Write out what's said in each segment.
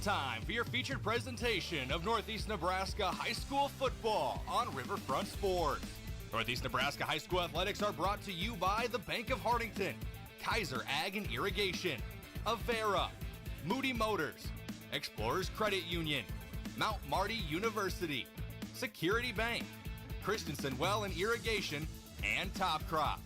time for your featured presentation of Northeast Nebraska High School football on Riverfront Sports. Northeast Nebraska High School athletics are brought to you by the Bank of Hartington, Kaiser Ag and Irrigation, Avera, Moody Motors, Explorers Credit Union, Mount Marty University, Security Bank, Christensen Well and Irrigation, and Top Crop.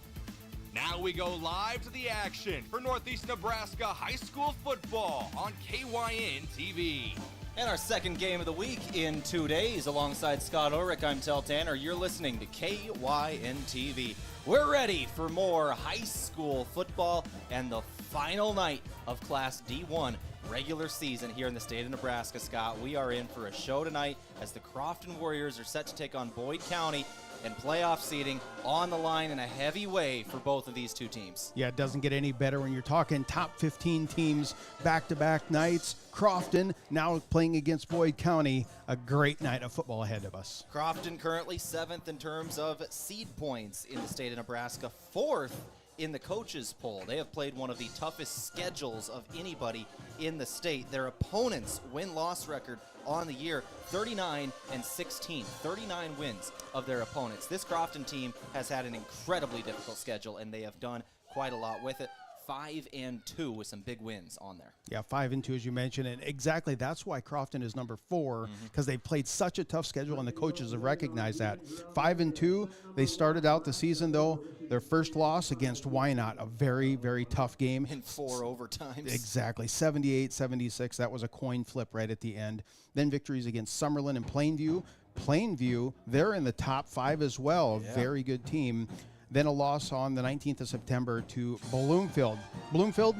Now we go live to the action for Northeast Nebraska High School football on KYN TV. And our second game of the week in 2 days. Alongside Scott Ulrich, I'm Tehl Tanner. You're listening to KYN TV. We're ready for more high school football and the final night of Class D1 regular season here in the state of Nebraska, Scott. We are in for a show tonight as the Crofton Warriors are set to take on Boyd County, and playoff seeding on the line in a heavy way for both of these two teams. Yeah, it doesn't get any better when you're talking top 15 teams back-to-back nights. Crofton now playing against Boyd County. A great night of football ahead of us. Crofton currently 7th in terms of seed points in the state of Nebraska, 4th in the coaches poll. They have played one of the toughest schedules of anybody in the state. Their opponents' win-loss record on the year, 39-16, 39 wins of their opponents. This Crofton team has had an incredibly difficult schedule, and they have done quite a lot with it. 5-2 with some big wins on there. Yeah, 5-2 as you mentioned, and exactly that's why Crofton is number 4, because they played such a tough schedule, and the coaches have recognized that. 5-2, they started out the season though, their first loss against Wynot, a very, very tough game. In 4 overtimes. Exactly, 78-76, that was a coin flip right at the end. Then victories against Summerlin and Plainview. Plainview, they're in the top 5 as well, a very good team. Then a loss on the 19th of September to Bloomfield. Bloomfield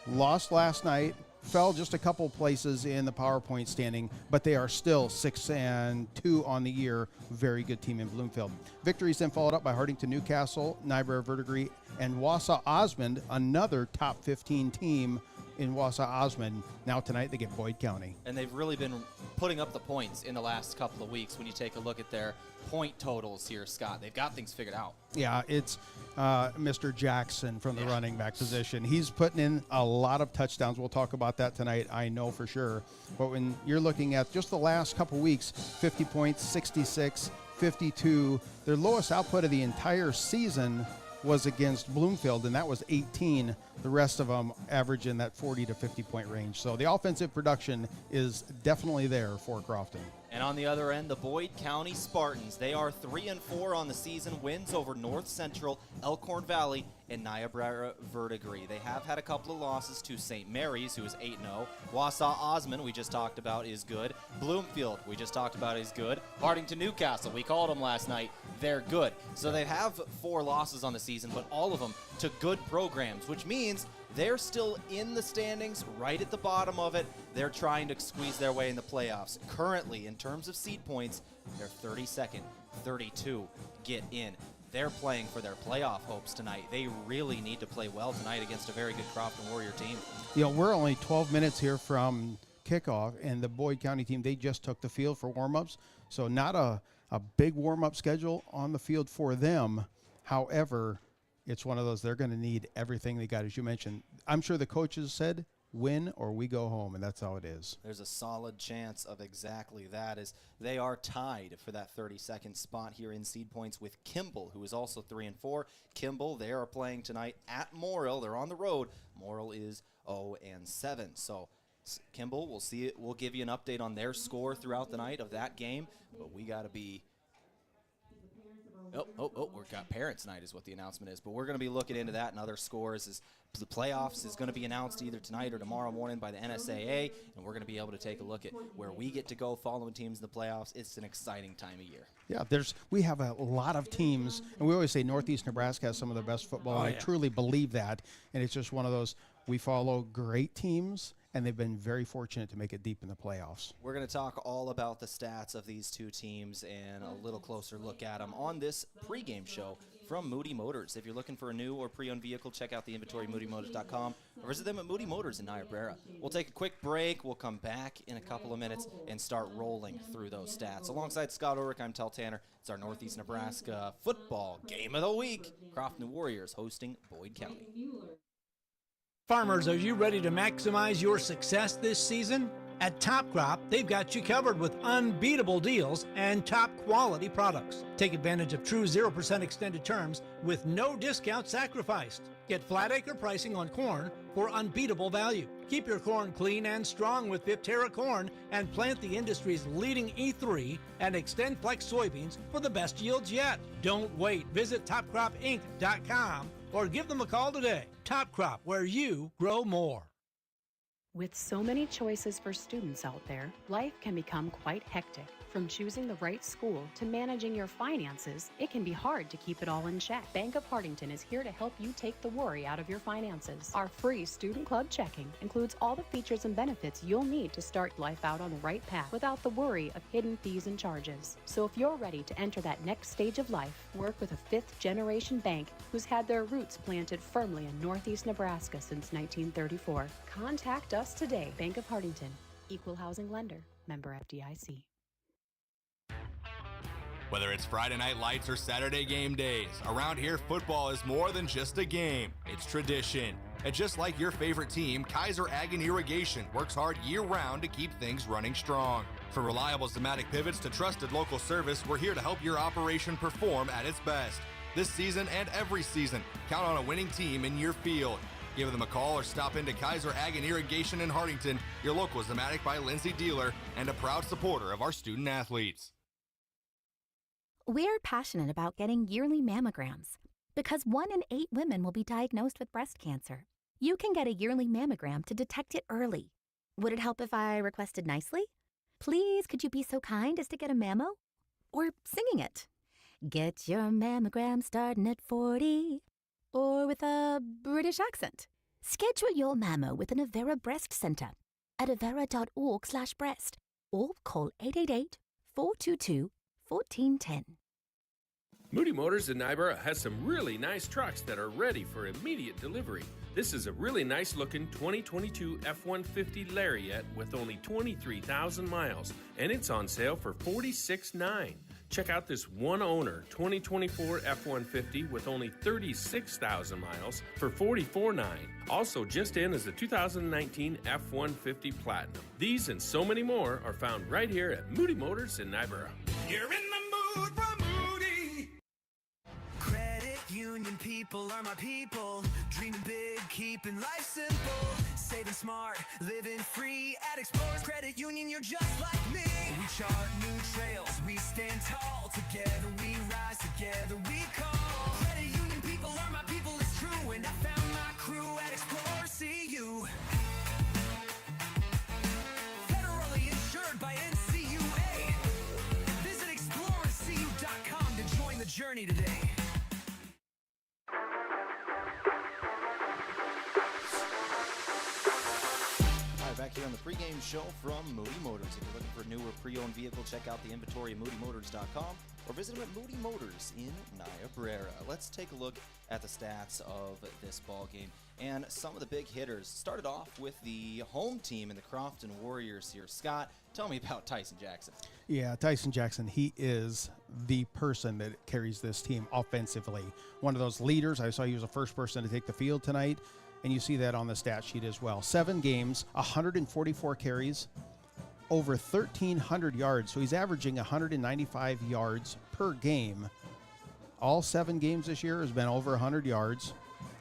lost last night, fell just a couple places in the PowerPoint standing, but they are still 6-2 on the year. Very good team in Bloomfield. Victories then followed up by Hartington Newcastle, Niobrara Verdigris, and Wausau Osmond, another top 15 team in Wausau Osmond. Now tonight they get Boyd County. And they've really been putting up the points in the last couple of weeks when you take a look at their point totals here, Scott. They've got things figured out. Yeah, it's Mr. Jackson from the running back position. He's putting in a lot of touchdowns. We'll talk about that tonight, I know for sure. But when you're looking at just the last couple weeks, 50 points, 66, 52, their lowest output of the entire season was against Bloomfield, and that was 18. The rest of them average in that 40 to 50 point range. So the offensive production is definitely there for Crofton. And on the other end, the Boyd County Spartans, they are 3-4 on the season, wins over North Central, Elkhorn Valley, and Niobrara Verdigris. They have had a couple of losses to St. Mary's, who is 8-0. Wausau Osmond, we just talked about, is good. Bloomfield, we just talked about, is good. Hartington Newcastle, we called them last night, they're good. So they have 4 losses on the season, but all of them to good programs, which means they're still in the standings, right at the bottom of it. They're trying to squeeze their way in the playoffs. Currently, in terms of seed points, they're 32nd, 32 get in. They're playing for their playoff hopes tonight. They really need to play well tonight against a very good Crofton Warrior team. You know, we're only 12 minutes here from kickoff, and the Boyd County team, they just took the field for warm-ups. So not a big warm-up schedule on the field for them. However, it's one of those, they're going to need everything they got, as you mentioned. I'm sure the coaches said, win or we go home, and that's how it is. There's a solid chance of exactly that, as they are tied for that 32nd spot here in seed points with Kimball, who is also 3-4. Kimball, they are playing tonight at Morrill. They're on the road. Morrill is 0-7. So Kimball, we'll see it. We'll give you an update on their score throughout the night of that game, but we got to be we've got parents' night is what the announcement is. But we're going to be looking into that and other scores. As the playoffs is going to be announced either tonight or tomorrow morning by the NSAA, and we're going to be able to take a look at where we get to go following teams in the playoffs. It's an exciting time of year. Yeah, we have a lot of teams, and we always say Northeast Nebraska has some of the best football, and I truly believe that. And it's just one of those, we follow great teams, and they've been very fortunate to make it deep in the playoffs. We're going to talk all about the stats of these two teams and a little closer look at them on this pregame show from Moody Motors. If you're looking for a new or pre-owned vehicle, check out the inventory moodymotors.com or visit them at Moody Motors in Niobrara. We'll take a quick break. We'll come back in a couple of minutes and start rolling through those stats. Alongside Scott Ulrich, I'm Tehl Tanner. It's our Northeast Nebraska football game of the week. Crofton Warriors hosting Boyd County. Farmers, are you ready to maximize your success this season? At Top Crop, they've got you covered with unbeatable deals and top quality products. Take advantage of true 0% extended terms with no discount sacrificed. Get flat acre pricing on corn for unbeatable value. Keep your corn clean and strong with Viptera corn and plant the industry's leading E3 and Extend Flex soybeans for the best yields yet. Don't wait. Visit topcropinc.com or give them a call today. Top Crop, where you grow more. With so many choices for students out there, life can become quite hectic. From choosing the right school to managing your finances, it can be hard to keep it all in check. Bank of Hartington is here to help you take the worry out of your finances. Our free Student Club checking includes all the features and benefits you'll need to start life out on the right path without the worry of hidden fees and charges. So if you're ready to enter that next stage of life, work with a fifth-generation bank who's had their roots planted firmly in Northeast Nebraska since 1934. Contact us today. Bank of Hartington, Equal Housing Lender, member FDIC. Whether it's Friday night lights or Saturday game days, around here football is more than just a game. It's tradition. And just like your favorite team, Kaiser Ag and Irrigation works hard year-round to keep things running strong. From reliable Zematic pivots to trusted local service, we're here to help your operation perform at its best. This season and every season, count on a winning team in your field. Give them a call or stop into Kaiser Ag and Irrigation in Hartington, your local Zematic by Lindsay dealer, and a proud supporter of our student athletes. We're passionate about getting yearly mammograms because 1 in 8 women will be diagnosed with breast cancer. You can get a yearly mammogram to detect it early. Would it help if I requested nicely? Please, could you be so kind as to get a mammo? Or singing it. Get your mammogram starting at 40. Or with a British accent. Schedule your mammo with an Avera Breast Center at avera.org/breast or call 888-422-1410. Moody Motors in Niobrara has some really nice trucks that are ready for immediate delivery. This is a really nice looking 2022 F-150 Lariat with only 23,000 miles, and it's on sale for $46,900. Check out this one owner 2024 F-150 with only 36,000 miles for $44,900. Also just in is the 2019 F-150 Platinum. These and so many more are found right here at Moody Motors in Niobrara. You're in the mood for Moody. Credit union people are my people. Dreaming big, keeping life simple. Saving smart, living free. At Explorers Credit Union, you're just like me. We chart new trails, we stand tall. Together we rise, together we call. Credit union people are my people, it's true. And I found my crew at Explorers CU. Federally insured by NCUA. Visit explorerscu.com to join the journey today. Back here on the pregame show from Moody Motors. If you're looking for a new or pre-owned vehicle, check out the inventory at moodymotors.com or visit them at Moody Motors in Niobrara. Let's take a look at the stats of this ball game and some of the big hitters. Started off with the home team in the Crofton Warriors here. Scott, tell me about Tyson Jackson. Yeah, Tyson Jackson, he is the person that carries this team offensively. One of those leaders. I saw he was the first person to take the field tonight. And you see that on the stat sheet as well. 7 games, 144 carries, over 1,300 yards. So he's averaging 195 yards per game. All 7 games this year has been over 100 yards,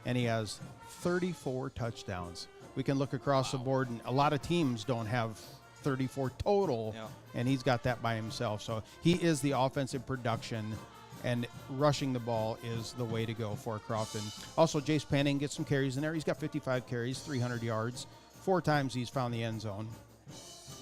and he has 34 touchdowns. We can look across the board, and a lot of teams don't have 34 total, and he's got that by himself. So he is the offensive production, and rushing the ball is the way to go for Crofton. Also, Jace Panning gets some carries in there. He's got 55 carries, 300 yards. 4 times he's found the end zone.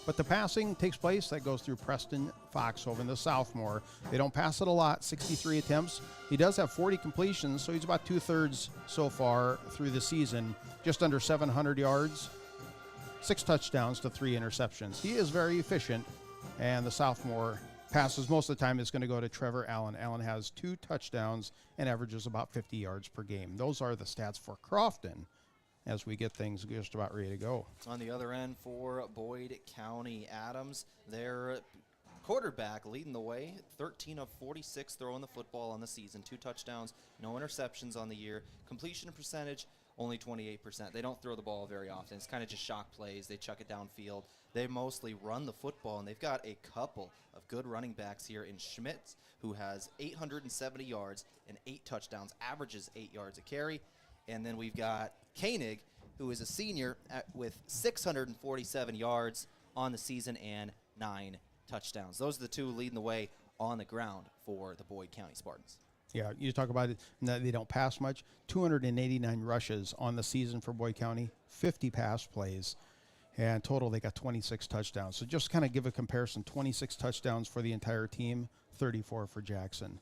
But the passing takes place. That goes through Preston Foxhoven, the sophomore. They don't pass it a lot, 63 attempts. He does have 40 completions, so he's about 2/3 so far through the season. Just under 700 yards, 6 touchdowns to 3 interceptions. He is very efficient, and the sophomore passes most of the time is going to go to Trevor Allen. Allen has 2 touchdowns and averages about 50 yards per game. Those are the stats for Crofton as we get things just about ready to go. On the other end for Boyd County, Adams, their quarterback leading the way, 13 of 46 throwing the football on the season, 2 touchdowns, no interceptions on the year. Completion percentage only 28%. They don't throw the ball very often. It's kind of just shock plays. They chuck it downfield. They mostly run the football, and they've got a couple of good running backs here in Schmitz, who has 870 yards and 8 touchdowns, averages 8 yards a carry. And then we've got Koenig, who is a senior with 647 yards on the season and 9 touchdowns. Those are the two leading the way on the ground for the Boyd County Spartans. Yeah, you talk about it, they don't pass much. 289 rushes on the season for Boyd County, 50 pass plays, and total they got 26 touchdowns. So just kind of give a comparison, 26 touchdowns for the entire team, 34 for Jackson.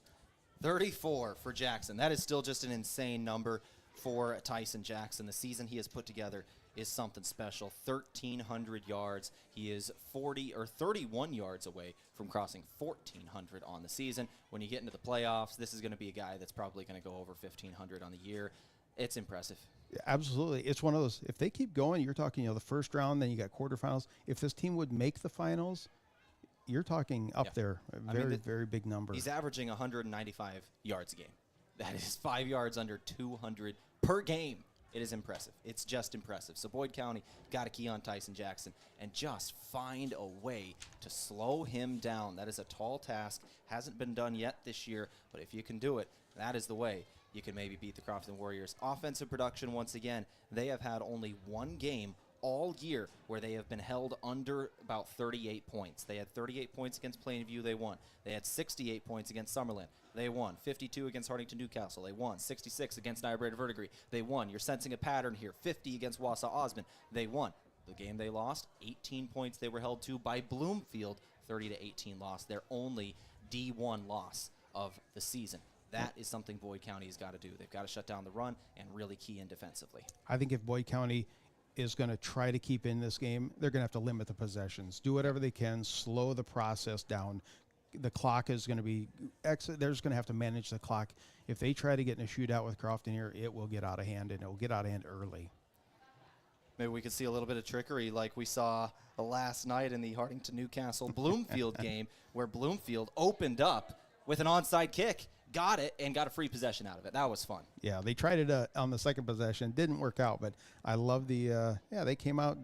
34 for Jackson. That is still just an insane number for Tyson Jackson. The season he has put together is something special. 1,300 yards. He is 31 yards away from crossing 1,400 on the season. When you get into the playoffs, this is going to be a guy that's probably going to go over 1,500 on the year. It's impressive. Yeah, absolutely. It's one of those, if they keep going, you're talking, the first round, then you got quarterfinals. If this team would make the finals, you're talking up there. A very big number. He's averaging 195 yards a game. That is 5 yards under 200 per game. It is impressive. It's just impressive. So Boyd County got a key on Tyson Jackson and just find a way to slow him down. That is a tall task. Hasn't been done yet this year, but if you can do it, that is the way you can maybe beat the Crofton Warriors. Offensive production, once again, they have had only one game all year where they have been held under about 38 points. They had 38 points against Plainview, they won. They had 68 points against Summerlin, they won. 52 against Hartington Newcastle, they won. 66 against Niobrara Verdigris, they won. You're sensing a pattern here. 50 against Wausau Osmond, they won. The game they lost, 18 points they were held to by Bloomfield, 30-18 loss. Their only D1 loss of the season. That is something Boyd County has got to do. They've got to shut down the run and really key in defensively. I think if Boyd County is going to try to keep in this game, they're going to have to limit the possessions, do whatever they can, slow the process down. The clock is going to be they're just going to have to manage the clock. If they try to get in a shootout with Crofton here, it will get out of hand, and it will get out of hand early. Maybe we could see a little bit of trickery like we saw last night in the Hartington Newcastle Bloomfield game, where Bloomfield opened up with an onside kick, got it, and got a free possession out of it. That was fun. Yeah, they tried it on the second possession. Didn't work out, but I love they came out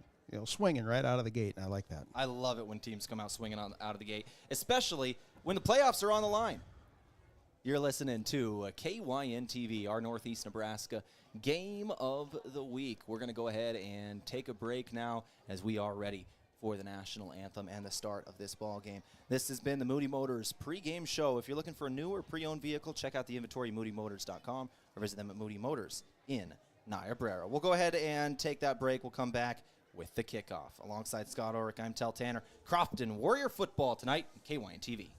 swinging right out of the gate, and I like that. I love it when teams come out swinging out of the gate, especially when the playoffs are on the line. You're listening to KYN TV, our Northeast Nebraska game of the week. We're going to go ahead and take a break now as we are ready for the national anthem and the start of this ball game. This has been the Moody Motors pregame show. If you're looking for a new or pre-owned vehicle, check out the inventory moodymotors.com or visit them at Moody Motors in Niobrara. We'll go ahead and take that break. We'll come back with the kickoff. Alongside Scott Ulrich, I'm Tehl Tanner. Crofton Warrior football tonight, KYN TV.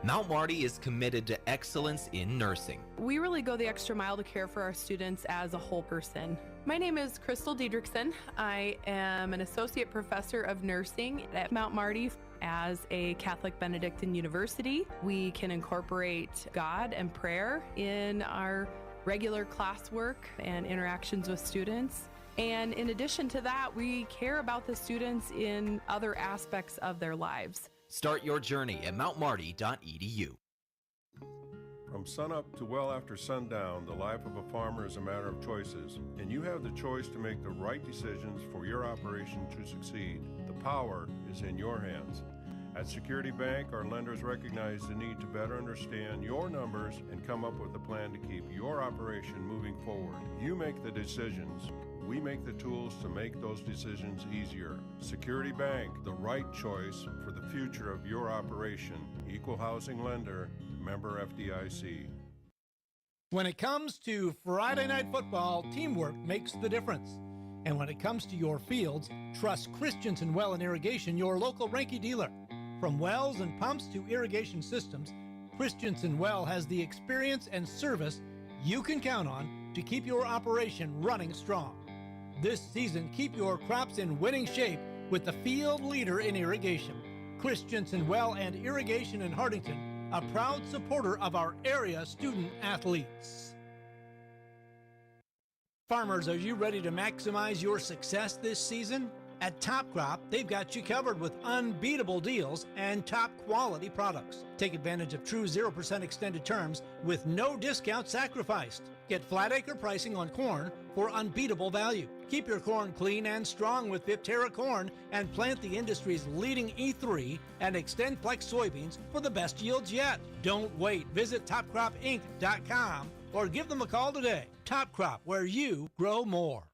Mount Marty is committed to excellence in nursing. We really go the extra mile to care for our students as a whole person. My name is Crystal Diedrichson. I am an associate professor of nursing at Mount Marty. As a Catholic Benedictine university, we can incorporate God and prayer in our regular classwork and interactions with students. And in addition to that, we care about the students in other aspects of their lives. Start your journey at mountmarty.edu. From sunup to well after sundown, the life of a farmer is a matter of choices, and you have the choice to make the right decisions for your operation to succeed. The power is in your hands. At Security Bank, our lenders recognize the need to better understand your numbers and come up with a plan to keep your operation moving forward. You make the decisions. We make the tools to make those decisions easier. Security Bank, the right choice for the future of your operation. Equal housing lender, member FDIC. When it comes to Friday night football, teamwork makes the difference. And when it comes to your fields, trust Christensen Well and Irrigation, your local Ranky dealer. From wells and pumps to irrigation systems, Christensen Well has the experience and service you can count on to keep your operation running strong. This season, keep your crops in winning shape with the field leader in irrigation. Christensen Well and Irrigation in Hartington, a proud supporter of our area student athletes. Farmers, are you ready to maximize your success this season? At Top Crop, they've got you covered with unbeatable deals and top quality products. Take advantage of true 0% extended terms with no discount sacrificed. Get flat acre pricing on corn for unbeatable value. Keep your corn clean and strong with Viptera corn and plant the industry's leading E3 and Extend Flex soybeans for the best yields yet. Don't wait. Visit topcropinc.com or give them a call today. Top Crop, where you grow more.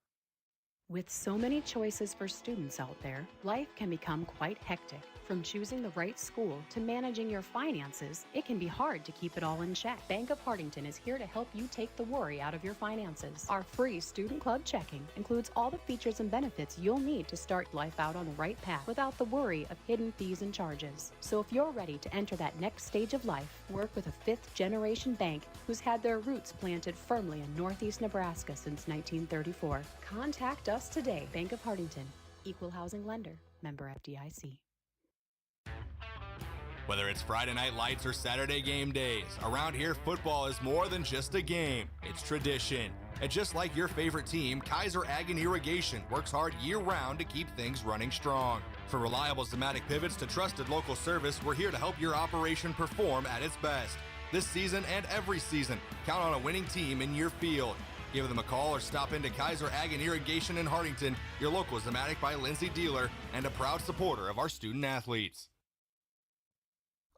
With so many choices for students out there, life can become quite hectic. From choosing the right school to managing your finances, it can be hard to keep it all in check. Bank of Hartington is here to help you take the worry out of your finances. Our free Student Club checking includes all the features and benefits you'll need to start life out on the right path without the worry of hidden fees and charges. So if you're ready to enter that next stage of life, work with a fifth-generation bank who's had their roots planted firmly in Northeast Nebraska since 1934. Contact us today. Bank of Hartington, Equal Housing Lender, member FDIC. Whether it's Friday night lights or Saturday game days, around here football is more than just a game. It's tradition. And just like your favorite team, Kaiser Ag and Irrigation works hard year-round to keep things running strong. From reliable Zematic pivots to trusted local service, we're here to help your operation perform at its best. This season and every season, count on a winning team in your field. Give them a call or stop into Kaiser Ag and Irrigation in Hartington, your local Zematic by Lindsay dealer, and a proud supporter of our student athletes.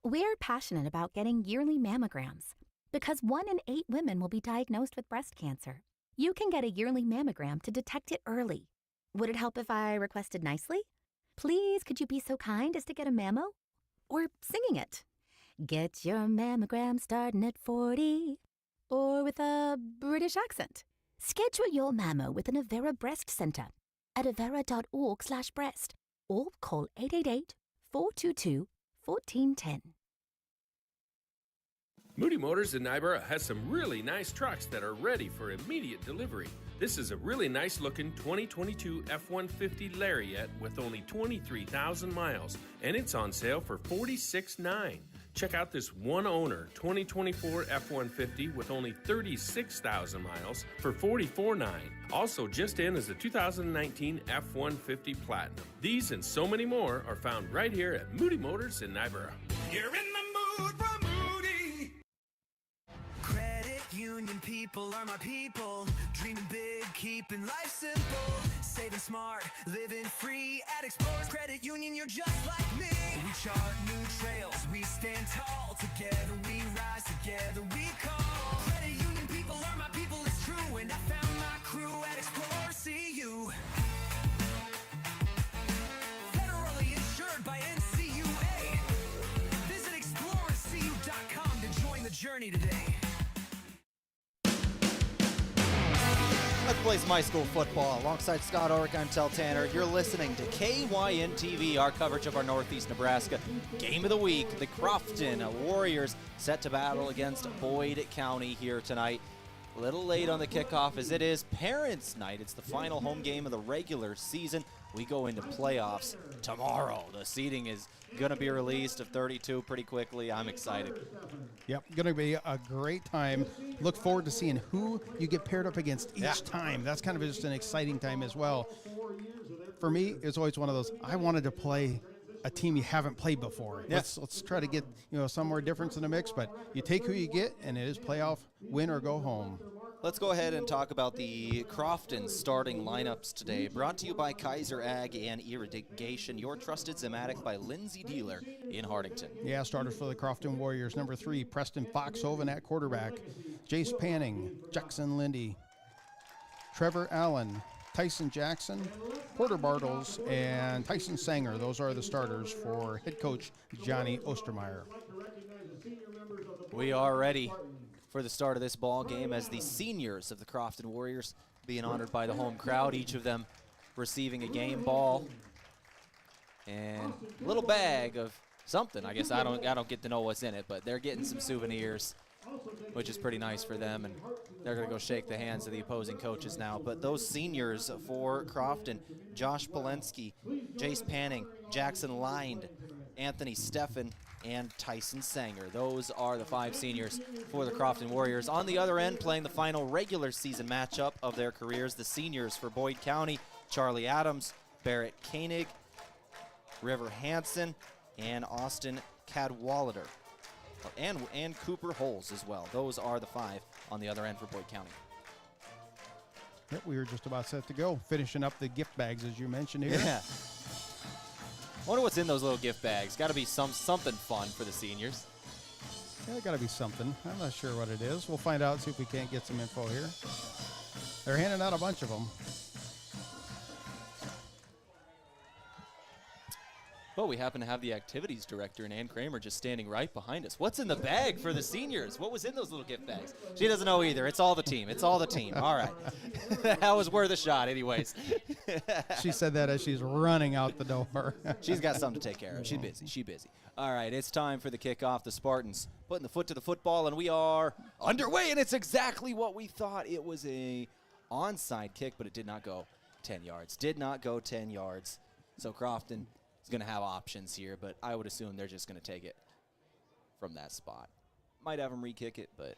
We're passionate about getting yearly mammograms because 1 in 8 women will be diagnosed with breast cancer. You can get a yearly mammogram to detect it early. Would it help if I requested nicely? Please, could you be so kind as to get a mammo? Or singing it. Get your mammogram starting at 40. Or with a British accent. Schedule your mammo with an Avera Breast Center at avera.org/breast or call 888-422-1410. Moody Motors in Nyborough has some really nice trucks that are ready for immediate delivery. This is a really nice looking 2022 F-150 Lariat with only 23,000 miles, and it's on sale for $46,900. Check out this one owner 2024 F-150 with only 36,000 miles for $44,900. Also just in is the 2019 F-150 Platinum. These and so many more are found right here at Moody Motors in Nyborough. You're in the mood for Moody. Credit union people are my people. Dreaming big, keeping life simple. Saving smart, living free at Explorers Credit Union. You're just like me. We chart new trails, we stand tall. Together we rise, together we call. Credit union people are my people, it's true. And I found my crew at Explorers CU. Federally insured by NCUA. Visit explorerscu.com to join the journey today. Let's play some high school football. Alongside Scott Ulrich, I'm Tehl Tanner. You're listening to KYN TV, our coverage of our Northeast Nebraska game of the week. The Crofton Warriors set to battle against Boyd County here tonight. A little late on the kickoff as it is Parents' Night. It's the final home game of the regular season. We go into playoffs tomorrow. The seeding is going to be released of 32 pretty quickly. I'm excited. Yep, going to be a great time. Look forward to seeing who you get paired up against each time. That's kind of just an exciting time as well. For me, it's always one of those, I wanted to play a team you haven't played before. Yeah. Let's try to get some more difference in the mix, but you take who you get, and it is playoff, win or go home. Let's go ahead and talk about the Crofton starting lineups today. Brought to you by Kaiser Ag and Irrigation, your trusted Zematic by Lindsay Dealer in Hartington. Yeah, starters for the Crofton Warriors. Number 3, Preston Foxhoven at quarterback. Jace Panning, Jackson Lindy, Trevor Allen, Tyson Jackson, Porter Bartles, and Tyson Sanger. Those are the starters for head coach Johnny Ostermeyer. We are ready for the start of this ball game as the seniors of the Crofton Warriors being honored by the home crowd, each of them receiving a game ball and a little bag of something. I guess I don't get to know what's in it, but they're getting some souvenirs, which is pretty nice for them, and they're going to go shake the hands of the opposing coaches now. But those seniors for Crofton, Josh Polensky, Jace Panning, Jackson Lind, Anthony Steffen, and Tyson Sanger. Those are the 5 seniors for the Crofton Warriors. On the other end, playing the final regular season matchup of their careers, the seniors for Boyd County, Charlie Adams, Barrett Koenig, River Hansen, and Austin Cadwallader. And Cooper Holes as well. Those are the 5 on the other end for Boyd County. Yep, we were just about set to go. Finishing up the gift bags, as you mentioned here. Yeah. Wonder what's in those little gift bags. Got to be something fun for the seniors. Yeah, got to be something. I'm not sure what it is. We'll find out, see if we can't get some info here. They're handing out a bunch of them. Well, we happen to have the activities director and Ann Kramer just standing right behind us. What's in the bag for the seniors? What was in those little gift bags? She doesn't know either. It's all the team. It's all the team. All right. That was worth a shot anyways. She said that as she's running out the door. She's got something to take care of. She's busy. She's busy. All right, it's time for the kickoff. The Spartans putting the foot to the football, and we are underway, and it's exactly what we thought. It was a onside kick, but it did not go 10 yards. Did not go 10 yards. So Crofton is going to have options here, but I would assume they're just going to take it from that spot. Might have them re-kick it, but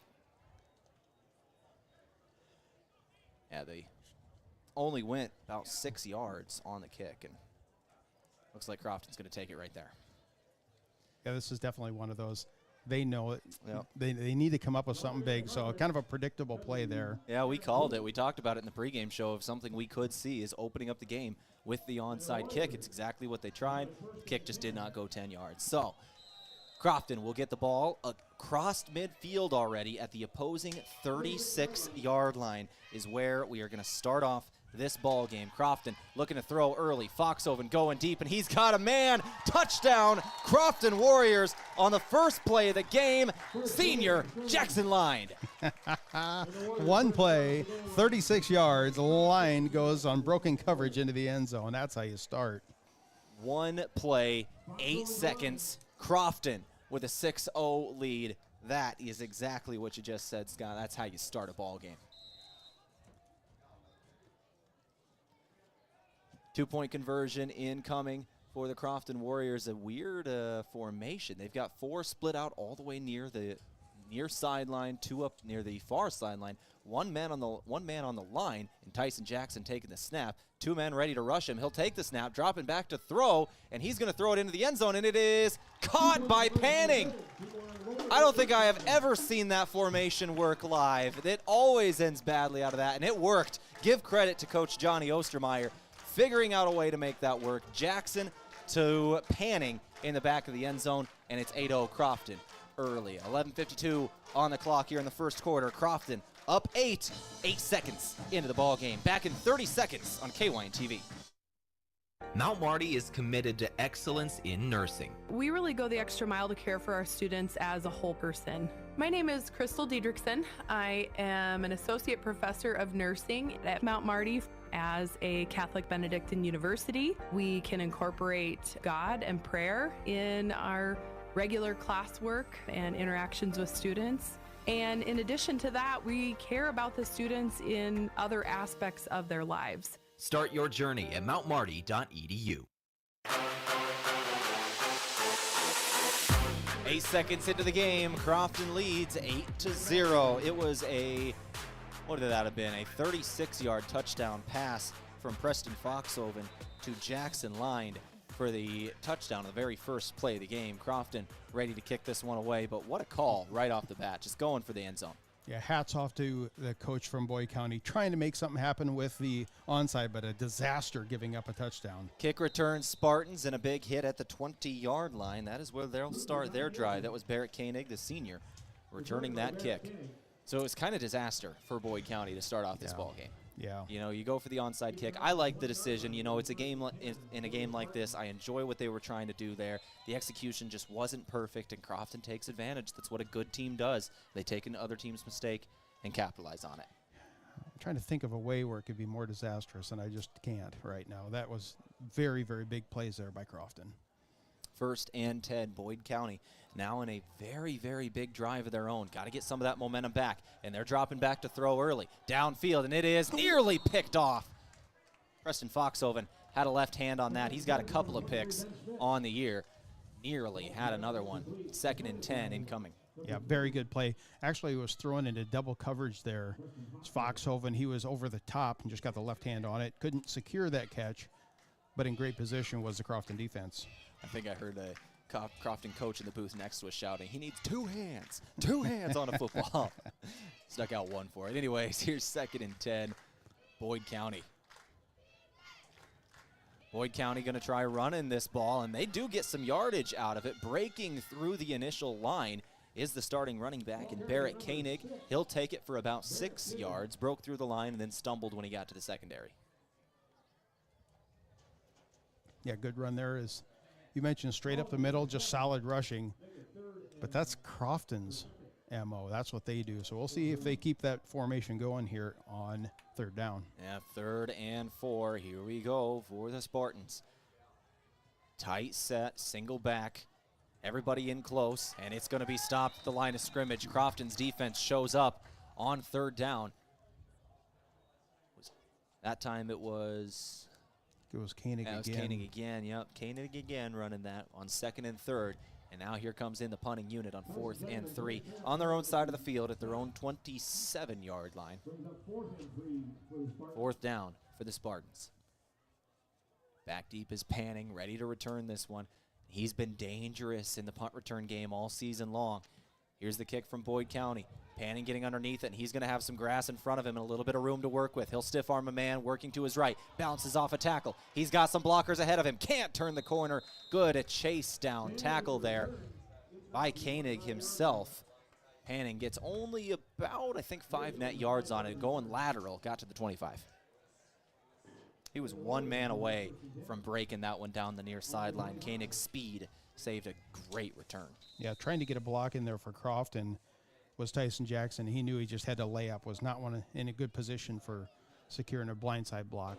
yeah, they only went about 6 yards on the kick, and looks like Crofton's going to take it right there. Yeah, this is definitely one of those. They know it. Yep. They need to come up with something big, so kind of a predictable play there. Yeah, we called it. We talked about it in the pregame show of something we could see is opening up the game with the onside kick. It's exactly what they tried. The kick just did not go 10 yards. So Crofton will get the ball across midfield already at the opposing 36-yard line is where we are going to start off this ball game. Crofton looking to throw early. Foxhoven going deep, and he's got a man. Touchdown, Crofton Warriors on the first play of the game. Senior Jackson lined. One play, 36 yards. Line goes on broken coverage into the end zone. That's how you start. One play, 8 seconds. Crofton with a 6-0 lead. That is exactly what you just said, Scott. That's how you start a ball game. 2-point conversion incoming for the Crofton Warriors. A weird formation. They've got 4 split out all the way near the near sideline, 2 up near the far sideline. One man on the line, and Tyson Jackson taking the snap. 2 men ready to rush him. He'll take the snap, dropping back to throw, and he's going to throw it into the end zone, and it is caught by Panning. I don't think I have ever seen that formation work live. It always ends badly out of that, and it worked. Give credit to Coach Johnny Ostermeyer figuring out a way to make that work. Jackson to Panning in the back of the end zone, and it's 8-0 Crofton early. 11:52 on the clock here in the first quarter. Crofton up 8 seconds into the ball game. Back in 30 seconds on KYN TV. Mount Marty is committed to excellence in nursing. We really go the extra mile to care for our students as a whole person. My name is Crystal Diedrichsen. I am an associate professor of nursing at Mount Marty. As a Catholic Benedictine university, we can incorporate God and prayer in our regular classwork and interactions with students. And in addition to that, we care about the students in other aspects of their lives. Start your journey at mountmarty.edu. 8 seconds into the game, Crofton leads 8-0. It was what did that have been? A 36-yard touchdown pass from Preston Foxhoven to Jackson lined for the touchdown, the very first play of the game. Crofton ready to kick this one away, but what a call right off the bat, just going for the end zone. Yeah, hats off to the coach from Boyd County, trying to make something happen with the onside, but a disaster giving up a touchdown. Kick returns Spartans and a big hit at the 20-yard line. That is where they'll start their drive. That was Barrett Koenig, the senior, returning that kick. So it was kind of disaster for Boyd County to start off this ball game. Yeah. You know, you go for the onside kick. I like the decision. You know, it's a game in a game like this. I enjoy what they were trying to do there. The execution just wasn't perfect, and Crofton takes advantage. That's what a good team does. They take an other team's mistake and capitalize on it. I'm trying to think of a way where it could be more disastrous, and I just can't right now. That was very, very big plays there by Crofton. 1st and 10, Boyd County now in a very, very big drive of their own. Got to get some of that momentum back, and they're dropping back to throw early. Downfield, and it is nearly picked off. Preston Foxhoven had a left hand on that. He's got a couple of picks on the year. Nearly had another one. 2nd and 10 incoming. Yeah, very good play. Actually, he was thrown into double coverage there. It's Foxhoven, he was over the top and just got the left hand on it. Couldn't secure that catch, but in great position was the Crofton defense. I think I heard a Crofton coach in the booth next to us shouting, he needs 2 hands on a football. Stuck out one for it. Anyways, here's 2nd and 10. Boyd County. Boyd County going to try running this ball, and they do get some yardage out of it. Breaking through the initial line is the starting running back, and Barrett Koenig. He'll take it for about 6 yards, broke through the line, and then stumbled when he got to the secondary. Yeah, good run there. As you mentioned, straight up the middle, just solid rushing. But that's Crofton's MO. That's what they do. So we'll see if they keep that formation going here on 3rd down. Yeah, 3rd and 4. Here we go for the Spartans. Tight set, single back. Everybody in close, and it's going to be stopped at the line of scrimmage. Crofton's defense shows up on 3rd down. That time it was... It was Koenig again. It was Koenig again, yep. Koenig again running that on 2nd and 3rd. And now here comes in the punting unit on 4th and 3 on their own side of the field at their own 27-yard line. 4th down for the Spartans. Back deep is Panning, ready to return this one. He's been dangerous in the punt return game all season long. Here's the kick from Boyd County. Panning getting underneath it, and he's going to have some grass in front of him and a little bit of room to work with. He'll stiff arm a man working to his right. Bounces off a tackle. He's got some blockers ahead of him. Can't turn the corner. Good, a chase down tackle there by Koenig himself. Panning gets only about, I think, 5 net yards on it. Going lateral, got to the 25. He was 1 man away from breaking that one down the near sideline. Koenig's speed saved a great return. Yeah, trying to get a block in there for Crofton was Tyson Jackson. He knew he just had to lay up, was not in a good position for securing a blindside block.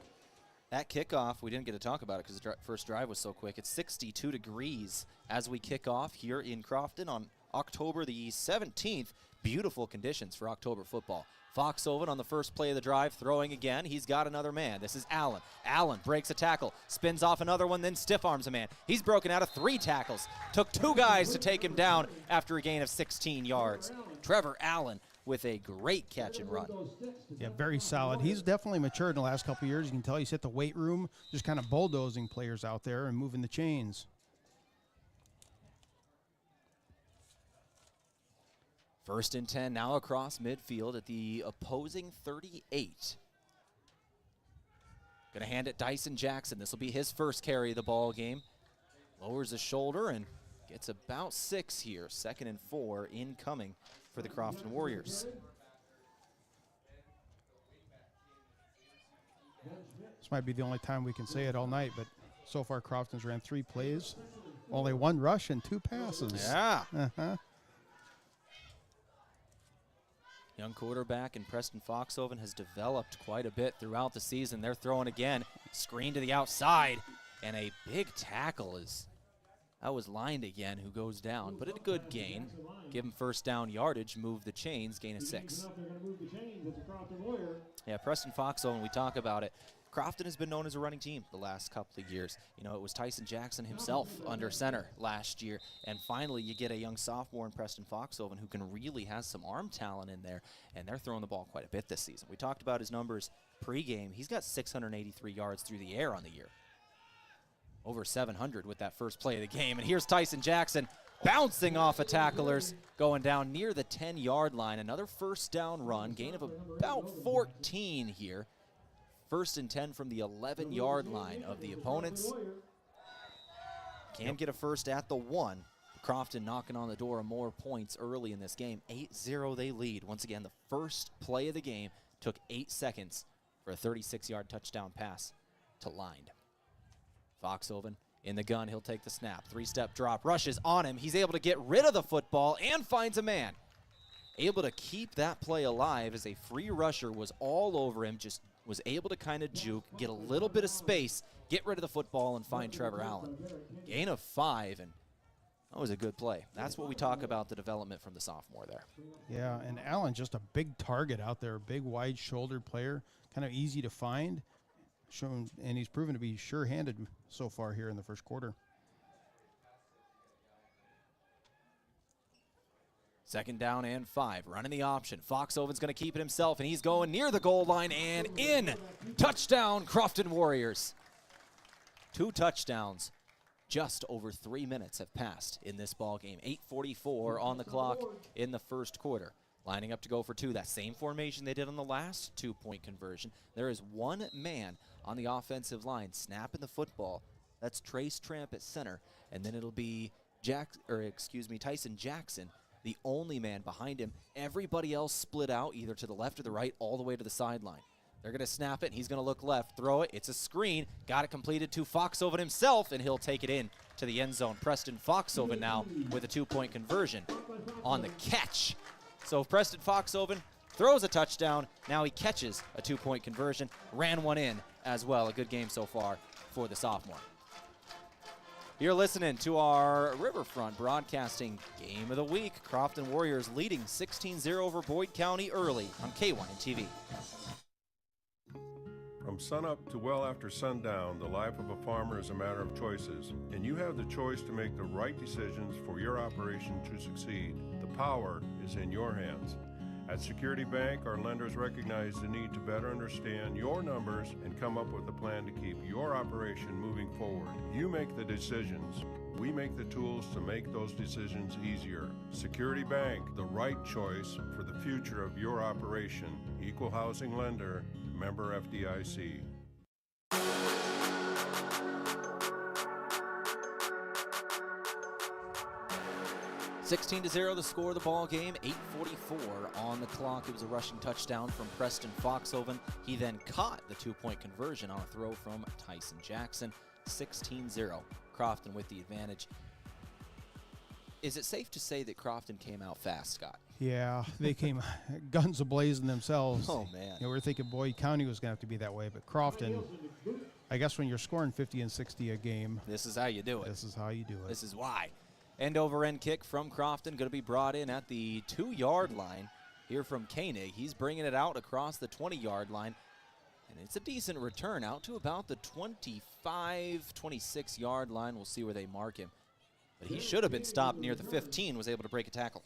That kickoff, we didn't get to talk about it because the first drive was so quick. It's 62 degrees as we kick off here in Crofton on October the 17th. Beautiful conditions for October football. Foxhoven on the first play of the drive, throwing again. He's got another man. This is Allen. Allen breaks a tackle, spins off another one, then stiff arms a man. He's broken out of 3 tackles. Took 2 guys to take him down after a gain of 16 yards. Trevor Allen with a great catch and run. Yeah, very solid. He's definitely matured in the last couple of years. You can tell he's hit the weight room, just kind of bulldozing players out there and moving the chains. First and 10 now across midfield at the opposing 38. Going to hand it Dyson Jackson. This will be his first carry of the ball game. Lowers his shoulder and gets about 6 here. 2nd and 4 incoming for the Crofton Warriors. This might be the only time we can say it all night, but so far Crofton's ran 3 plays, only 1 rush and 2 passes. Yeah. Young quarterback and Preston Foxhoven has developed quite a bit throughout the season. They're throwing again, screen to the outside, and a big tackle that was Lined again, who goes down, but a good gain. Give him first down yardage, move the chains, gain of 6. Yeah, Preston Foxhoven, we talk about it. Crofton has been known as a running team the last couple of years. You know, it was Tyson Jackson himself under center last year, and finally you get a young sophomore in Preston Foxhoven who can really has some arm talent in there, and they're throwing the ball quite a bit this season. We talked about his numbers pregame. He's got 683 yards through the air on the year. Over 700 with that first play of the game, and here's Tyson Jackson bouncing off of tacklers, going down near the 10-yard line. Another first down run, gain of about 14 here. 1st and 10 from the 11-yard line of the opponents. Can get a first at the 1. Crofton knocking on the door of more points early in this game. 8-0 they lead. Once again, the first play of the game took 8 seconds for a 36-yard touchdown pass to Lined. Foxhoven in the gun. He'll take the snap. 3-step drop. Rushes on him. He's able to get rid of the football and finds a man. Able to keep that play alive as a free rusher was all over him, just was able to kind of juke, get a little bit of space, get rid of the football, and find Trevor Allen. Gain of 5, and that was a good play. That's what we talk about, the development from the sophomore there. Yeah, and Allen, just a big target out there, big, wide-shouldered player, kind of easy to find, and he's proven to be sure-handed so far here in the first quarter. 2nd down and 5, running the option. Foxhoven's going to keep it himself, and he's going near the goal line and in. Touchdown, Crofton Warriors. 2 touchdowns. Just over 3 minutes have passed in this ball game. 8:44 on the clock in the first quarter. lining up to go for two. That same formation they did on the last two-point conversion. There is one man on the offensive line snapping the football. That's Trace Tramp at center, and then it'll be Tyson Jackson, the only man behind him. Everybody else split out either to the left or the right, all the way to the sideline. They're going to snap it, and he's going to look left, throw it. It's a screen. Got it completed to Foxhoven himself, and he'll take it in to the end zone. Preston Foxhoven now with a two-point conversion on the catch. So Preston Foxhoven throws a touchdown. Now he catches a two-point conversion. Ran one in as well. A good game so far for the sophomore. You're listening to our Riverfront Broadcasting Game of the Week. Crofton Warriors leading 16-0 over Boyd County early on KYN-TV. From sunup to well after sundown, the life of a farmer is a matter of choices, and you have the choice to make the right decisions for your operation to succeed. The power is in your hands. At Security Bank, our lenders recognize the need to better understand your numbers and come up with a plan to keep your operation moving forward. You make the decisions. We make the tools to make those decisions easier. Security Bank, the right choice for the future of your operation. Equal housing lender, member FDIC. 16-0 the score of the ball game, 8:44 on the clock. It was a rushing touchdown from Preston Foxhoven. He then caught the two-point conversion on a throw from Tyson Jackson. 16-0, Crofton with the advantage. Is it safe to say that Crofton came out fast, Scott? Yeah, they came guns a-blazing themselves. Oh, man. You know, we're thinking Boyd County was going to have to be that way, but Crofton, I guess when you're scoring 50 and 60 a game, this is how you do it. This is how you do it. This is why. End-over-end kick from Crofton, going to be brought in at the 2-yard line here from Koenig. He's bringing it out across the 20-yard line, and it's a decent return out to about the 25, 26-yard line. We'll see where they mark him. But he should have been stopped near the 15, was able to break a tackle.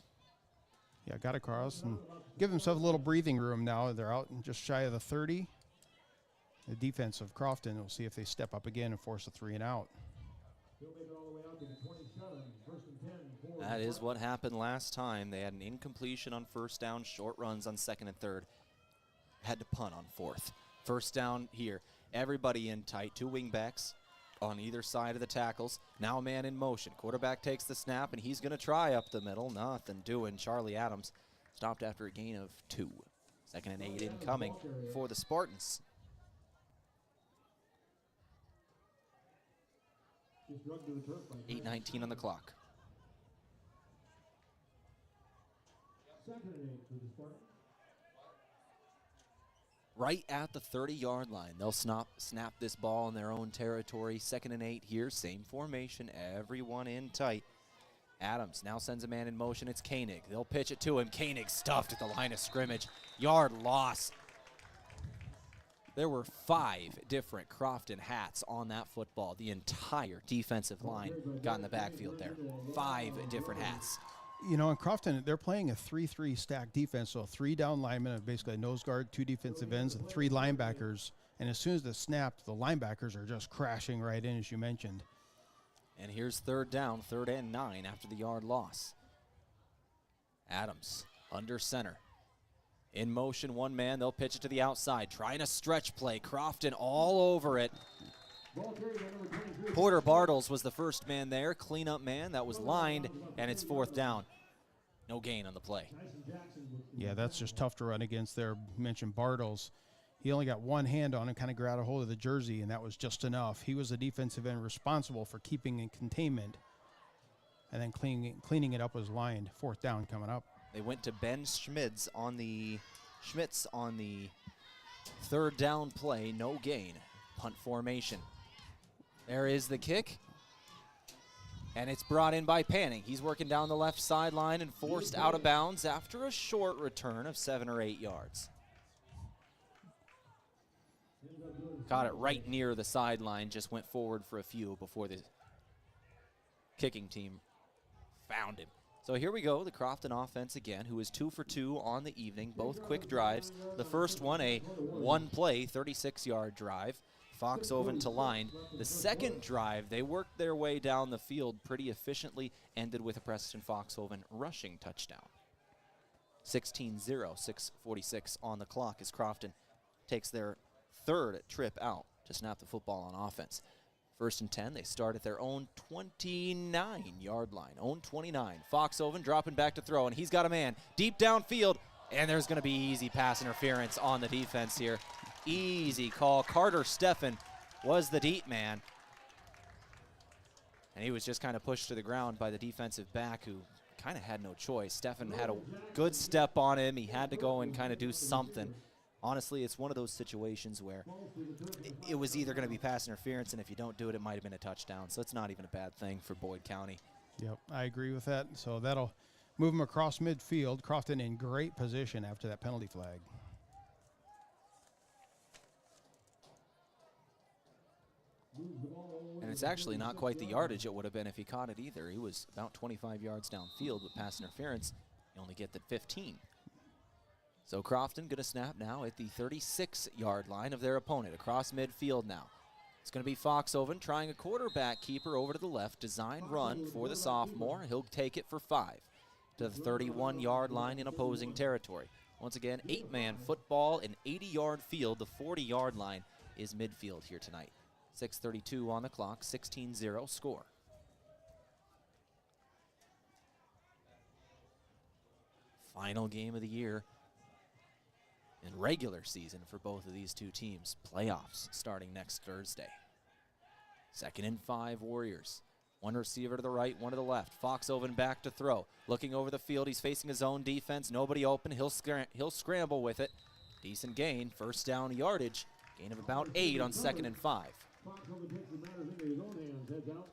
Yeah, got across and give himself a little breathing room now. They're out and just shy of the 30. The defense of Crofton, we'll see if they step up again and force a 3-and-out. That is what happened last time. They had an incompletion on first down, short runs on second and third. Had to punt on fourth. First down here. Everybody in tight, two wingbacks on either side of the tackles. Now a man in motion. Quarterback takes the snap, and he's going to try up the middle. Nothing doing. Charlie Adams stopped after a gain of 2. 2nd and 8 incoming for the Spartans. .8:19 on the clock. Right at the 30-yard line. They'll snap this ball in their own territory. 2nd and 8 here. Same formation. Everyone in tight. Adams now sends a man in motion. It's Koenig. They'll pitch it to him. Koenig stuffed at the line of scrimmage. Yard loss. There were 5 different Crofton hats on that football. The entire defensive line got in the backfield there. 5 different hats. You know, in Crofton, they're playing a 3-3 stack defense, so 3 down linemen, basically a nose guard, 2 defensive ends, and 3 linebackers. And as soon as it's snapped, the linebackers are just crashing right in, as you mentioned. And here's 3rd down, 3rd and 9 after the yard loss. Adams under center. In motion, one man. They'll pitch it to the outside. Trying a stretch play. Crofton all over it. Porter Bartles was the first man there. Cleanup man that was lined, and it's 4th down. No gain on the play. Yeah, that's just tough to run against there. Mentioned Bartles. He only got one hand on him, kind of grabbed a hold of the jersey, and that was just enough. He was the defensive end responsible for keeping in containment, and then cleaning it up was lined. 4th down coming up. They went to Ben Schmitz on the 3rd down play. No gain. Punt formation. There is the kick. And it's brought in by Panning. He's working down the left sideline and forced out of bounds after a short return of 7 or 8 yards. Caught it right near the sideline, just went forward for a few before the kicking team found him. So here we go, the Crofton offense again, who is 2 for 2 on the evening, both quick drives. The first one, a one-play, 36-yard drive. Foxhoven to line. The second drive, they worked their way down the field pretty efficiently, ended with a Preston Foxhoven rushing touchdown. 16-0, 6:46 on the clock as Crofton takes their third trip out to snap the football on offense. 1st and 10, they start at their own 29-yard line. Own 29. Foxhoven dropping back to throw, and he's got a man deep downfield, and there's going to be easy pass interference on the defense here. Easy call. Carter Steffen was the deep man, and he was just kind of pushed to the ground by the defensive back who kind of had no choice. Steffen had a good step on him. He had to go and kind of do something. Honestly, it's one of those situations where it was either going to be pass interference, and if you don't do it, it might have been a touchdown. So it's not even a bad thing for Boyd County. Yep, I agree with that. So that'll move them across midfield. Crofton in great position after that penalty flag. And it's actually not quite the yardage it would have been if he caught it either. He was about 25 yards downfield with pass interference. You only get the 15. So Crofton going to snap now at the 36-yard line of their opponent, across midfield now. It's going to be Foxhoven trying a quarterback keeper over to the left. Design run for the sophomore. He'll take it for 5 to the 31-yard line in opposing territory. Once again, 8-man football, an 80-yard field. The 40-yard line is midfield here tonight. 6:32 on the clock, 16-0 score. Final game of the year in regular season for both of these two teams. Playoffs starting next Thursday. 2nd and 5 Warriors. One receiver to the right, one to the left. Foxhoven back to throw. Looking over the field, he's facing his own defense. Nobody open. He'll scramble with it. Decent gain. 1st down yardage. Gain of about 8 on 2nd and 5.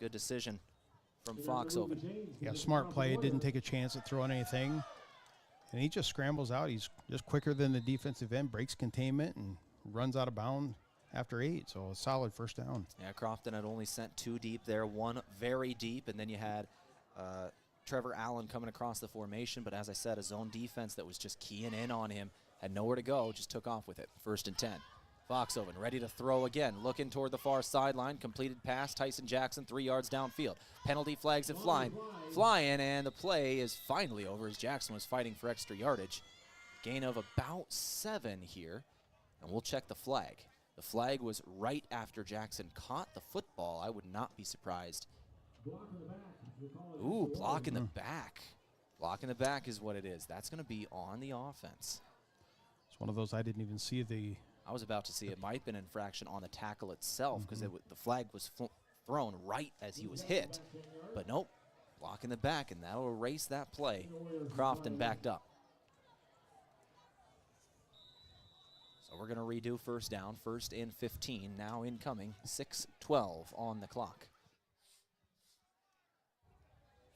Good decision from Foxhoven. Yeah, smart play. Didn't take a chance at throwing anything. And he just scrambles out. He's just quicker than the defensive end, breaks containment, and runs out of bounds after 8. So a solid 1st down. Yeah, Crofton had only sent 2 deep there, 1 very deep, and then you had Trevor Allen coming across the formation. But as I said, a zone defense that was just keying in on him, had nowhere to go, just took off with it. 1st and 10. Foxhoven ready to throw again, looking toward the far sideline. Completed pass, Tyson Jackson 3 yards downfield. Penalty flags have flying, and the play is finally over as Jackson was fighting for extra yardage. Gain of about 7 here, and we'll check the flag. The flag was right after Jackson caught the football. I would not be surprised. Ooh, block in the back. Block in the back is what it is. That's going to be on the offense. It's one of those I didn't even see the... I was about to see it might have been an infraction on the tackle itself because the flag was thrown right as he was hit. But nope, block in the back, and that'll erase that play. Crofton backed up. So we're going to redo 1st down, 1st and 15, now incoming, 6:12 on the clock.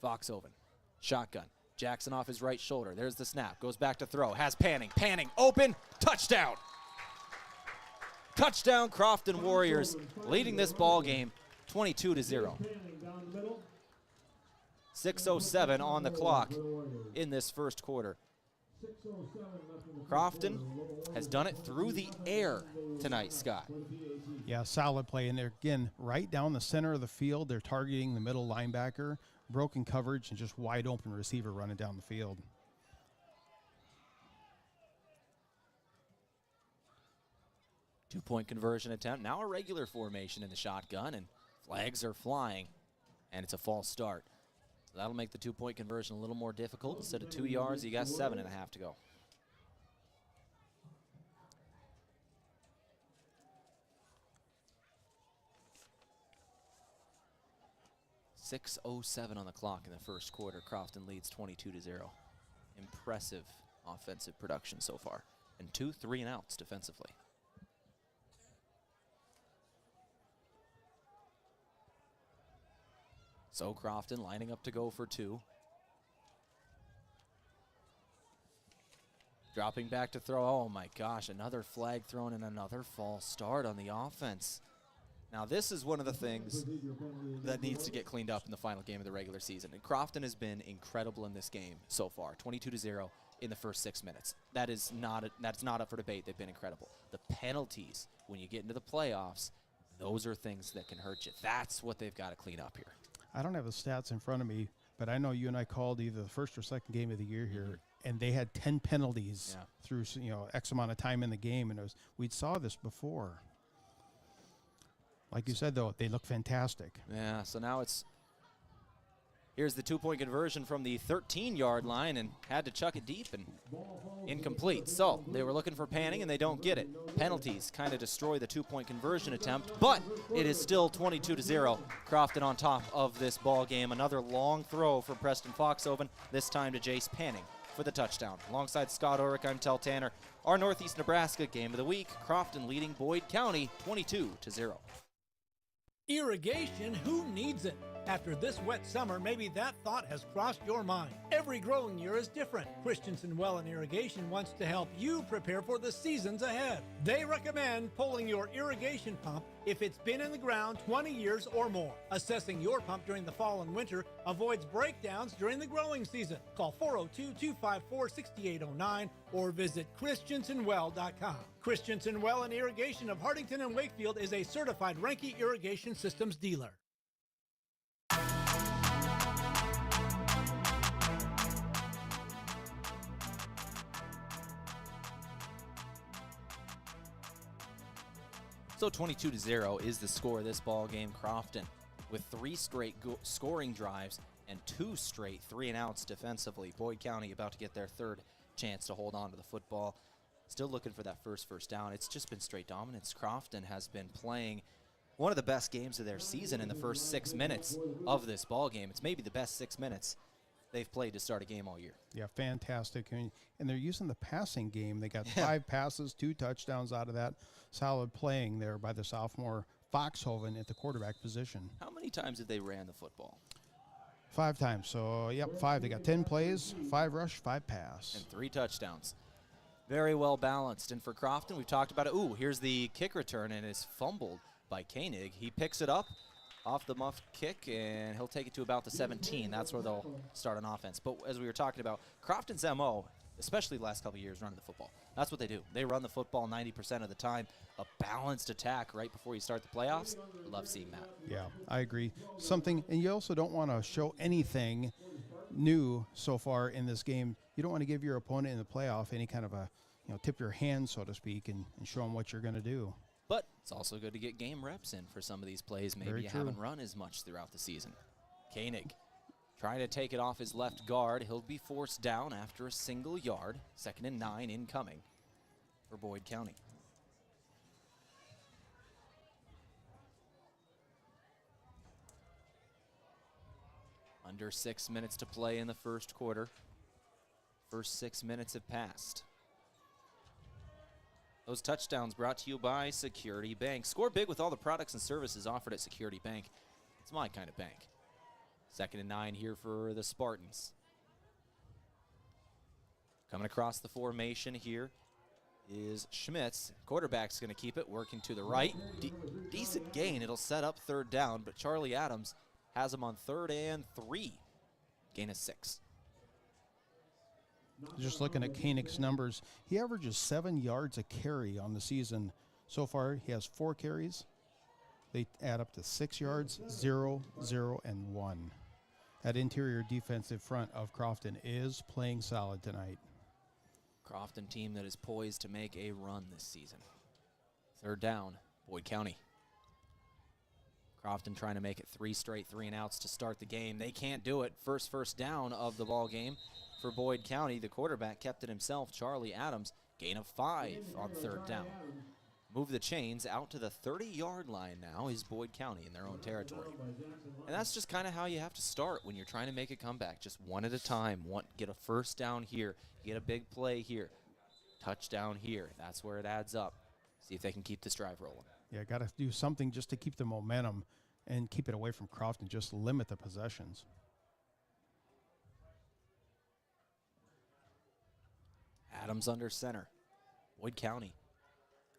Foxhoven, shotgun. Jackson off his right shoulder. There's the snap. Goes back to throw. Has Panning. Panning open. Touchdown. Touchdown, Crofton Warriors, leading this ball game 22-0. 6:07 on the clock in this 1st quarter. Crofton has done it through the air tonight, Scott. Yeah, solid play. And they're, again, right down the center of the field. They're targeting the middle linebacker. Broken coverage and just wide open receiver running down the field. Two-point conversion attempt. Now a regular formation in the shotgun, and flags are flying, and it's a false start. So that'll make the 2-point conversion a little more difficult. Instead of 2 yards, you got 7.5 to go. .607 on the clock in the 1st quarter. Crofton leads 22-0. Impressive offensive production so far. And 2 3-and-outs defensively. So Crofton lining up to go for 2. Dropping back to throw. Oh my gosh, another flag thrown and another false start on the offense. Now this is one of the things that needs to get cleaned up in the final game of the regular season. And Crofton has been incredible in this game so far. 22-0 in the first 6 minutes. That's not up for debate. They've been incredible. The penalties when you get into the playoffs, those are things that can hurt you. That's what they've got to clean up here. I don't have the stats in front of me, but I know you and I called either the 1st or 2nd game of the year here, and they had 10 penalties through X amount of time in the game, and we saw this before. Like you said, though, they look fantastic. Yeah, so now here's the 2-point conversion from the 13-yard line, and had to chuck it deep and incomplete. So they were looking for panning, and they don't get it. Penalties kind of destroy the 2-point conversion attempt, but it is still 22-0. Crofton on top of this ball game. Another long throw for Preston Foxhoven, this time to Jace Panning for the touchdown. Alongside Scott Ulrich, I'm Tehl Tanner. Our Northeast Nebraska game of the week, Crofton leading Boyd County 22-0. Irrigation, who needs it? After this wet summer, maybe that thought has crossed your mind. Every growing year is different. Christensen Well and Irrigation wants to help you prepare for the seasons ahead. They recommend pulling your irrigation pump if it's been in the ground 20 years or more. Assessing your pump during the fall and winter avoids breakdowns during the growing season. Call 402-254-6809 or visit christensenwell.com. Christensen Well and Irrigation of Hartington and Wakefield is a certified Renke Irrigation Systems dealer. So 22-0 is the score of this ball game. Crofton with 3 straight scoring drives and 2 straight 3-and-outs defensively. Boyd County about to get their 3rd chance to hold on to the football. Still looking for that first down. It's just been straight dominance. Crofton has been playing one of the best games of their season in the first 6 minutes of this ball game. It's maybe the best 6 minutes they've played to start a game all year. Yeah, fantastic. And they're using the passing game. They got 5 passes, 2 touchdowns out of that. Solid playing there by the sophomore Foxhoven at the quarterback position. How many times have they ran the football? 5 times. So, 5. They got 10 plays, 5 rush, 5 pass. And 3 touchdowns. Very well balanced. And for Crofton, we've talked about it. Ooh, here's the kick return, and it's fumbled by Koenig. He picks it up off the muff kick, and he'll take it to about the 17. That's where they'll start on offense. But as we were talking about, Crofton's MO, especially the last couple of years, running the football. That's what they do. They run the football 90% of the time. A balanced attack right before you start the playoffs. I love seeing that. Yeah, I agree. And you also don't want to show anything new so far in this game. You don't want to give your opponent in the playoff any kind of a, tip your hand, so to speak, and show them what you're going to do. But it's also good to get game reps in for some of these plays. Maybe you haven't run as much throughout the season. Koenig trying to take it off his left guard. He'll be forced down after a single yard. 2nd and 9 incoming for Boyd County. Under 6 minutes to play in the first quarter. First 6 minutes have passed. Those touchdowns brought to you by Security Bank. Score big with all the products and services offered at Security Bank. It's my kind of bank. 2nd and 9 here for the Spartans. Coming across the formation here is Schmitz. Quarterback's going to keep it, working to the right. Decent gain. It'll set up 3rd down, but Charlie Adams has him on 3rd and 3. Gain of 6. Just looking at Koenig's numbers, he averages 7 yards a carry on the season. So far, he has 4 carries. They add up to 6 yards, 0, 0, and 1. That interior defensive front of Crofton is playing solid tonight. Crofton team that is poised to make a run this season. 3rd down, Boyd County. Crofton trying to make it 3 straight 3-and-outs to start the game. They can't do it. First down of the ball game for Boyd County. The quarterback kept it himself, Charlie Adams. Gain of 5 on 3rd down. Move the chains out to the 30-yard line now is Boyd County in their own territory. And that's just kind of how you have to start when you're trying to make a comeback. Just one at a time. Get a first down here. Get a big play here. Touchdown here. That's where it adds up. See if they can keep this drive rolling. Yeah, got to do something just to keep the momentum and keep it away from Crofton. Just limit the possessions. Adams under center. Boyd County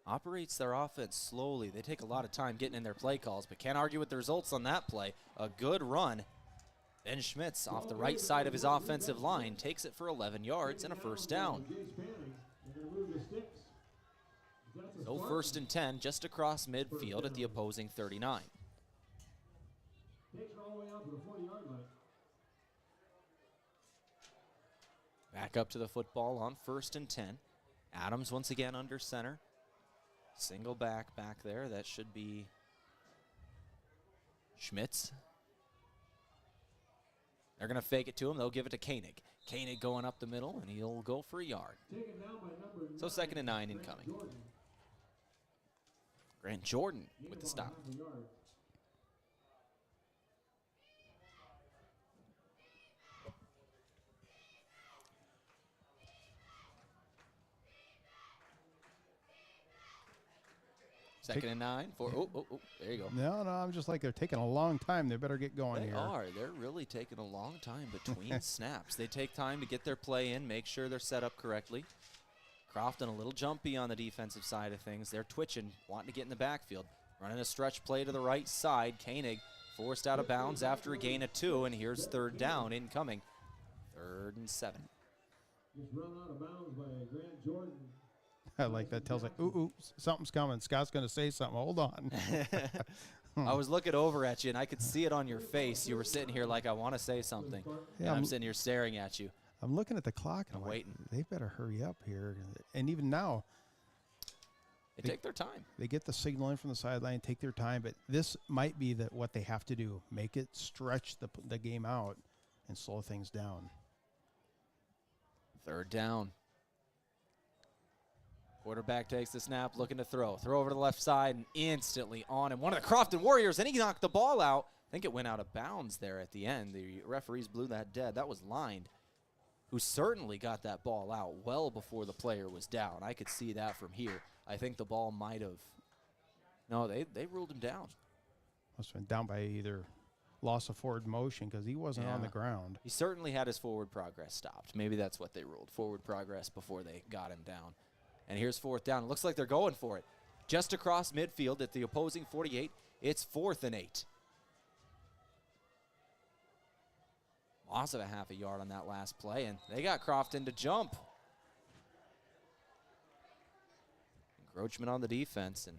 operates their offense slowly. They take a lot of time getting in their play calls, but can't argue with the results on that play. A good run. Ben Schmitz off the right side of his offensive line takes it for 11 yards and a first down. So 1st and 10 just across midfield at the opposing 39. Back up to the football on 1st and 10. Adams once again under center. Single back there. That should be Schmitz. They're going to fake it to him. They'll give it to Koenig. Koenig going up the middle, and he'll go for a yard. So 2nd and 9 incoming. Grant Jordan with the stop. Second and 9 for, there you go. No, I'm just like, they're taking a long time. They better get going here. They are. They're really taking a long time between snaps. They take time to get their play in, make sure they're set up correctly. Crofton a little jumpy on the defensive side of things. They're twitching, wanting to get in the backfield. Running a stretch play to the right side. Koenig forced out of bounds after a gain of 2, and here's 3rd down incoming. 3rd and 7. Just run out of bounds by Grant Jordan. I like that. Tells like, ooh, something's coming. Scott's going to say something. Hold on. I was looking over at you, and I could see it on your face. You were sitting here like, I want to say something. Yeah, I'm sitting here staring at you. I'm looking at the clock, and I'm waiting. Like, they better hurry up here. And even now, they take their time. They get the signal in from the sideline, take their time, but this might be what they have to do. Make it stretch the game out and slow things down. 3rd down. Quarterback takes the snap, looking to throw. Throw over to the left side and instantly on him. One of the Crofton Warriors, and he knocked the ball out. I think it went out of bounds there at the end. The referees blew that dead. That was Lined, who certainly got that ball out well before the player was down. I could see that from here. I think the ball might have. No, they ruled him down. Must have been down by either loss of forward motion because he wasn't on the ground. He certainly had his forward progress stopped. Maybe that's what they ruled. Forward progress before they got him down. And here's 4th down. It looks like they're going for it. Just across midfield at the opposing 48. It's 4th and 8. Loss of a half a yard on that last play, and they got Crofton to jump. Encroachment on the defense and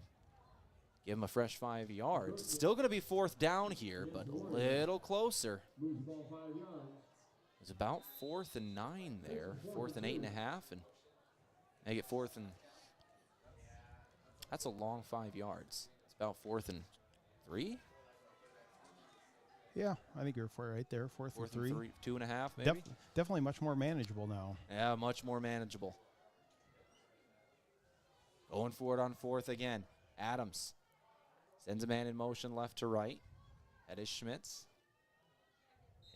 give him a fresh 5 yards. It's still going to be 4th down here, but a little closer. It's about 4th and 9 there. 4th and 8.5, and they get 4th and. That's a long 5 yards. It's about 4th and 3. Yeah, I think you're right there. 4th and 3. 2.5 maybe. Definitely much more manageable now. Yeah, much more manageable. Going for it on 4th again. Adams sends a man in motion left to right. That is Schmitz.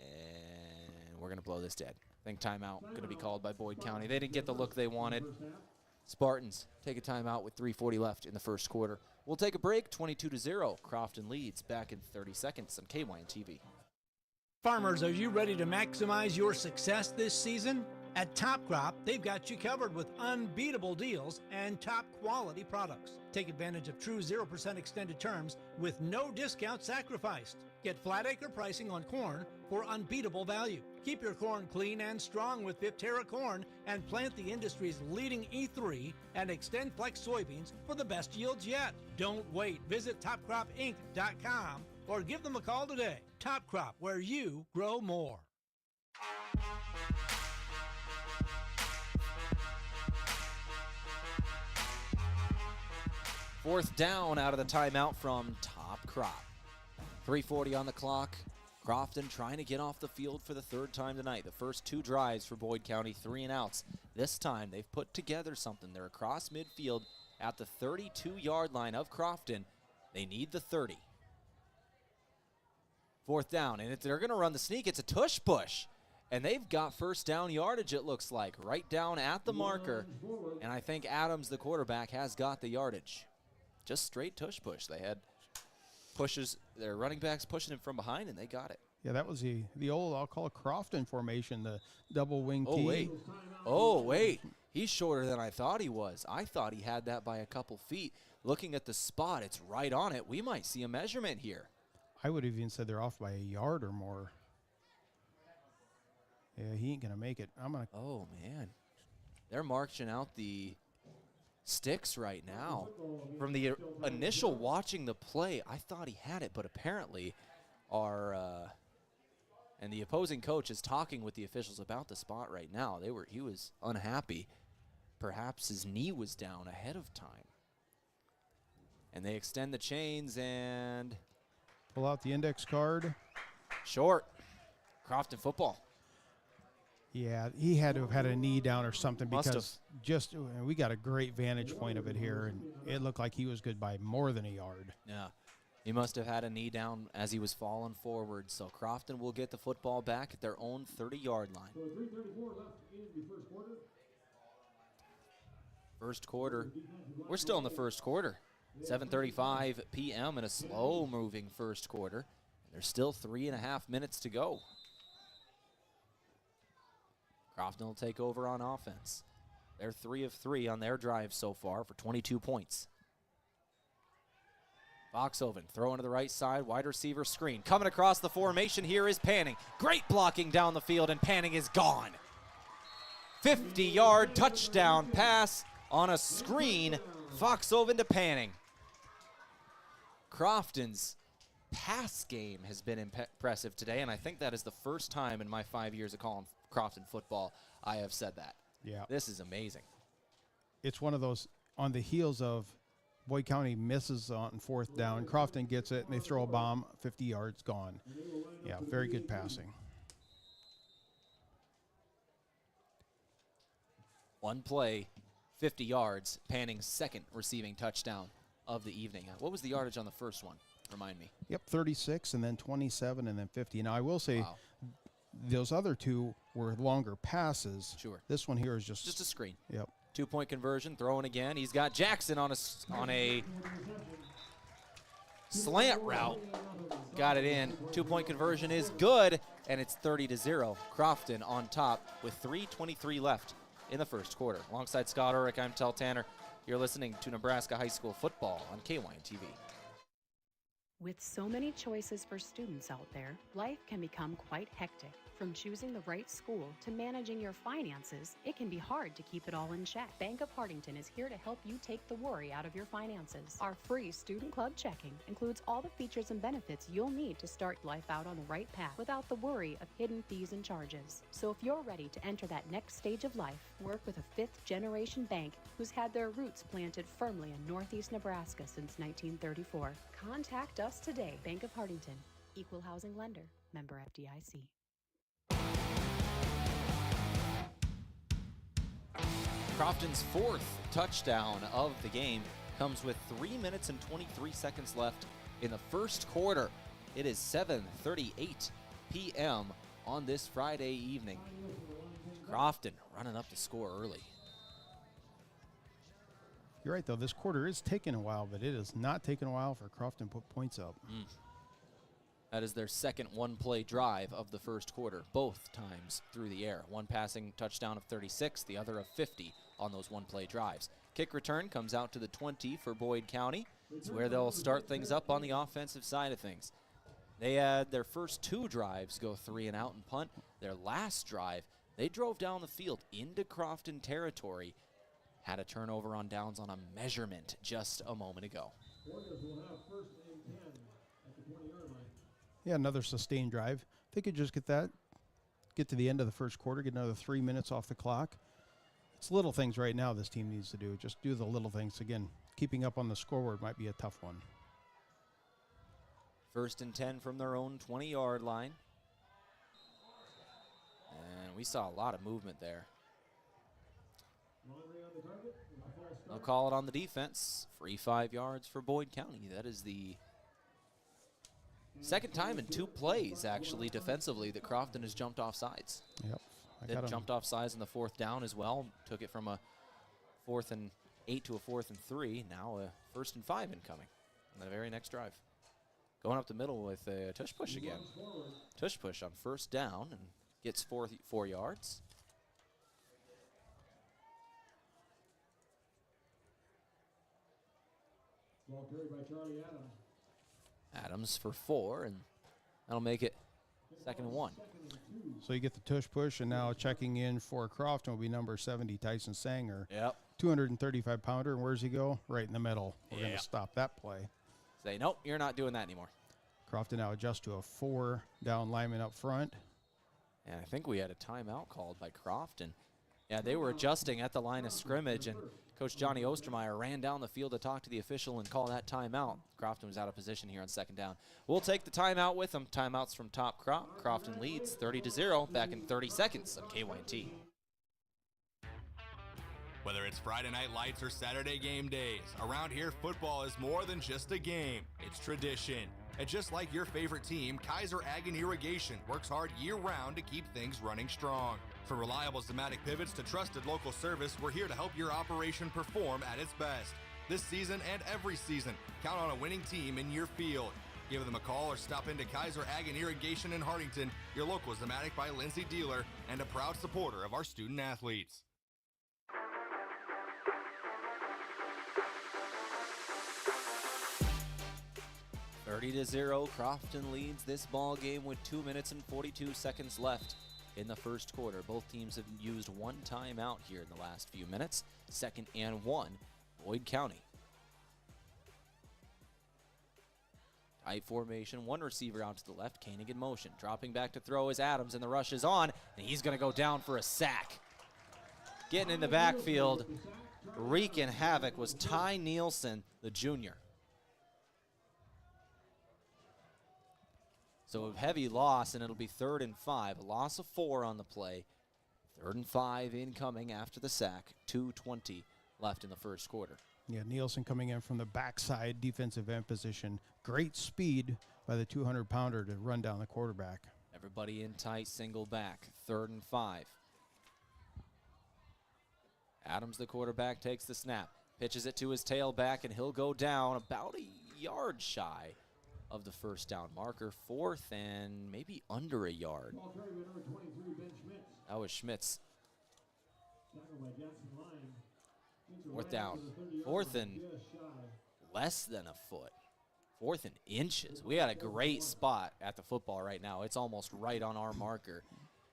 And we're going to blow this dead. I think timeout going to be called by Boyd County. They didn't get the look they wanted. Spartans take a timeout with 3:40 left in the first quarter. We'll take a break. 22-0. Crofton leads. Back in 30 seconds on KYN TV. Farmers, are you ready to maximize your success this season? At Top Crop, they've got you covered with unbeatable deals and top quality products. Take advantage of true 0% extended terms with no discount sacrificed. Get flat acre pricing on corn for unbeatable value. Keep your corn clean and strong with Viptera corn and plant the industry's leading E3 and Extend Flex soybeans for the best yields yet. Don't wait. Visit topcropinc.com or give them a call today. Top Crop, where you grow more. Fourth down out of the timeout from Top Crop. 3:40 on the clock. Crofton trying to get off the field for the 3rd time tonight. The first 2 drives for Boyd County, 3 and outs. This time they've put together something. They're across midfield at the 32-yard line of Crofton. They need the 30. 4th down, and if they're going to run the sneak, it's a tush push. And they've got 1st down yardage, it looks like, right down at the marker. And I think Adams, the quarterback, has got the yardage. Just straight tush push. They had pushes, their running backs pushing him from behind, and they got it. Yeah, that was the old, I'll call it Crofton formation, the double wing T. Oh, wait. He's shorter than I thought he was. I thought he had that by a couple feet. Looking at the spot, it's right on it. We might see a measurement here. I would have even said they're off by a yard or more. Yeah, he ain't going to make it. Oh, man. They're marching out the sticks right now. From the initial watching the play, I thought he had it, but apparently our And the opposing coach is talking with the officials about the spot right now. He was unhappy. Perhaps his knee was down ahead of time. And they extend the chains and pull out the index card. Short. Crofton football. Yeah, he had to have had a knee down or something because we got a great vantage point of it here, and it looked like he was good by more than a yard. Yeah, he must have had a knee down as he was falling forward. So Crofton will get the football back at their own 30-yard line. So 3:34 left in the first quarter. First quarter. We're still in the first quarter. 7:35 p.m. in a slow-moving first quarter. There's still 3.5 minutes to go. Crofton will take over on offense. They're 3 of 3 on their drive so far for 22 points. Foxhoven throwing to the right side, wide receiver screen. Coming across the formation here is Panning. Great blocking down the field, and Panning is gone. 50-yard touchdown pass on a screen. Foxhoven to Panning. Crofton's pass game has been impressive today, and I think that is the first time in my 5 years of calling Crofton football I have said that. Yeah. This is amazing. It's one of those on the heels of Boyd County misses on fourth down. Crofton gets it, and they throw a bomb, 50 yards, gone. Yeah, very good passing. One play, 50 yards, Panning's second receiving touchdown of the evening. What was the yardage on the first one? Remind me. Yep, 36, and then 27, and then 50. Now, I will say those other two were longer passes. Sure. This one here is just a screen. Yep. 2-point conversion, throwing again. He's got Jackson on a slant route. Got it in. 2-point conversion is good, and it's 30-0. Crofton on top with 3:23 left in the first quarter. Alongside Scott Ulrich, I'm Tehl Tanner. You're listening to Nebraska High School football on KYN TV. With so many choices for students out there, life can become quite hectic. From choosing the right school to managing your finances, it can be hard to keep it all in check. Bank of Hartington is here to help you take the worry out of your finances. Our free Student Club checking includes all the features and benefits you'll need to start life out on the right path without the worry of hidden fees and charges. So if you're ready to enter that next stage of life, work with a fifth-generation bank who's had their roots planted firmly in Northeast Nebraska since 1934. Contact us today. Bank of Hartington, Equal Housing Lender, member FDIC. Crofton's fourth touchdown of the game comes with 3 minutes and 23 seconds left in the first quarter. It is 7:38 p.m. on this Friday evening. Crofton running up the score early. You're right, though. This quarter is taking a while, but it is not taking a while for Crofton to put points up. That is their second one-play drive of the first quarter, both times through the air. One passing touchdown of 36, the other of 50 on those one-play drives. Kick return comes out to the 20 for Boyd County. It's where they'll start things up on the offensive side of things. They had their first two drives go 3 and out and punt. Their last drive, they drove down the field into Crofton territory, had a turnover on downs on a measurement just a moment ago. Yeah, another sustained drive. They could just get to the end of the first quarter, get another 3 minutes off the clock. It's little things right now this team needs to do. Just do the little things. Again, keeping up on the scoreboard might be a tough one. 1st and 10 from their own 20-yard line. And we saw a lot of movement there. They'll call it on the defense. Free 5 yards for Boyd County. That is the second time in 2 plays, actually, defensively, that Crofton has jumped off sides. Yep. They jumped off sides in the 4th down as well. Took it from a 4th and 8 to a 4th and 3. Now a 1st and 5 incoming on the very next drive. Going up the middle with a tush push again. Tush push on 1st down and gets 4 yards. Ball carried by Charlie Adams. Adams for 4, and that'll make it 2nd and 1. So you get the tush push, and now checking in for Crofton will be number 70, Tyson Sanger. Yep. 235-pounder, and where's he go? Right in the middle. We're going to stop that play. Say, nope, you're not doing that anymore. Crofton now adjusts to a 4-down lineman up front. And I think we had a timeout called by Crofton. Yeah, they were adjusting at the line of scrimmage, and Coach Johnny Ostermeyer ran down the field to talk to the official and call that timeout. Crofton was out of position here on second down. We'll take the timeout with them. Timeouts from Top Crop. Crofton leads 30-0 back in 30 seconds on KYT. Whether it's Friday night lights or Saturday game days, around here football is more than just a game. It's tradition. And just like your favorite team, Kaiser Ag and Irrigation works hard year-round to keep things running strong. From reliable Zematic pivots to trusted local service, we're here to help your operation perform at its best. This season and every season, count on a winning team in your field. Give them a call or stop into Kaiser Ag and Irrigation in Hartington, your local Zematic by Lindsay dealer, and a proud supporter of our student athletes. 30-0, Crofton leads this ball game with 2 minutes and 42 seconds left in the first quarter. Both teams have used one timeout here in the last few minutes. 2nd and 1, Boyd County. Tight formation, one receiver out to the left, Koenig in motion. Dropping back to throw is Adams, and the rush is on, and he's going to go down for a sack. Getting in the backfield, wreaking havoc was Ty Nielsen, the junior. So a heavy loss, and it'll be 3rd and 5. A loss of 4 on the play. 3rd and 5 incoming after the sack. 2:20 left in the first quarter. Yeah, Nielsen coming in from the backside defensive end position. Great speed by the 200-pounder to run down the quarterback. Everybody in tight, single back. 3rd and 5. Adams, the quarterback, takes the snap. Pitches it to his tailback, and he'll go down about a yard shy of the first down marker. 4th and maybe under a yard. That was Schmitz. 4th down. 4th and less than a foot. 4th and inches. We got a great spot at the football right now. It's almost right on our marker,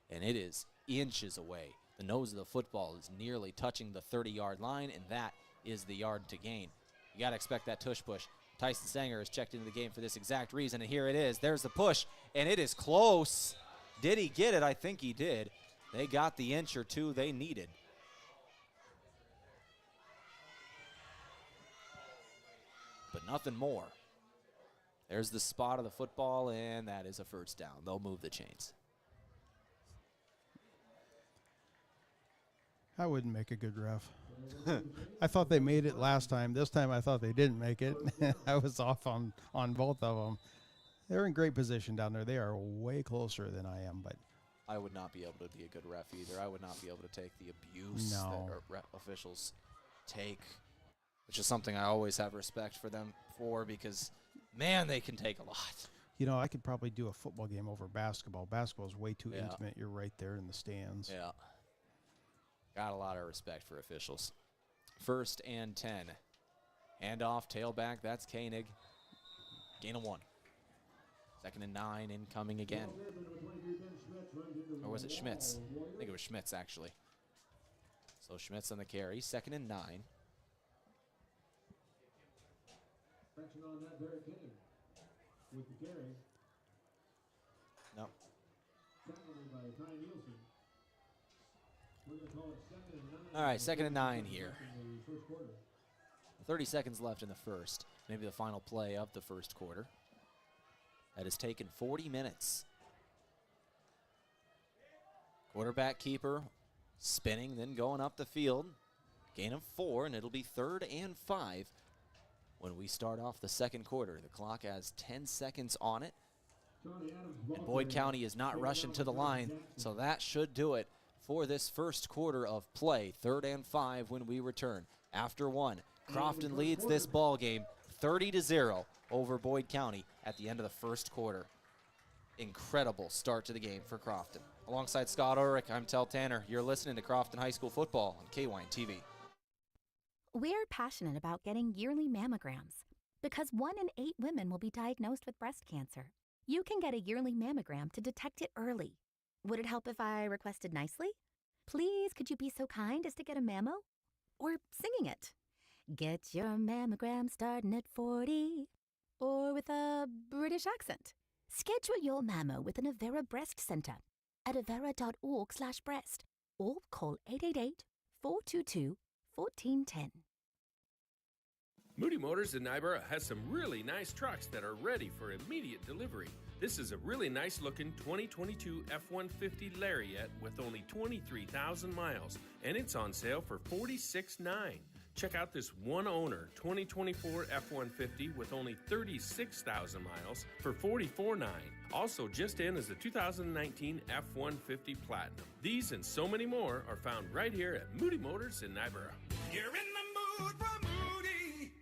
and it is inches away. The nose of the football is nearly touching the 30-yard line, and that is the yard to gain. You got to expect that tush push. Tyson Sanger has checked into the game for this exact reason, and here it is. There's the push, and it is close. Did he get it? I think he did. They got the inch or two they needed. But nothing more. There's the spot of the football, and that is a first down. They'll move the chains. I wouldn't make a good ref. I thought they made it last time. This time I thought they didn't make it. I was off on both of them. They're in great position down there. They are way closer than I am, but I would not be able to be a good ref either. I would not be able to take the abuse that our ref officials take, which is something I always have respect for them for, because, man, they can take a lot. You know, I could probably do a football game over basketball. Basketball is way too intimate. You're right there in the stands. Yeah. Got a lot of respect for officials. 1st and 10. Handoff, tailback, that's Koenig. Gain of 1. 2nd and 9 incoming again. Or was it Schmitz? I think it was Schmitz, actually. So Schmitz on the carry. 2nd and 9. Action on that, Barrett Koenig with the carry. No. Tackled by Ty Nielsen. We're going to call it 2nd and 9. All right, 2nd and 9 here. In the first quarter. 30 seconds left in the first. Maybe the final play of the first quarter. That has taken 40 minutes. Quarterback keeper spinning, then going up the field. Gain of 4, and it'll be 3rd and 5 when we start off the second quarter. The clock has 10 seconds on it. And Boyd County is not rushing to the line, so that should do it for this first quarter of play. 3rd and 5 when we return. After 1, Crofton leads this ball game 30-0 over Boyd County at the end of the first quarter. Incredible start to the game for Crofton. Alongside Scott Ulrich, I'm Tehl Tanner. You're listening to Crofton High School Football on KYN TV. We're passionate about getting yearly mammograms because 1 in 8 women will be diagnosed with breast cancer. You can get a yearly mammogram to detect it early. Would it help if I requested nicely? Please, could you be so kind as to get a mammo? Or singing it. Get your mammogram starting at 40. Or with a British accent. Schedule your mammo with an Avera Breast Center. at avera.org/breast or call 888-422-1410. Moody Motors in Nyborough has some really nice trucks that are ready for immediate delivery. This is a really nice looking 2022 F-150 Lariat with only 23,000 miles, and it's on sale for $46,900. Check out this one owner 2024 F-150 with only 36,000 miles for $44,900. Also just in is the 2019 F-150 Platinum. These and so many more are found right here at Moody Motors in Nyborough. You're in the mood for Moody.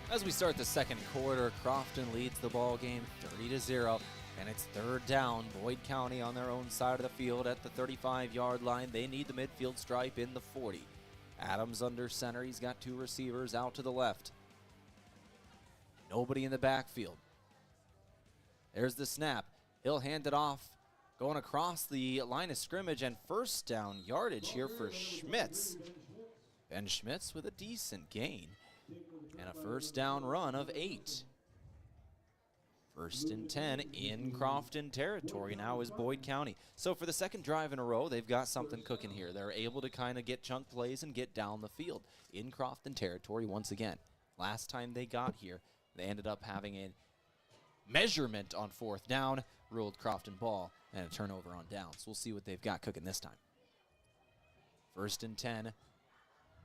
As we start the second quarter, Crofton leads the ball game 30-0, and it's third down. Boyd County on their own side of the field at the 35-yard line. They need the midfield stripe in the 40. Adams under center. He's got two receivers out to the left. Nobody in the backfield. There's the snap. He'll hand it off, going across the line of scrimmage, and first down yardage here for Schmitz. Ben Schmitz with a decent gain. And a first down run of 8. First and 10 in Crofton territory now is Boyd County. So for the second drive in a row, they've got something cooking here. They're able to kind of get chunk plays and get down the field in Crofton territory once again. Last time they got here, they ended up having a measurement on fourth down, ruled Crofton ball, and a turnover on downs. We'll see what they've got cooking this time. First and 10.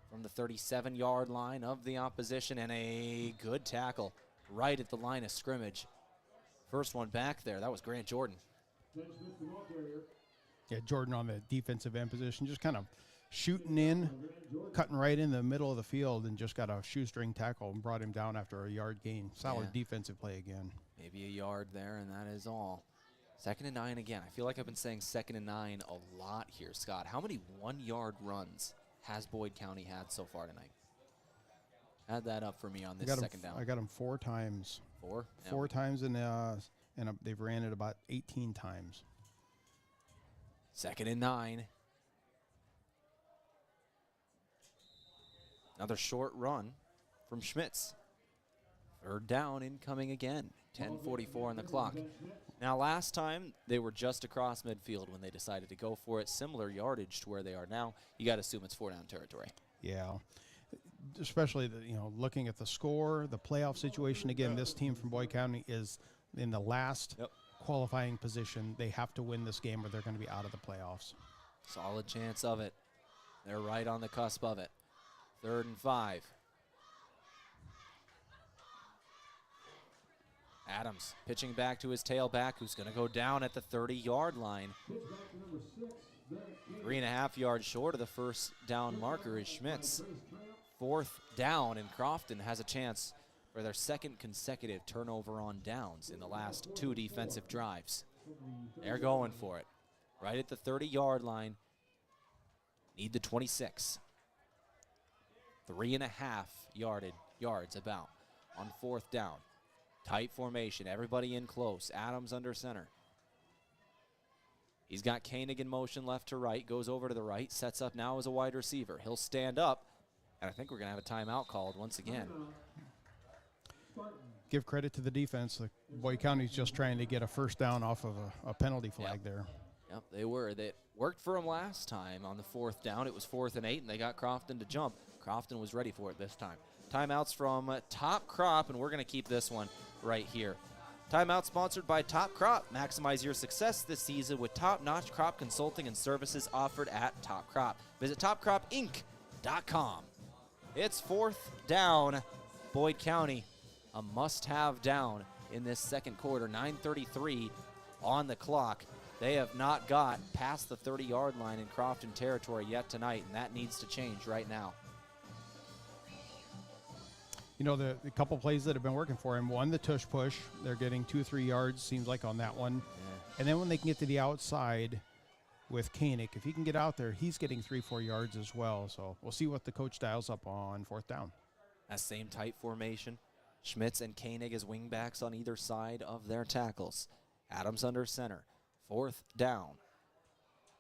From the 37-yard line of the opposition, and a good tackle right at the line of scrimmage. First one back there, that was Grant Jordan. Yeah, Jordan on the defensive end position, just kind of shooting in, cutting right in the middle of the field, and just got a shoestring tackle and brought him down after a yard gain. Solid defensive play again. Maybe a yard there, and that is all. 2nd and 9 again. I feel like I've been saying 2nd and 9 a lot here, Scott. How many 1-yard runs has Boyd County had so far tonight? Add that up for me on this second down. I got them 4 times. 4? Four times, and they've ran it about 18 times. 2nd and 9. Another short run from Schmitz. Third down incoming again. 10:44 on the clock. Now, last time they were just across midfield when they decided to go for it. Similar yardage to where they are now. You got to assume it's 4-down territory. Yeah, especially looking at the score, the playoff situation. Again, this team from Boyd County is in the last qualifying position. They have to win this game or they're going to be out of the playoffs. Solid chance of it. They're right on the cusp of it. 3rd and 5. Adams pitching back to his tailback, who's going to go down at the 30-yard line. 3.5 yards short of the first down marker is Schmitz. 4th down, and Crofton has a chance for their second consecutive turnover on downs in the last 2 defensive drives. They're going for it. Right at the 30-yard line. Need the 26. 3.5 yards about on 4th down. Tight formation, everybody in close. Adams under center. He's got Koenig in motion left to right, goes over to the right, sets up now as a wide receiver. He'll stand up, and I think we're going to have a timeout called once again. Give credit to the defense. Boyd County's just trying to get a first down off of a penalty flag there. Yep, they were. They worked for them last time on the 4th down. It was 4th and 8, and they got Crofton to jump. Crofton was ready for it this time. Timeouts from Top Crop, and we're going to keep this one right here. Timeout sponsored by Top Crop. Maximize your success this season with top-notch crop consulting and services offered at Top Crop. Visit topcropinc.com. It's 4th down. Boyd County, a must-have down in this second quarter. 9:33 on the clock. They have not got past the 30-yard line in Crofton territory yet tonight, and that needs to change right now. The couple plays that have been working for him. One, the tush push. They're getting 2 or 3 yards, seems like, on that one. Yeah. And then when they can get to the outside with Koenig, if he can get out there, he's getting 3-4 yards as well. So we'll see what the coach dials up on 4th down. That same tight formation. Schmitz and Koenig as wingbacks on either side of their tackles. Adams under center. 4th down.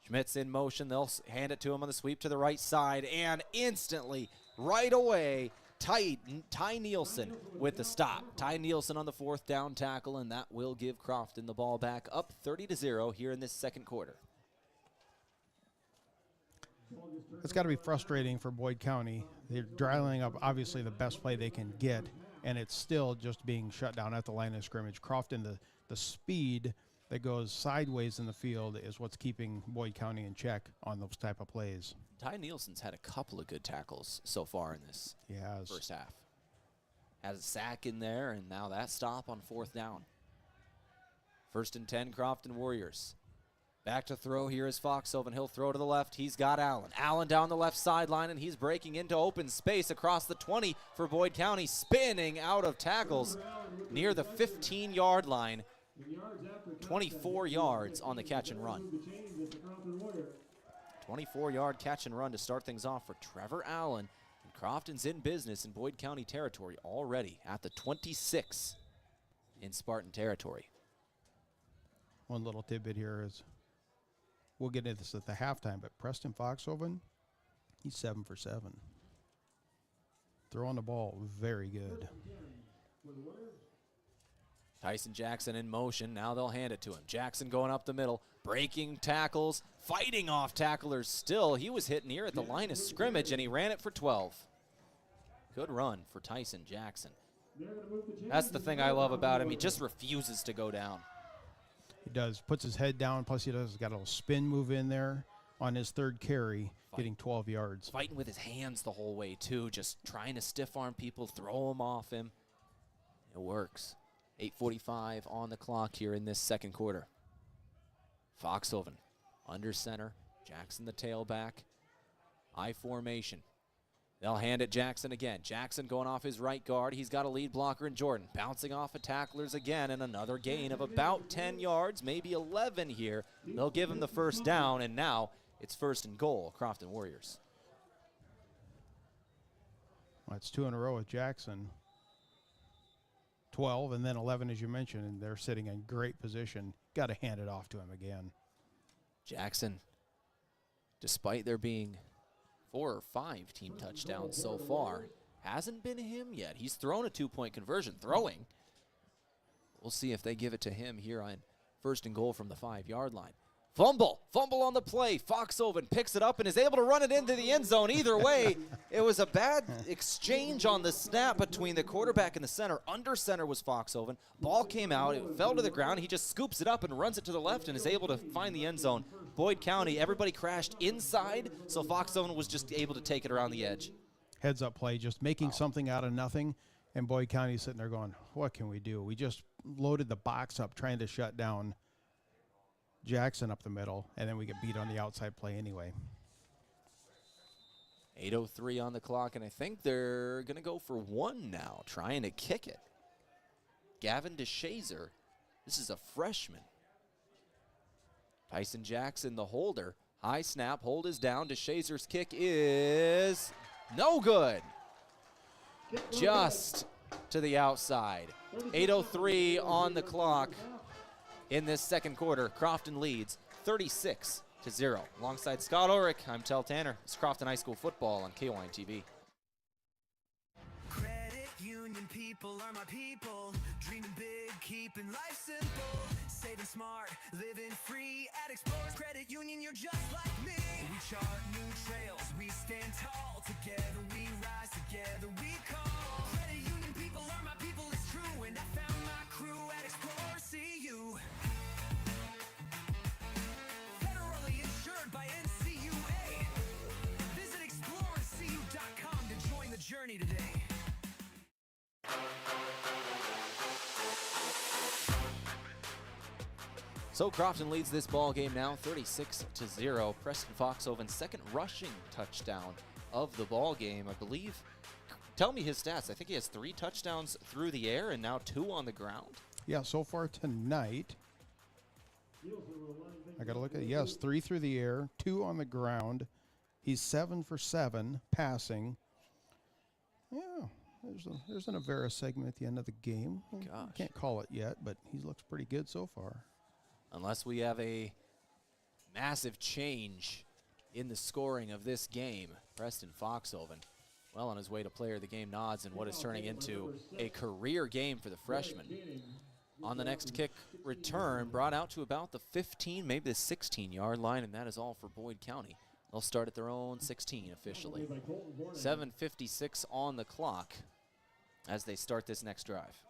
Schmitz in motion. They'll hand it to him on the sweep to the right side. And instantly, right away, Ty Nielsen with the stop. Ty Nielsen on the 4th down tackle, and that will give Crofton the ball back up 30-0 here in this second quarter. It's got to be frustrating for Boyd County. They're dialing up, obviously, the best play they can get, and it's still just being shut down at the line of scrimmage. Crofton, the speed that goes sideways in the field is what's keeping Boyd County in check on those type of plays. Ty Nielsen's had a couple of good tackles so far in this first half. Has a sack in there, and now that stop on 4th down. 1st and 10, Crofton Warriors. Back to throw here is Foxhoven. He'll throw to the left. He's got Allen. Allen down the left sideline, and he's breaking into open space across the 20 for Boyd County, spinning out of tackles near the 15-yard line. 24 yards on the catch and run. 24-yard catch and run to start things off for Trevor Allen. And Crofton's in business in Boyd County territory already at the 26 in Spartan territory. One little tidbit here is, we'll get into this at the halftime, but Preston Foxhoven, he's 7 for 7. Throwing the ball very good. Tyson Jackson in motion. Now they'll hand it to him. Jackson going up the middle, breaking tackles, fighting off tacklers still. He was hit near at the line of scrimmage, and he ran it for 12. Good run for Tyson Jackson. That's the thing I love about him. He just refuses to go down. He does. Puts his head down, plus he does got a little spin move in there on his 3rd carry, getting 12 yards. Fighting with his hands the whole way, too, just trying to stiff arm people, throw them off him. It works. 8:45 on the clock here in this second quarter. Foxhoven under center. Jackson the tailback. I formation. They'll hand it Jackson again. Jackson going off his right guard. He's got a lead blocker in Jordan. Bouncing off of tacklers again, and another gain of about 10 yards, maybe 11 here. They'll give him the 1st down, and now it's 1st and goal, Crofton Warriors. Well, it's 2 in a row with Jackson. 12 and then 11, as you mentioned, and they're sitting in great position. Got to hand it off to him again. Jackson, despite there being 4 or 5 team touchdowns so far, hasn't been him yet. He's thrown a 2-point conversion, throwing. We'll see if they give it to him here on 1st and goal from the 5-yard line. Fumble on the play. Foxhoven picks it up and is able to run it into the end zone. Either way, it was a bad exchange on the snap between the quarterback and the center. Under center was Foxhoven. Ball came out. It fell to the ground. He just scoops it up and runs it to the left and is able to find the end zone. Boyd County, everybody crashed inside, so Foxhoven was just able to take it around the edge. Heads up play, just making something out of nothing, and Boyd County sitting there going, what can we do? We just loaded the box up trying to shut down Jackson up the middle, and then we get beat on the outside play anyway. 8:03 on the clock, and I think they're going to go for 1 now, trying to kick it. Gavin DeShazer, this is a freshman. Tyson Jackson, the holder. High snap, hold is down. DeShazer's kick is no good. Just to the outside. 8:03 on the clock. In this second quarter, Crofton leads 36-0. Alongside Scott Ulrich, I'm Tehl Tanner. It's Crofton High School football on KYN TV. Credit union people are my people. Dreaming big, keeping life simple. Saving smart, living free at Explorers Credit Union. You're just like me. We chart new trails, we stand tall. Together we rise, together we call. Credit union people are my people, it's true. And I found my crew at Explorers CU. Federally insured by NCUA. Visit explorerscu.com to join the journey today. So Crofton leads this ball game now 36-0. Preston Foxhoven's second rushing touchdown of the ball game, I believe. Tell me his stats. I think he has 3 touchdowns through the air and now 2 on the ground. Yeah, so far tonight, I got to look at it. Yes, 3 through the air, 2 on the ground. He's 7 for 7 passing. Yeah, there's an Avera segment at the end of the game. Gosh. Can't call it yet, but he looks pretty good so far. Unless we have a massive change in the scoring of this game. Preston Foxhoven well on his way to player of the game nods in what is turning into a career game for the freshman. On the next kick return, brought out to about the 15, maybe the 16-yard line, and that is all for Boyd County. They'll start at their own 16 officially. 7:56 on the clock as they start this next drive.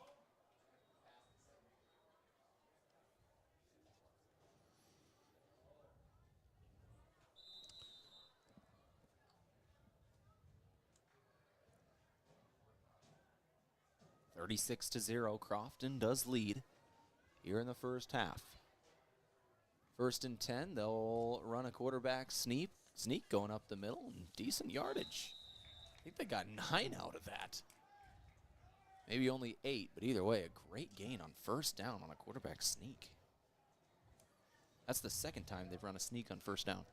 (36-0), Crofton does lead here in the first half. 1st and 10, they'll run a quarterback sneak going up the middle, and decent yardage. I think they got 9 out of that. Maybe only 8, but either way, a great gain on 1st down on a quarterback sneak. That's the second time they've run a sneak on 1st down.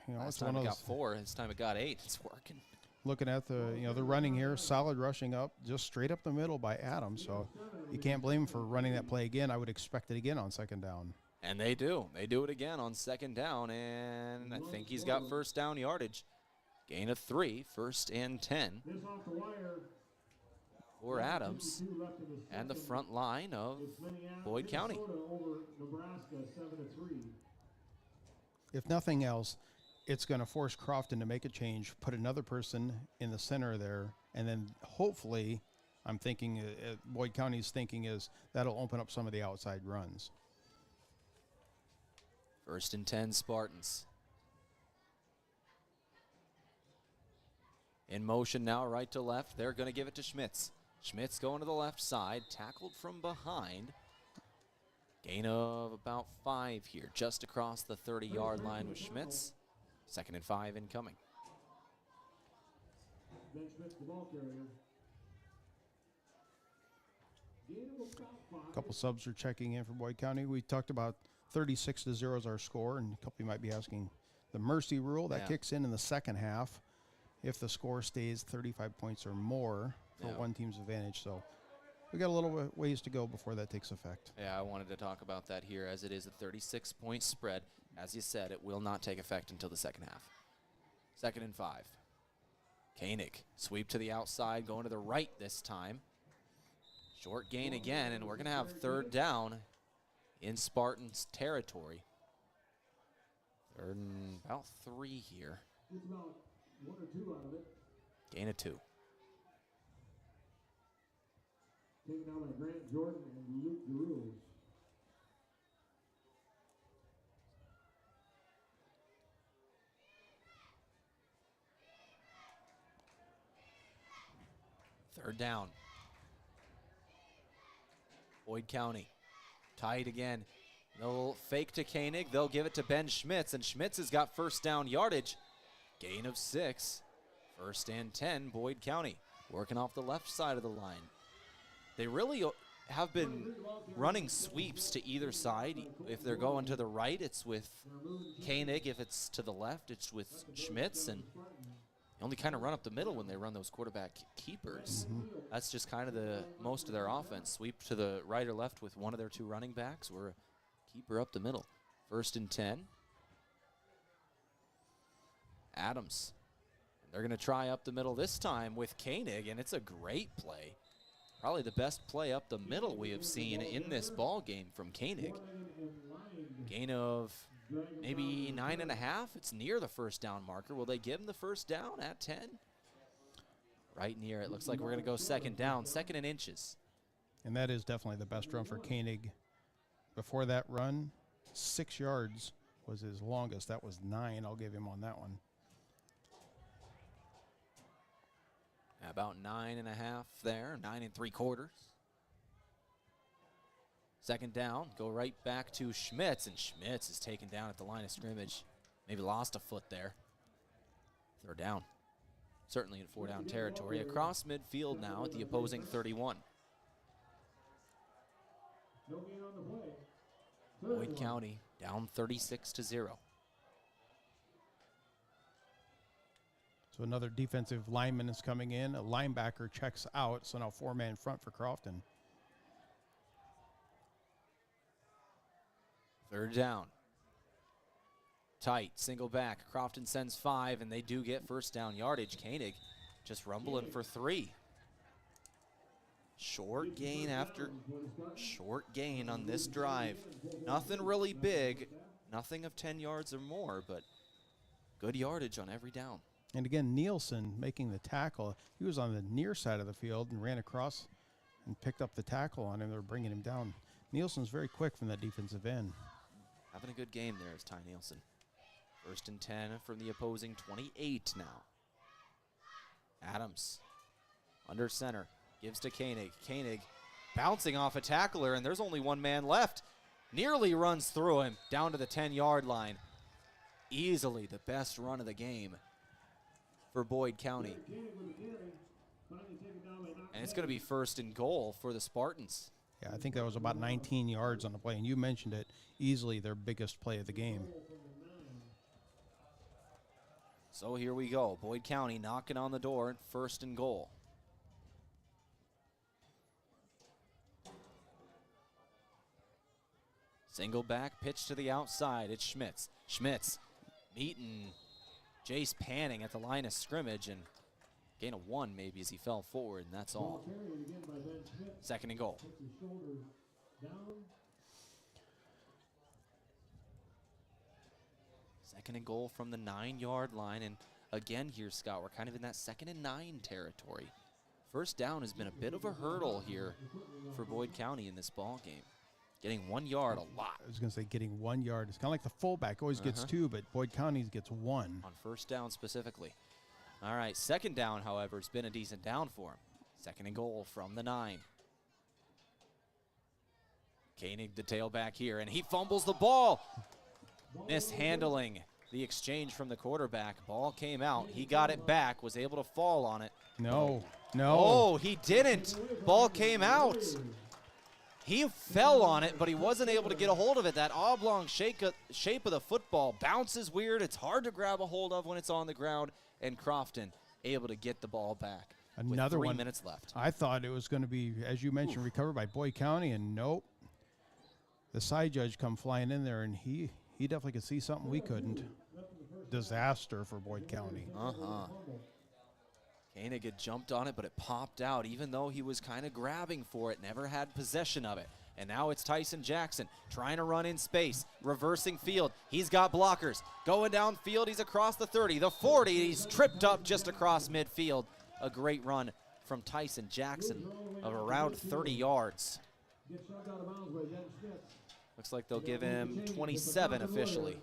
Last time it got 4, this time it got 8. It's working. Looking at the running here, solid rushing up, just straight up the middle by Adams. So you can't blame him for running that play again. I would expect it again on 2nd down. And they do. They do it again on 2nd down, and I think he's got 1st down yardage. Gain of 3, 1st and 10 for Adams and the front line of Boyd County. If nothing else, it's going to force Crofton to make a change, put another person in the center there, and then hopefully, I'm thinking, Boyd County's thinking is that'll open up some of the outside runs. 1st and 10 Spartans. In motion now, right to left. They're going to give it to Schmitz. Schmitz going to the left side, tackled from behind. Gain of about 5 here, just across the 30-yard line with Schmitz. 2nd and 5 incoming. Ben Schmitz, the ball carrier. A couple subs are checking in for Boyd County. We talked about 36-0 is our score, and a couple of you might be asking the mercy rule. That kicks in the second half if the score stays 35 points or more for one team's advantage. So we got a little ways to go before that takes effect. Yeah, I wanted to talk about that here as it is a 36-point spread. As you said, it will not take effect until the second half. 2nd and 5. Koenig, sweep to the outside, going to the right this time. Short gain again, and we're going to have 3rd down in Spartans territory. 3rd and about 3 here. It's about 1 or 2 out of it. Gain of 2. Taken down by Grant Jordan and Luke DeRules. Third down. Boyd County tied again. They'll fake to Koenig. They'll give it to Ben Schmitz, and Schmitz has got 1st down yardage. Gain of 6. 1st and 10, Boyd County. Working off the left side of the line. They really have been running sweeps to either side. If they're going to the right, it's with Koenig. If it's to the left, it's with Schmitz. And they only kind of run up the middle when they run those quarterback keepers. That's just kind of the most of their offense. Sweep to the right or left with one of their 2 running backs or a keeper up the middle. 1st and 10. Adams. They're going to try up the middle this time with Koenig, and it's a great play. Probably the best play up the middle we have seen in this ball game from Koenig. Gain of maybe 9.5. It's near the 1st down marker. Will they give him the 1st down at 10? Right near it. Looks like we're going to go 2nd down, 2nd and inches. And that is definitely the best run for Koenig. Before that run, 6 yards was his longest. That was 9. I'll give him on that one. About 9.5 there, 9 3/4. 2nd down, go right back to Schmitz, and Schmitz is taken down at the line of scrimmage. Maybe lost a foot there. 3rd down. Certainly in 4-down territory. Across midfield now at the opposing 31. No gain on the play. Boyd County down 36-0. So another defensive lineman is coming in. A linebacker checks out. So now 4-man front for Crofton. 3rd down. Tight, single back. Crofton sends 5, and they do get first down yardage. Koenig just rumbling for 3. Short gain after short gain on this drive. Nothing really big, nothing of 10 yards or more, but good yardage on every down. And again, Nielsen making the tackle. He was on the near side of the field and ran across and picked up the tackle on him. They were bringing him down. Nielsen's very quick from that defensive end. Having a good game there is Ty Nielsen. 1st and 10 from the opposing 28 now. Adams under center. Gives to Koenig. Koenig bouncing off a tackler, and there's only one man left. Nearly runs through him down to the 10-yard line. Easily the best run of the game for Boyd County. And it's going to be 1st and goal for the Spartans. Yeah, I think that was about 19 yards on the play, and you mentioned it, easily their biggest play of the game. So here we go. Boyd County knocking on the door at 1st and goal. Single back, pitch to the outside. It's Schmitz. Schmitz meeting Jace Panning at the line of scrimmage, and gain of 1 maybe as he fell forward, and that's all. 2nd and goal. 2nd and goal from the 9-yard line, and again here, Scott, we're kind of in that 2nd and 9 territory. First down has been a bit of a hurdle here for Boyd County in this ball game. Getting 1 yard a lot. I was going to say getting 1 yard. It's kind of like the fullback always gets 2, but Boyd County gets 1. On first down specifically. All right, 2nd down, however, has been a decent down for him. 2nd and goal from the 9. Koenig the tailback here, and he fumbles the ball. Mishandling the exchange from the quarterback. Ball came out. He got it back, was able to fall on it. No. Oh, he didn't. Ball came out. He fell on it, but he wasn't able to get a hold of it. That oblong shape of the football bounces weird. It's hard to grab a hold of when it's on the ground, and Crofton able to get the ball back. Another with 3 one. minutes left. I thought it was going to be, as you mentioned, recovered by Boyd County, and nope. The side judge come flying in there, and he definitely could see something we couldn't. Disaster for Boyd County. Koenig had jumped on it, but it popped out, even though he was kind of grabbing for it, never had possession of it. And now it's Tyson Jackson trying to run in space, reversing field. He's got blockers. Going downfield, he's across the 30, the 40. He's tripped up just across midfield. A great run from Tyson Jackson of around 30 yards. Looks like they'll give him 27 officially.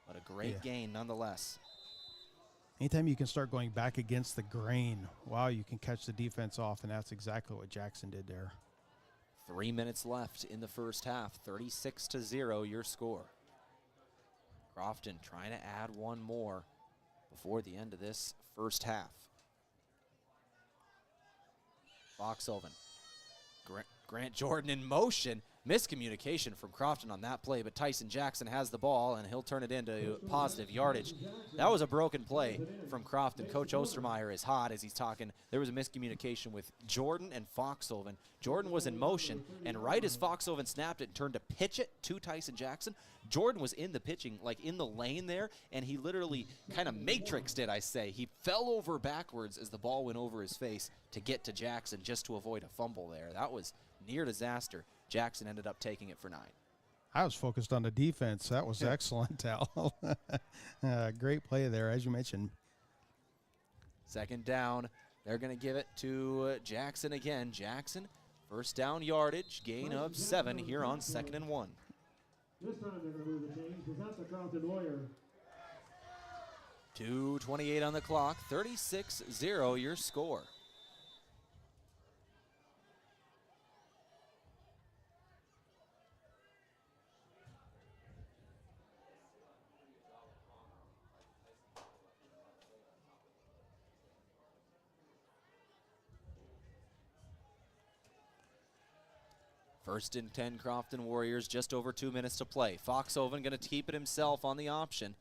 But a great gain nonetheless. Anytime you can start going back against the grain, wow, you can catch the defense off, and that's exactly what Jackson did there. 3 minutes left in the first half, 36-0 your score. Crofton trying to add 1 more before the end of this first half. Foxhoven. Grant Jordan in motion. Miscommunication from Crofton on that play, but Tyson Jackson has the ball, and he'll turn it into positive yardage. That was a broken play from Crofton. Coach Ostermeyer is hot as he's talking. There was a miscommunication with Jordan and Foxhoven. Jordan was in motion, and right as Foxhoven snapped it and turned to pitch it to Tyson Jackson, Jordan was in the pitching, like in the lane there, and he literally kind of matrixed it, I say. He fell over backwards as the ball went over his face to get to Jackson just to avoid a fumble there. That was near disaster. Jackson ended up taking it for 9. I was focused on the defense. That was excellent, Tehl. Great play there, as you mentioned. 2nd down. They're going to give it to Jackson again. Jackson, first down yardage, gain of 7 here on 2nd and 1. This time they're going to move the chains because that's the Crofton Warrior. 2:28 on the clock, 36-0 your score. First and 10 Crofton Warriors, just over 2 minutes to play. Foxhoven going to keep it himself on the option.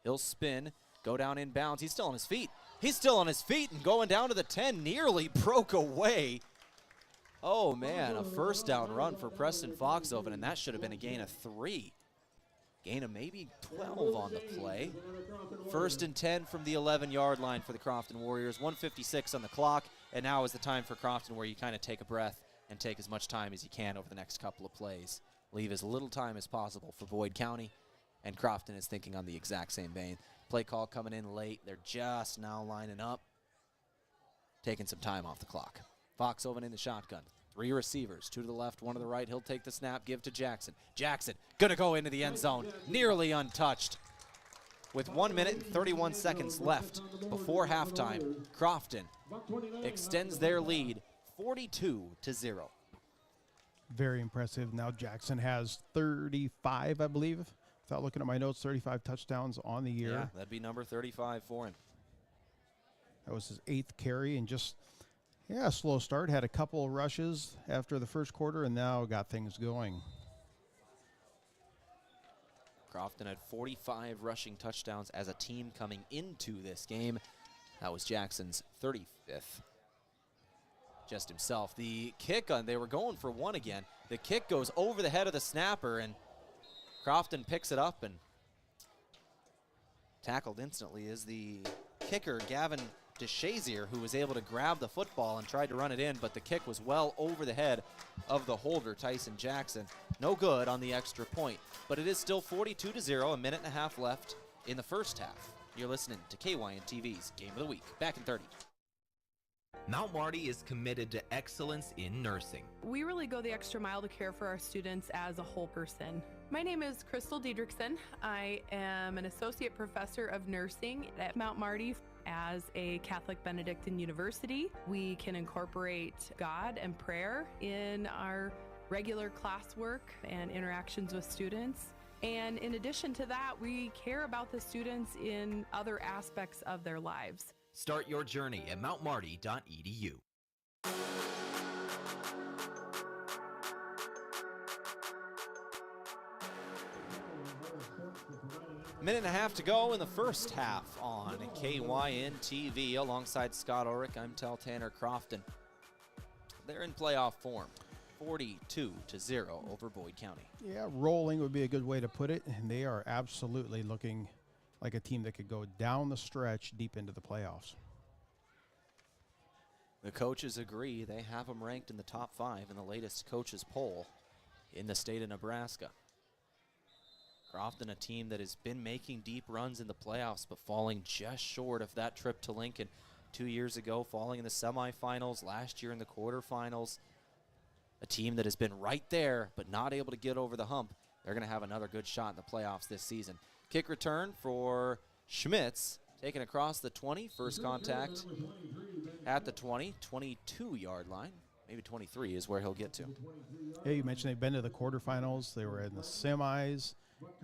He'll spin, go down inbounds. He's still on his feet. He's still on his feet and going down to the 10, nearly broke away. Oh, man, a first down run for Preston Foxhoven, and that should have been a gain of 3. Gain of maybe 12 on the play. First and 10 from the 11-yard line for the Crofton Warriors. 1:56 on the clock, and now is the time for Crofton where you kind of take a breath and take as much time as you can over the next couple of plays. Leave as little time as possible for Boyd County, and Crofton is thinking on the exact same vein. Play call coming in late. They're just now lining up, taking some time off the clock. Foxhoven in the shotgun. 3 receivers, 2 to the left, 1 to the right. He'll take the snap, give to Jackson. Jackson gonna go into the end zone, nearly untouched. With 1 minute and 31 seconds left before halftime, Crofton extends their lead 42-0. Very impressive. Now Jackson has 35, I believe. Without looking at my notes, 35 touchdowns on the year. Yeah, that'd be number 35 for him. That was his 8th carry, and just, yeah, a slow start. Had a couple of rushes after the first quarter, and now got things going. Crofton had 45 rushing touchdowns as a team coming into this game. That was Jackson's 35th. Just himself. The kick on, they were going for 1 again. The kick goes over the head of the snapper, and Crofton picks it up and tackled instantly is the kicker, Gavin DeShazier, who was able to grab the football and tried to run it in, but the kick was well over the head of the holder, Tyson Jackson. No good on the extra point, but it is still 42-0, a minute and a half left in the first half. You're listening to KYN TV's Game of the Week. Back in 30. Mount Marty is committed to excellence in nursing. We really go the extra mile to care for our students as a whole person. My name is Crystal Diedrichsen. I am an associate professor of nursing at Mount Marty. As a Catholic Benedictine university, we can incorporate God and prayer in our regular classwork and interactions with students. And in addition to that, we care about the students in other aspects of their lives. Start your journey at mountmarty.edu. Minute and a half to go in the first half on KYN TV. Alongside Scott Ulrich, I'm Tehl Tanner Crofton. They're in playoff form, 42-0 over Boyd County. Yeah, rolling would be a good way to put it, and they are absolutely looking like a team that could go down the stretch deep into the playoffs. The coaches agree. They have them ranked in the top 5 in the latest coaches poll in the state of Nebraska. Crofton, a team that has been making deep runs in the playoffs, but falling just short of that trip to Lincoln 2 years ago, falling in the semifinals, last year in the quarterfinals. A team that has been right there, but not able to get over the hump. They're going to have another good shot in the playoffs this season. Kick return for Schmitz, taken across the 20. First contact at the 20, 22-yard line. Maybe 23 is where he'll get to. Yeah, you mentioned they've been to the quarterfinals. They were in the semis.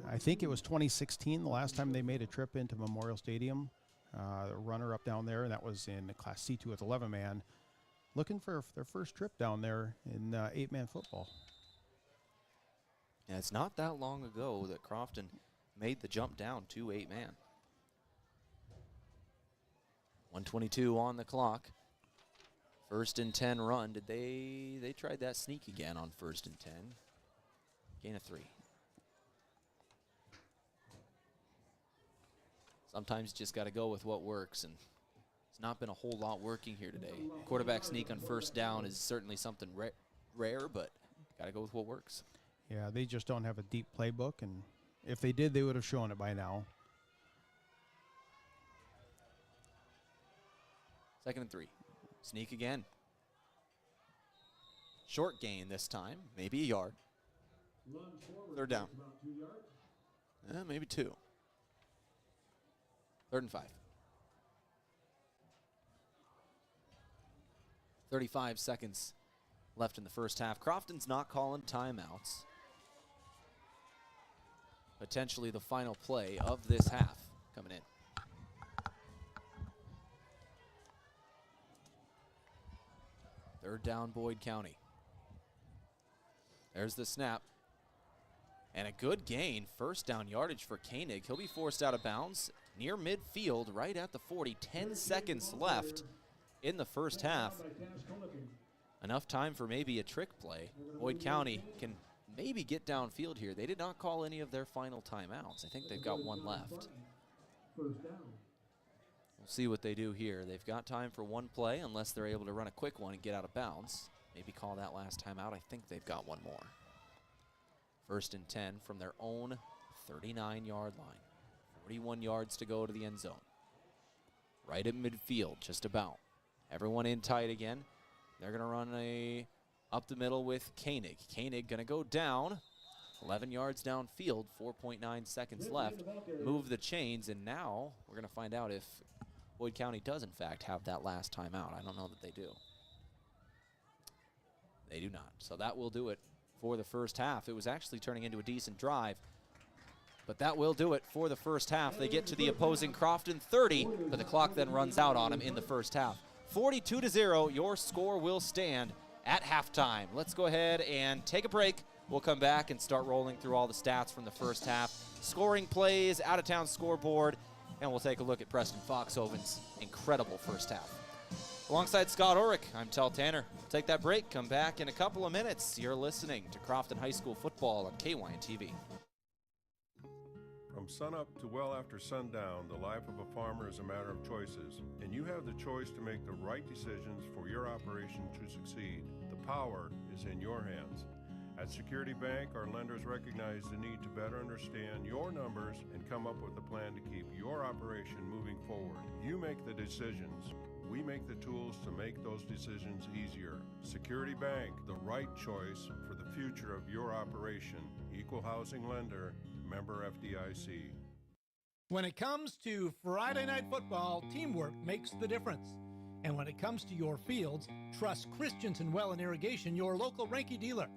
I think it was 2016, the last time they made a trip into Memorial Stadium. The runner-up down there, and that was in Class C2 with 11-man. Looking for their first trip down there in 8-man football. And it's not that long ago that Crofton made the jump down to 8-man. 1:22 on the clock. First and 10 run. Did they tried that sneak again on first and 10. Gain of 3. Sometimes you just got to go with what works, and it's not been a whole lot working here today. Quarterback sneak on first down is certainly something rare, but got to go with what works. Yeah, they just don't have a deep playbook, and if they did, they would have shown it by now. Second and 3. Sneak again. Short gain this time, maybe a yard. Third down. Maybe 2. Third and 5. 35 seconds left in the first half. Crofton's not calling timeouts. Potentially the final play of this half coming in. Third down, Boyd County. There's the snap. And a good gain, first down yardage for Koenig. He'll be forced out of bounds near midfield, right at the 40. 10 seconds left in the first half. enough time for maybe a trick play. Boyd County can maybe get downfield here. They did not call any of their final timeouts. I think they've got one left. We'll see what they do here. They've got time for one play unless they're able to run a quick one and get out of bounds. Maybe call that last timeout. I think they've got one more. 1st and 10 from their own 39-yard line. 41 yards to go to the end zone. Right at midfield, just about. Everyone in tight again. They're going to run up the middle with Koenig. Koenig going to go down. 11 yards downfield, 4.9 seconds left. Move the chains, and now we're going to find out if Boyd County does, in fact, have that last timeout. I don't know that they do. They do not. So that will do it for the first half. It was actually turning into a decent drive, but that will do it for the first half. They get to the opposing Crofton 30, but the clock then runs out on them in the first half. 42-0, your score will stand at halftime. Let's go ahead and take a break. We'll come back and start rolling through all the stats from the first half. Scoring plays, out-of-town scoreboard, and we'll take a look at Preston Foxhoven's incredible first half. Alongside Scott Ulrich, I'm Tehl Tanner. We'll take that break, come back in a couple of minutes. You're listening to Crofton High School football on KYN-TV. From sunup to well after sundown, the life of a farmer is a matter of choices, and you have the choice to make the right decisions for your operation to succeed. The power is in your hands. At Security Bank, our lenders recognize the need to better understand your numbers and come up with a plan to keep your operation moving forward. You make the decisions. We make the tools to make those decisions easier. Security Bank, the right choice for the future of your operation. Equal housing lender, member FDIC. When it comes to Friday night football, teamwork makes the difference. And when it comes to your fields, trust Christensen Well and Irrigation, your local Ranky dealer.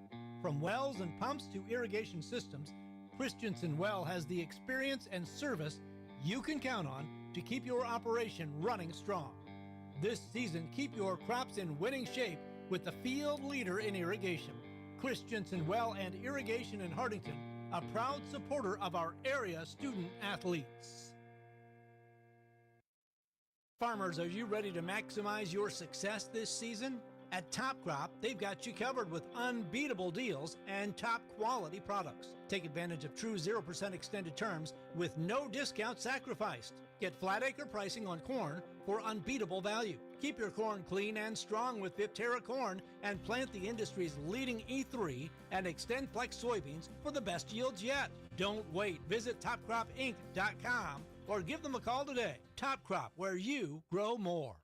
From wells and pumps to irrigation systems, Christensen Well has the experience and service you can count on to keep your operation running strong. This season, keep your crops in winning shape with the field leader in irrigation. Christensen Well and Irrigation in Hartington, a proud supporter of our area student athletes. Farmers, are you ready to maximize your success this season? At Top Crop, they've got you covered with unbeatable deals and top quality products. Take advantage of true 0% extended terms with no discount sacrificed. Get flat acre pricing on corn for unbeatable value. Keep your corn clean and strong with Viptera corn and plant the industry's leading E3 and XtendPlex soybeans for the best yields yet. Don't wait. Visit topcropinc.com or give them a call today. Top Crop, where you grow more.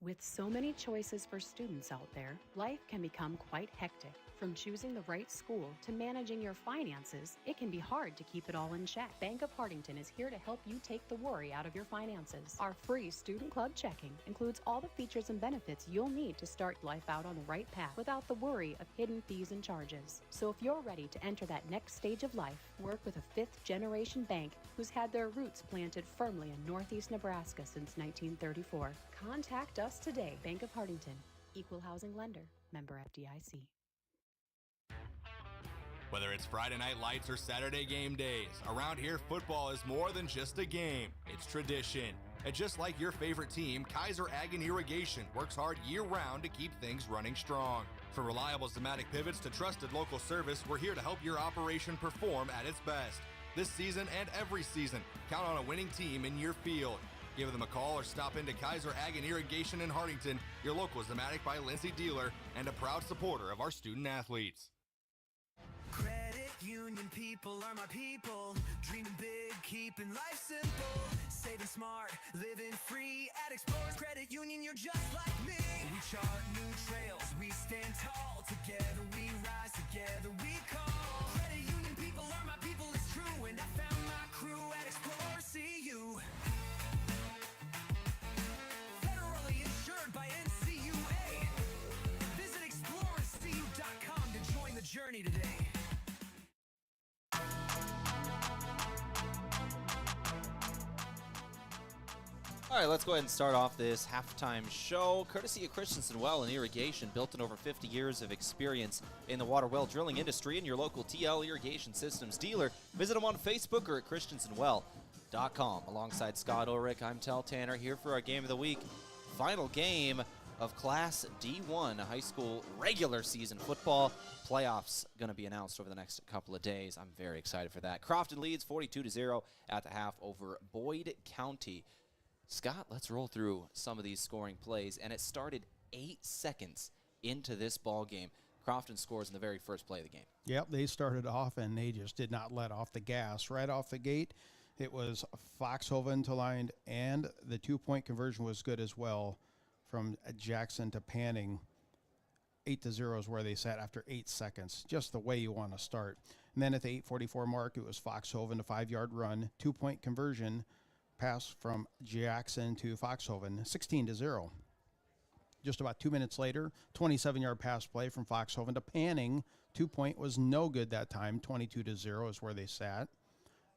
With so many choices for students out there, life can become quite hectic. From choosing the right school to managing your finances, it can be hard to keep it all in check. Bank of Hartington is here to help you take the worry out of your finances. Our free Student Club checking includes all the features and benefits you'll need to start life out on the right path without the worry of hidden fees and charges. So if you're ready to enter that next stage of life, work with a fifth-generation bank who's had their roots planted firmly in Northeast Nebraska since 1934. Contact us today. Bank of Hartington, equal housing lender, member FDIC. Whether it's Friday night lights or Saturday game days, around here football is more than just a game. It's tradition. And just like your favorite team, Kaiser Ag and Irrigation works hard year-round to keep things running strong. From reliable Zematic pivots to trusted local service, we're here to help your operation perform at its best. This season and every season, count on a winning team in your field. Give them a call or stop into Kaiser Ag and Irrigation in Hartington, your local Zematic by Lindsay dealer and a proud supporter of our student athletes. Credit union people are my people. Dreaming big, keeping life simple. Saving smart, living free at Explorers Credit Union. You're just like me. We chart new trails, we stand tall. Together we rise, together we call. Credit union people are my people, it's true. And I found my crew at Explorers CU. Federally insured by NCUA. Visit explorerscu.com to join the journey today. All right, let's go ahead and start off this halftime show. Courtesy of Christensen Well and Irrigation, built in over 50 years of experience in the water well drilling industry, and your local Tehl Irrigation Systems dealer. Visit them on Facebook or at christensenwell.com. Alongside Scott Ulrich, I'm Tehl Tanner here for our game of the week. Final game of Class D1 high school regular season football. Playoffs going to be announced over the next couple of days. I'm very excited for that. Crofton leads 42-0 at the half over Boyd County. Scott, let's roll through some of these scoring plays, and it started 8 seconds into this ball game. Crofton scores in the very first play of the game. Yep, they started off, and they just did not let off the gas. Right off the gate, it was Foxhoven to line, and the two-point conversion was good as well from Jackson to Panning. 8-0 is where they sat after 8 seconds, just the way you want to start. And then at the 8:44 mark, it was Foxhoven, a 5-yard run, two-point conversion, pass from Jackson to Foxhoven, 16-0. Just about 2 minutes later, 27-yard pass play from Foxhoven to Panning. Two-point was no good that time, 22-0 is where they sat.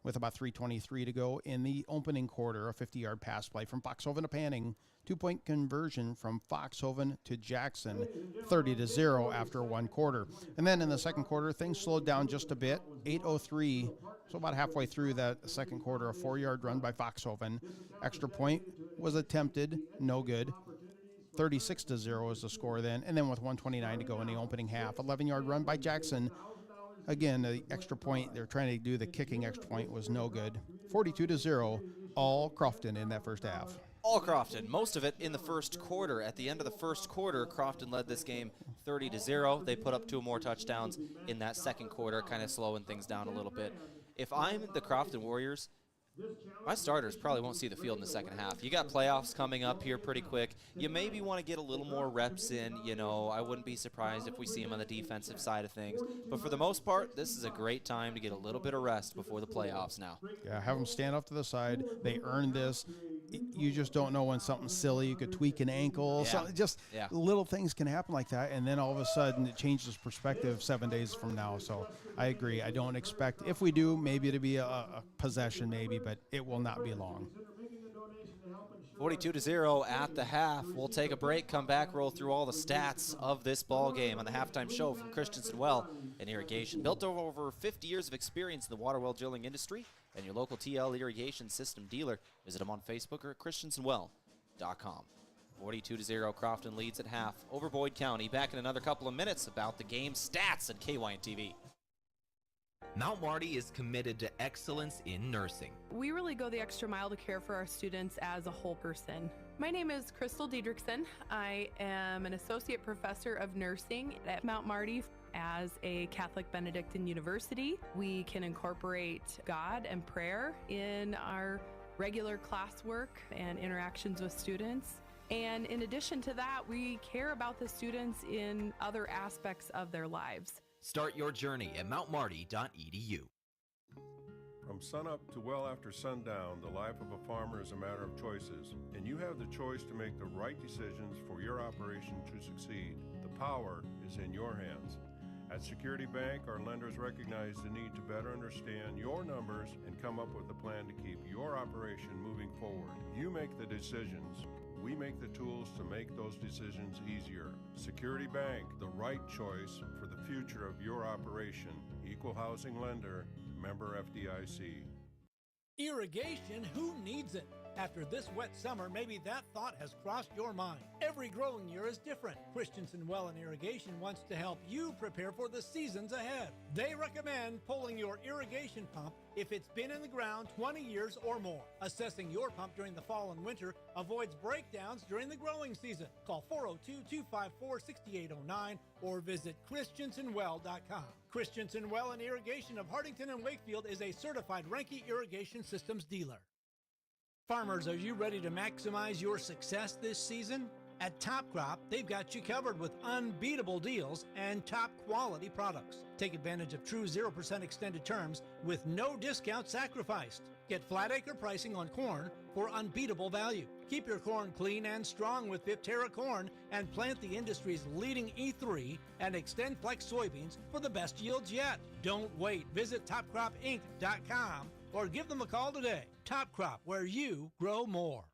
With about 3:23 to go in the opening quarter, a 50-yard pass play from Foxhoven to Panning. Two-point conversion from Foxhoven to Jackson, 30-0 after one quarter. And then in the second quarter, things slowed down just a bit. 8:03, so about halfway through that second quarter, a 4-yard run by Foxhoven. Extra point was attempted, no good. 36-0 is the score then. And then with 1:29 to go in the opening half, 11-yard run by Jackson. Again, the extra point, they're trying to do the kicking extra point, was no good. 42-0, all Crofton in that first half. All Crofton, most of it in the first quarter. At the end of the first quarter, Crofton led this game 30-0. They put up 2 more touchdowns in that second quarter, kind of slowing things down a little bit. If I'm the Crofton Warriors, my starters probably won't see the field in the second half. You got playoffs coming up here pretty quick. You maybe want to get a little more reps in. You know, I wouldn't be surprised if we see him on the defensive side of things. But for the most part, this is a great time to get a little bit of rest before the playoffs now. Yeah, have them stand off to the side. They earned this. You just don't know when something's silly. You could tweak an ankle. Yeah. So just Yeah. little things can happen like that, and then all of a sudden it changes perspective 7 days from now. So I agree. I don't expect, if we do, maybe it'll be a possession maybe, but it will not be long. 42-0 at the half. We'll take a break, come back, roll through all the stats of this ball game on the halftime show from Christensen Well and Irrigation. Built over 50 years of experience in the water well drilling industry and your local TL irrigation system dealer. Visit them on Facebook or at christensenwell.com. 42-0, Crofton leads at half over Boyd County. Back in another couple of minutes about the game stats at KYN TV. Mount Marty is committed to excellence in nursing. We really go the extra mile to care for our students as a whole person. My name is Crystal Diedrichsen. I am an associate professor of nursing at Mount Marty. As a Catholic Benedictine university, we can incorporate God and prayer in our regular classwork and interactions with students. And in addition to that, we care about the students in other aspects of their lives. Start your journey at mountmarty.edu. From sunup to well after sundown, the life of a farmer is a matter of choices, and you have the choice to make the right decisions for your operation to succeed. The power is in your hands. At Security Bank, our lenders recognize the need to better understand your numbers and come up with a plan to keep your operation moving forward. You make the decisions. We make the tools to make those decisions easier. Security Bank, the right choice for the future of your operation. Equal housing lender, member FDIC. Irrigation, who needs it? After this wet summer, maybe that thought has crossed your mind. Every growing year is different. Christensen Well and Irrigation wants to help you prepare for the seasons ahead. They recommend pulling your irrigation pump if it's been in the ground 20 years or more. Assessing your pump during the fall and winter avoids breakdowns during the growing season. Call 402-254-6809 or visit christensenwell.com. Christensen Well and Irrigation of Hartington and Wakefield is a certified Renke Irrigation Systems dealer. Farmers, are you ready to maximize your success this season? At Top Crop, they've got you covered with unbeatable deals and top quality products. Take advantage of true 0% extended terms with no discount sacrificed. Get flat acre pricing on corn for unbeatable value. Keep your corn clean and strong with Viptera corn and plant the industry's leading E3 and Extend Flex soybeans for the best yields yet. Don't wait. Visit topcropinc.com or give them a call today. Top Crop, where you grow more.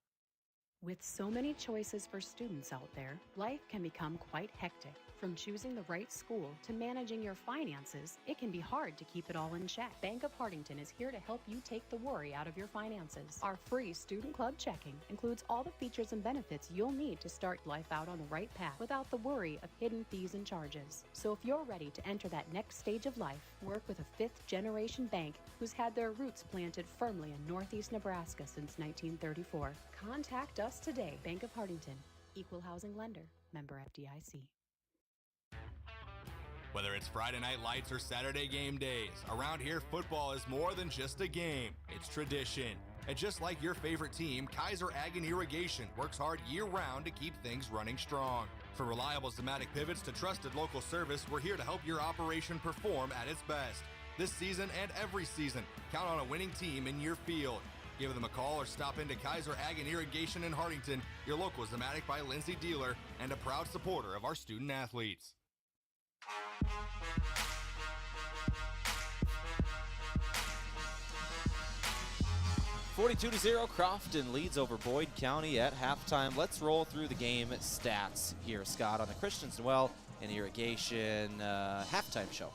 With so many choices for students out there, life can become quite hectic. From choosing the right school to managing your finances, it can be hard to keep it all in check. Bank of Hardington is here to help you take the worry out of your finances. Our free Student Club checking includes all the features and benefits you'll need to start life out on the right path without the worry of hidden fees and charges. So if you're ready to enter that next stage of life, work with a fifth-generation bank who's had their roots planted firmly in Northeast Nebraska since 1934. Contact us today. Bank of Hardington, Equal Housing Lender, member FDIC. Whether it's Friday night lights or Saturday game days, around here football is more than just a game. It's tradition. And just like your favorite team, Kaiser Ag and Irrigation works hard year-round to keep things running strong. From reliable Zematic pivots to trusted local service, we're here to help your operation perform at its best. This season and every season, count on a winning team in your field. Give them a call or stop into Kaiser Ag and Irrigation in Hardington, your local Zematic by Lindsay dealer, and a proud supporter of our student athletes. 42-0, Crofton leads over Boyd County at halftime. Let's roll through the game stats here, Scott, on the Christians Well and Irrigation halftime show.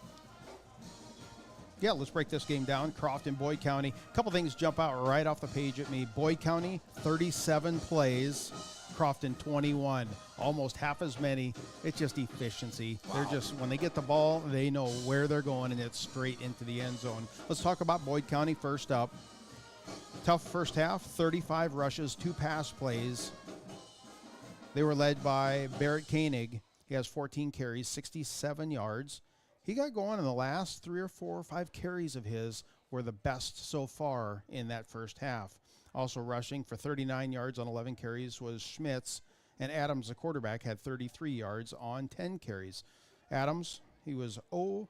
Yeah, let's break this game down. Crofton, Boyd County. A couple things jump out right off the page at me. Boyd County, 37 plays. Crofton, 21. Almost half as many. It's just efficiency. Wow. They're just, when they get the ball, they know where they're going, and it's straight into the end zone. Let's talk about Boyd County first up. Tough first half, 35 rushes, 2 pass plays. They were led by Barrett Koenig. He has 14 carries, 67 yards. He got going in the last 3 or 4 or 5 carries of his were the best so far in that first half. Also rushing for 39 yards on 11 carries was Schmitz, and Adams, the quarterback, had 33 yards on 10 carries. Adams, he was 1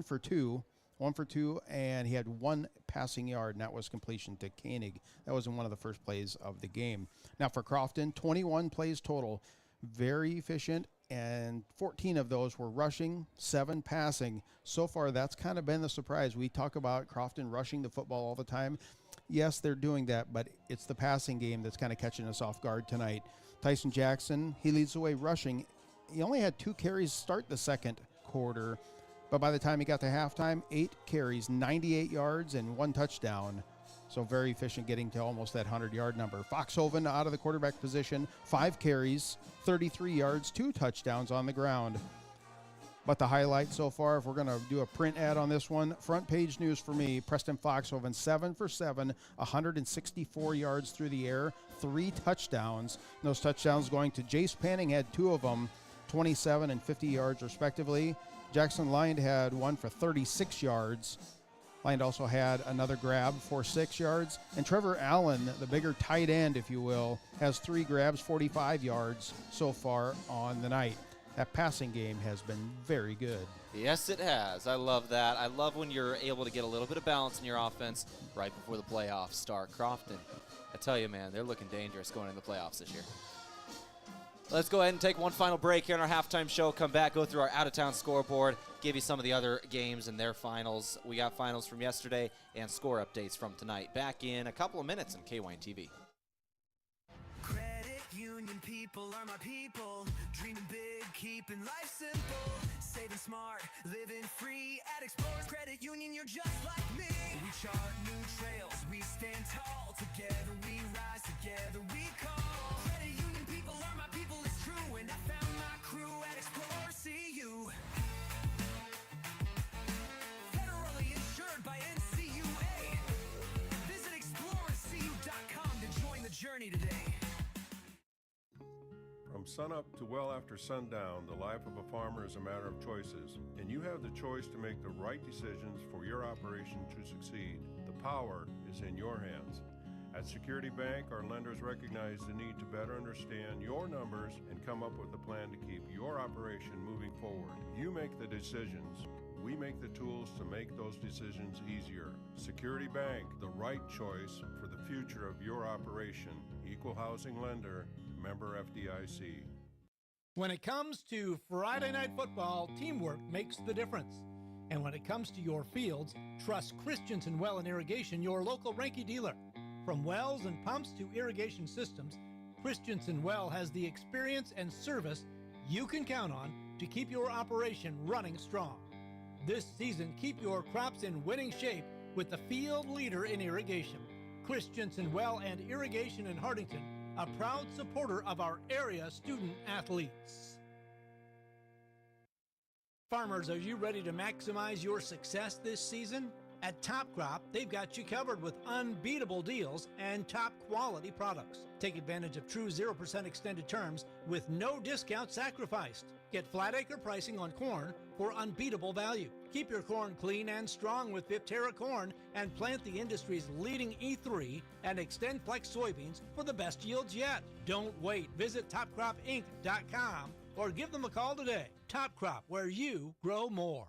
for 2, and he had 1 passing yard, and that was completion to Koenig. That was in one of the first plays of the game. Now for Crofton, 21 plays total. Very efficient, and 14 of those were rushing, 7 passing. So far, that's kind of been the surprise. We talk about Crofton rushing the football all the time. Yes, they're doing that, but it's the passing game that's kind of catching us off guard tonight. Tyson Jackson, he leads the way rushing. He only had 2 carries start the second quarter, but by the time he got to halftime, 8 carries, 98 yards, and 1 touchdown. So very efficient, getting to almost that 100-yard number. Foxhoven out of the quarterback position, 5 carries, 33 yards, 2 touchdowns on the ground. But the highlight so far, if we're going to do a print ad on this one, front page news for me, Preston Foxhoven, 7 for 7, 164 yards through the air, 3 touchdowns. And those touchdowns going to Jace Panning, had 2 of them, 27 and 50 yards respectively. Jackson Lind had 1 for 36 yards. Lind also had another grab for 6 yards. And Trevor Allen, the bigger tight end, if you will, has 3 grabs, 45 yards so far on the night. That passing game has been very good. Yes, it has. I love that. I love when you're able to get a little bit of balance in your offense right before the playoffs start. Crofton, I tell you, man, they're looking dangerous going into the playoffs this year. Let's go ahead and take one final break here in our halftime show. Come back, go through our out-of-town scoreboard, give you some of the other games and their finals. We got finals from yesterday and score updates from tonight. Back in a couple of minutes on KYN TV. Credit union people are my people. Dreaming big, keeping life simple. Saving smart, living free. At Explorers Credit Union, you're just like me. We chart new trails, we stand tall. Together we rise, together we call. Credit union people are my people, it's true. And I found my crew at Explorers CU. Federally insured by NCUA. Visit explorerscu.com to join the journey today. From sunup to well after sundown, the life of a farmer is a matter of choices, and you have the choice to make the right decisions for your operation to succeed. The power is in your hands. At Security Bank, our lenders recognize the need to better understand your numbers and come up with a plan to keep your operation moving forward. You make the decisions. We make the tools to make those decisions easier. Security Bank, the right choice for the future of your operation. Equal housing lender, member FDIC. When it comes to Friday night football, teamwork makes the difference. And when it comes to your fields, trust Christensen Well and Irrigation, your local Ranky dealer. From wells and pumps to irrigation systems, Christensen Well has the experience and service you can count on to keep your operation running strong. This season, keep your crops in winning shape with the field leader in irrigation. Christensen Well and Irrigation in Hardington, a proud supporter of our area student athletes. Farmers, are you ready to maximize your success this season? At Top Crop, they've got you covered with unbeatable deals and top quality products. Take advantage of true 0% extended terms with no discount sacrificed. Get flat acre pricing on corn for unbeatable value. Keep your corn clean and strong with Viptera corn and plant the industry's leading E3 and Extend Flex soybeans for the best yields yet. Don't wait. Visit topcropinc.com or give them a call today. Top Crop, where you grow more.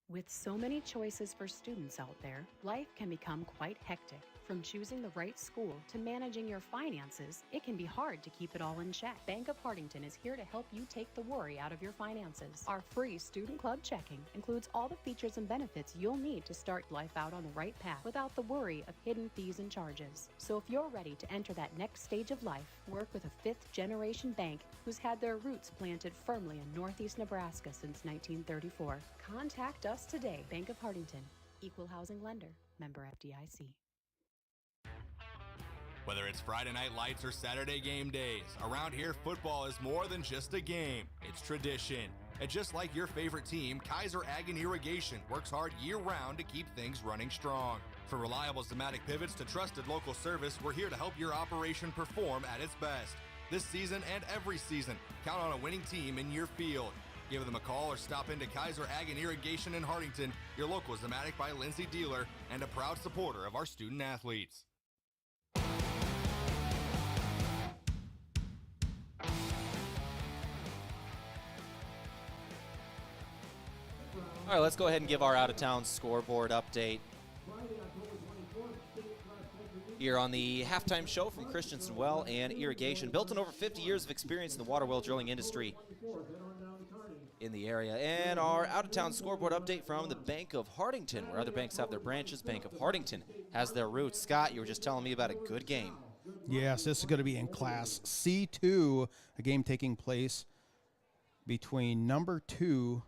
With so many choices for students out there, life can become quite hectic. From choosing the right school to managing your finances, it can be hard to keep it all in check. Bank of Hardington is here to help you take the worry out of your finances. Our free Student Club checking includes all the features and benefits you'll need to start life out on the right path without the worry of hidden fees and charges. So if you're ready to enter that next stage of life, work with a fifth-generation bank who's had their roots planted firmly in Northeast Nebraska since 1934. Contact us today. Bank of Hardington, Equal Housing Lender, member FDIC. Whether it's Friday night lights or Saturday game days, around here football is more than just a game. It's tradition. And just like your favorite team, Kaiser Ag and Irrigation works hard year-round to keep things running strong. From reliable Zematic pivots to trusted local service, we're here to help your operation perform at its best. This season and every season, count on a winning team in your field. Give them a call or stop into Kaiser Ag and Irrigation in Hardington, your local Zematic by Lindsay dealer and a proud supporter of our student athletes. All right, let's go ahead and give our out-of-town scoreboard update here on the halftime show from Christensen Well and Irrigation. Built on over 50 years of experience in the water well drilling industry in the area. And our out-of-town scoreboard update from the Bank of Hardington, where other banks have their branches. Bank of Hardington has their roots. Scott, you were just telling me about a good game. Yes, this is going to be in Class C2, a game taking place between number 2,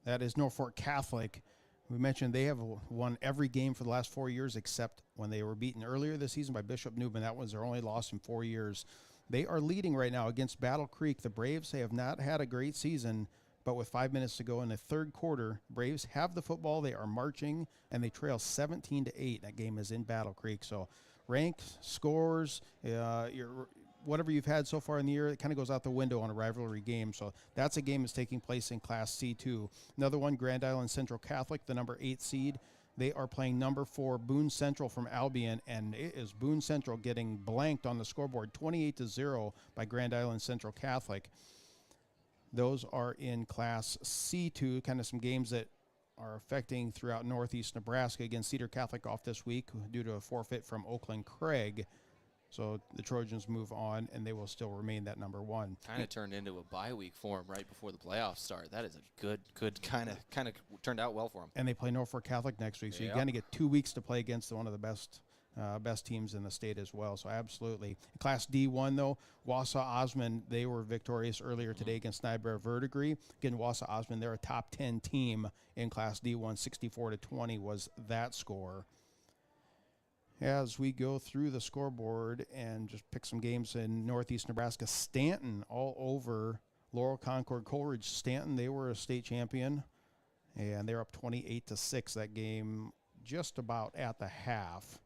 that is Norfolk Catholic. We mentioned they have won every game for the last 4 years except when they were beaten earlier this season by Bishop Newman. That was their only loss in 4 years. They are leading right now against Battle Creek. The Braves have not had a great season, but with 5 minutes to go in the third quarter, Braves have the football. They are marching, and they trail 17-8. That game is in Battle Creek. So ranks, scores, whatever you've had so far in the year, it kind of goes out the window on a rivalry game. So that's a game that's taking place in Class C2. Another one, Grand Island Central Catholic, the number 8 seed. They are playing number 4 Boone Central from Albion, and it is Boone Central getting blanked on the scoreboard 28-0 by Grand Island Central Catholic. Those are in Class C2, kind of some games that are affecting throughout Northeast Nebraska. Again, Cedar Catholic off this week due to a forfeit from Oakland Craig. So the Trojans move on, and they will still remain that number 1. Kind of turned into a bye week for them right before the playoffs start. That is a good kind of turned out well for them. And they play Norfolk Catholic next week, so you're going to get 2 weeks to play against one of the best teams in the state as well. So absolutely. Class D1, though, Wausau Osmond, they were victorious earlier today against Niobrara Verdigris. Again, Wausau Osmond, they're a top 10 team in Class D1. 64-20 was that score. As we go through the scoreboard and just pick some games in Northeast Nebraska, Stanton all over Laurel Concord Coleridge. Stanton, they were a state champion, and they're up 28-6 that game just about at the half.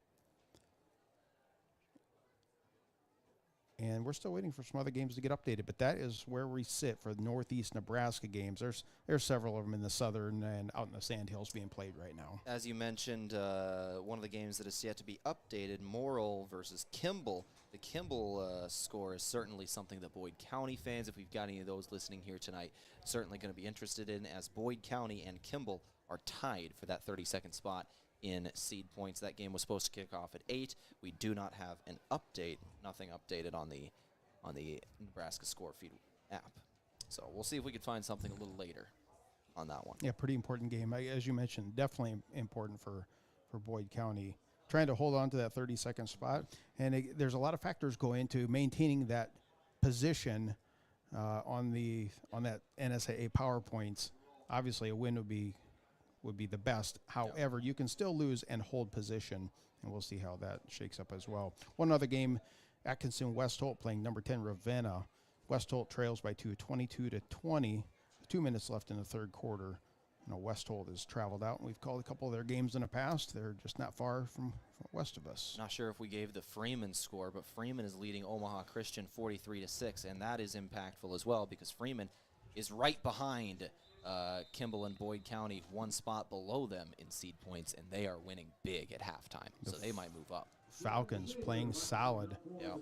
And we're still waiting for some other games to get updated, but that is where we sit for the Northeast Nebraska games. There's several of them in the southern and out in the Sandhills being played right now. As you mentioned, one of the games that is yet to be updated, Morrill versus Kimball. The Kimball score is certainly something that Boyd County fans, if we've got any of those listening here tonight, certainly going to be interested in, as Boyd County and Kimball are tied for that 32nd spot in seed points. That game was supposed to kick off at 8. We do not have an update, nothing updated on the Nebraska score feed app. So we'll see if we can find something a little later on that one. Yeah, pretty important game. As you mentioned, definitely important for Boyd County. Trying to hold on to that 32nd spot. And there's a lot of factors go into maintaining that position on that NSAA PowerPoints. Obviously, a win would be the best. However, you can still lose and hold position, and we'll see how that shakes up as well. One other game, Atkinson West Holt playing number 10 Ravenna. West Holt trails by 22-20. 2 minutes left in the third quarter. West Holt has traveled out, and we've called a couple of their games in the past. They're just not far from west of us. Not sure if we gave the Freeman score, but Freeman is leading Omaha Christian 43-6, and that is impactful as well because Freeman is right behind Kimball and Boyd County, one spot below them in seed points, and they are winning big at halftime, so they might move up. Falcons playing solid. Yeah.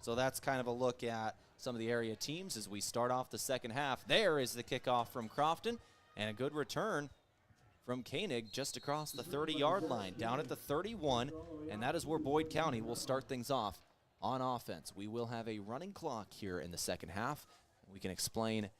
So that's kind of a look at some of the area teams as we start off the second half. There is the kickoff from Crofton, and a good return from Koenig just across the 30-yard line, down at the 31, and that is where Boyd County will start things off on offense. We will have a running clock here in the second half. We can explain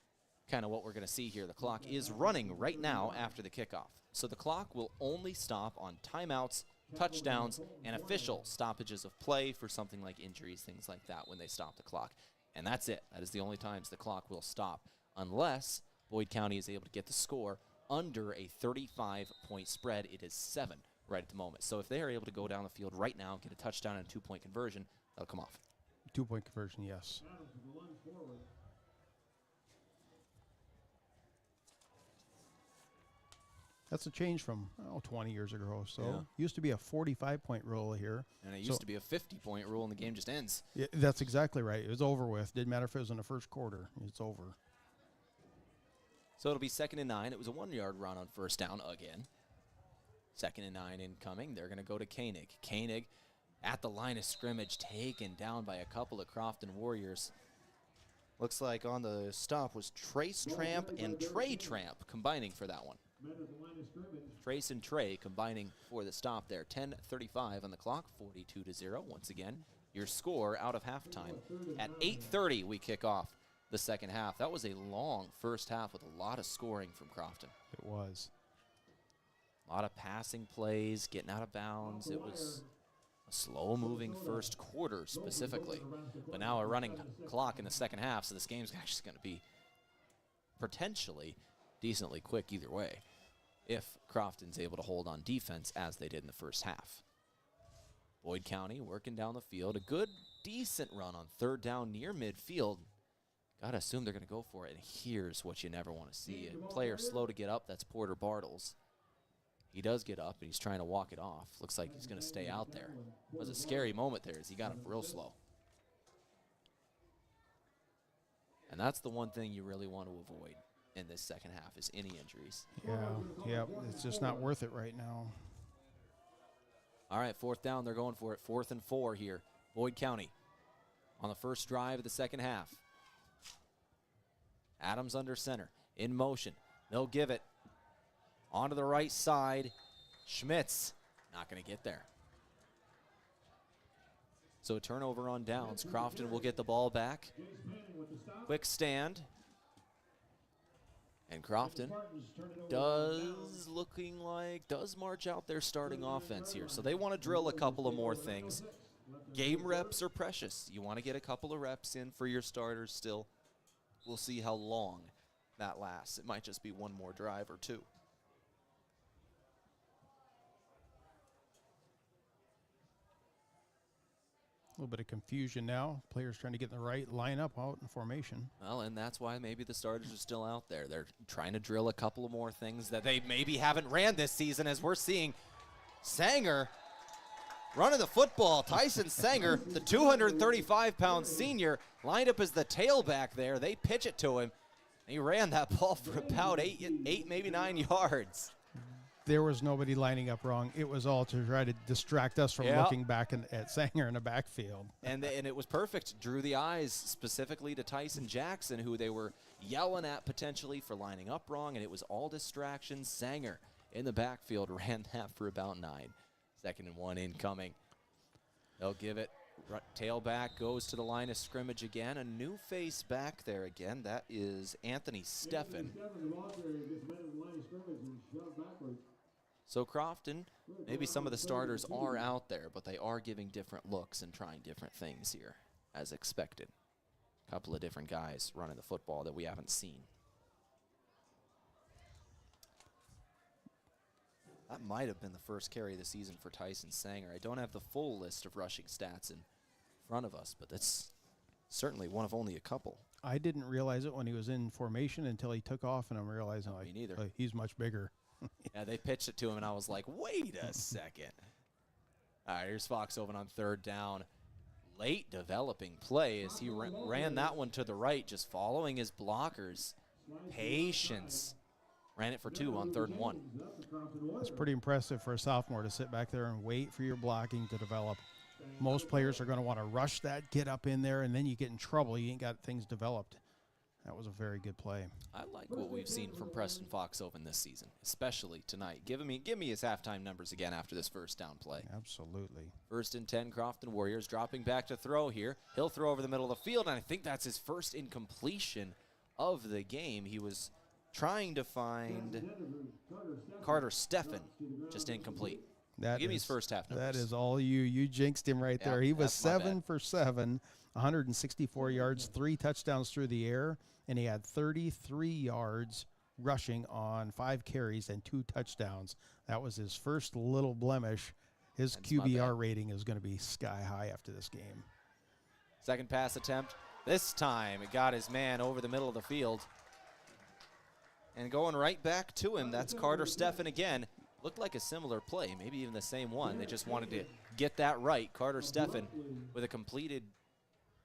kind of what we're going to see here. The clock is running right now after the kickoff. So the clock will only stop on timeouts, touchdowns, and official stoppages of play for something like injuries, things like that when they stop the clock. And that's it. That is the only times the clock will stop, unless Boyd County is able to get the score under a 35-point spread. It is 7 right at the moment. So if they are able to go down the field right now and get a touchdown and a 2-point conversion, that'll come off. 2-point conversion, yes. That's a change from 20 years ago or so. Yeah. Used to be a 45-point rule here. And it used to be a 50-point rule, and the game just ends. Yeah, that's exactly right. It was over with. Didn't matter if it was in the first quarter. It's over. So it'll be 2nd and 9. It was a 1-yard run on first down again. 2nd and 9 incoming. They're going to go to Koenig. Koenig at the line of scrimmage, taken down by a couple of Crofton Warriors. Looks like on the stop was Trace Tramp and Trey Tramp combining for that one. Trace and Trey combining for the stop there. 10:35 on the clock, 42-0. Once again, your score out of halftime. At 8:30, we kick off the second half. That was a long first half with a lot of scoring from Crofton. It was. A lot of passing plays, getting out of bounds. It was a slow-moving first quarter specifically. But now a running clock in the second half, so this game's actually going to be potentially decently quick either way if Crofton's able to hold on defense as they did in the first half. Boyd County working down the field. A good, decent run on third down near midfield. Got to assume they're going to go for it, and here's what you never want to see. A player slow to get up, that's Porter Bartles. He does get up, and he's trying to walk it off. Looks like he's going to stay out there. It was a scary moment there as he got up real slow. And that's the one thing you really want to avoid in this second half is any injuries. Yeah, it's just not worth it right now. All right, fourth down, they're going for it. 4th and 4 here. Boyd County on the first drive of the second half. Adams under center, in motion. They'll give it onto the right side. Schmitz not going to get there. So a turnover on downs. Crofton will get the ball back. Quick stand. And Crofton does march out their starting offense here. So they want to drill a couple of more things. Game reps are precious. You want to get a couple of reps in for your starters still. We'll see how long that lasts. It might just be one more drive or two. A little bit of confusion now. Players trying to get in the right lineup out in formation. Well, and that's why maybe the starters are still out there. They're trying to drill a couple of more things that they maybe haven't ran this season, as we're seeing Sanger running the football. Tyson Sanger, the 235-pound senior, lined up as the tailback there. They pitch it to him. He ran that ball for about eight, maybe 9 yards. There was nobody lining up wrong. It was all to try to distract us from looking back at Sanger in the backfield. And it was perfect. Drew the eyes specifically to Tyson Jackson, who they were yelling at potentially for lining up wrong, and it was all distractions. Sanger in the backfield ran that for about 9. 2nd and 1 incoming. They'll give it. Tailback goes to the line of scrimmage again. A new face back there again. That is Anthony Steffen. So Crofton, maybe some of the starters are out there, but they are giving different looks and trying different things here, as expected. A couple of different guys running the football that we haven't seen. That might have been the first carry of the season for Tyson Sanger. I don't have the full list of rushing stats in front of us, but that's certainly one of only a couple. I didn't realize it when he was in formation until he took off, and I'm realizing Me neither. He's much bigger. Yeah, they pitched it to him, and I was like, wait a second. All right, here's Foxhoven on third down. Late developing play as he ran that one to the right, just following his blockers. Patience. Ran it for 2 on 3rd and 1. That's pretty impressive for a sophomore to sit back there and wait for your blocking to develop. Most players are going to want to rush that, get up in there, and then you get in trouble. You ain't got things developed. That was a very good play. I like what we've seen from Preston Foxhoven this season, especially tonight. Give me his halftime numbers again after this first down play. Absolutely. 1st and 10, Crofton Warriors dropping back to throw here. He'll throw over the middle of the field, and I think that's his first incompletion of the game. He was trying to find Carter Steffen, just incomplete. Give me his first half numbers. That is all you. You jinxed him right there. He was 7 for 7, 164 yards, 3 touchdowns through the air, and he had 33 yards rushing on 5 carries and 2 touchdowns. That was his first little blemish. His QBR rating is going to be sky high after this game. Second pass attempt. This time it got his man over the middle of the field. And going right back to him, that's Carter Steffen again. Looked like a similar play, maybe even the same one. They just wanted to get that right. Carter Steffen with a completed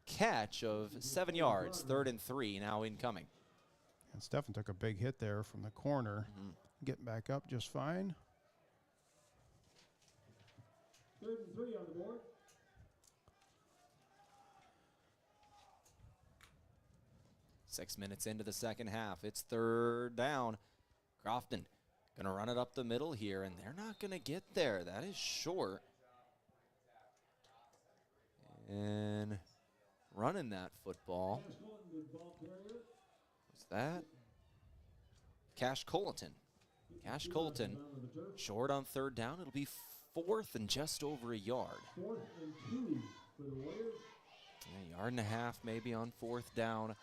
catch of 7 yards, 3rd and 3, now incoming. And Steffen took a big hit there from the corner. Getting back up just fine. 3rd and 3 on the board. Six minutes into the second half. It's 3rd down. Crofton going to run it up the middle here, and they're not going to get there. That is short. And running that football. What's that? Cash Colleton. Cash Colleton short on 3rd down. It'll be 4th and just over a yard. 4th and 2 for the Warriors. A yard and a half maybe on 4th down.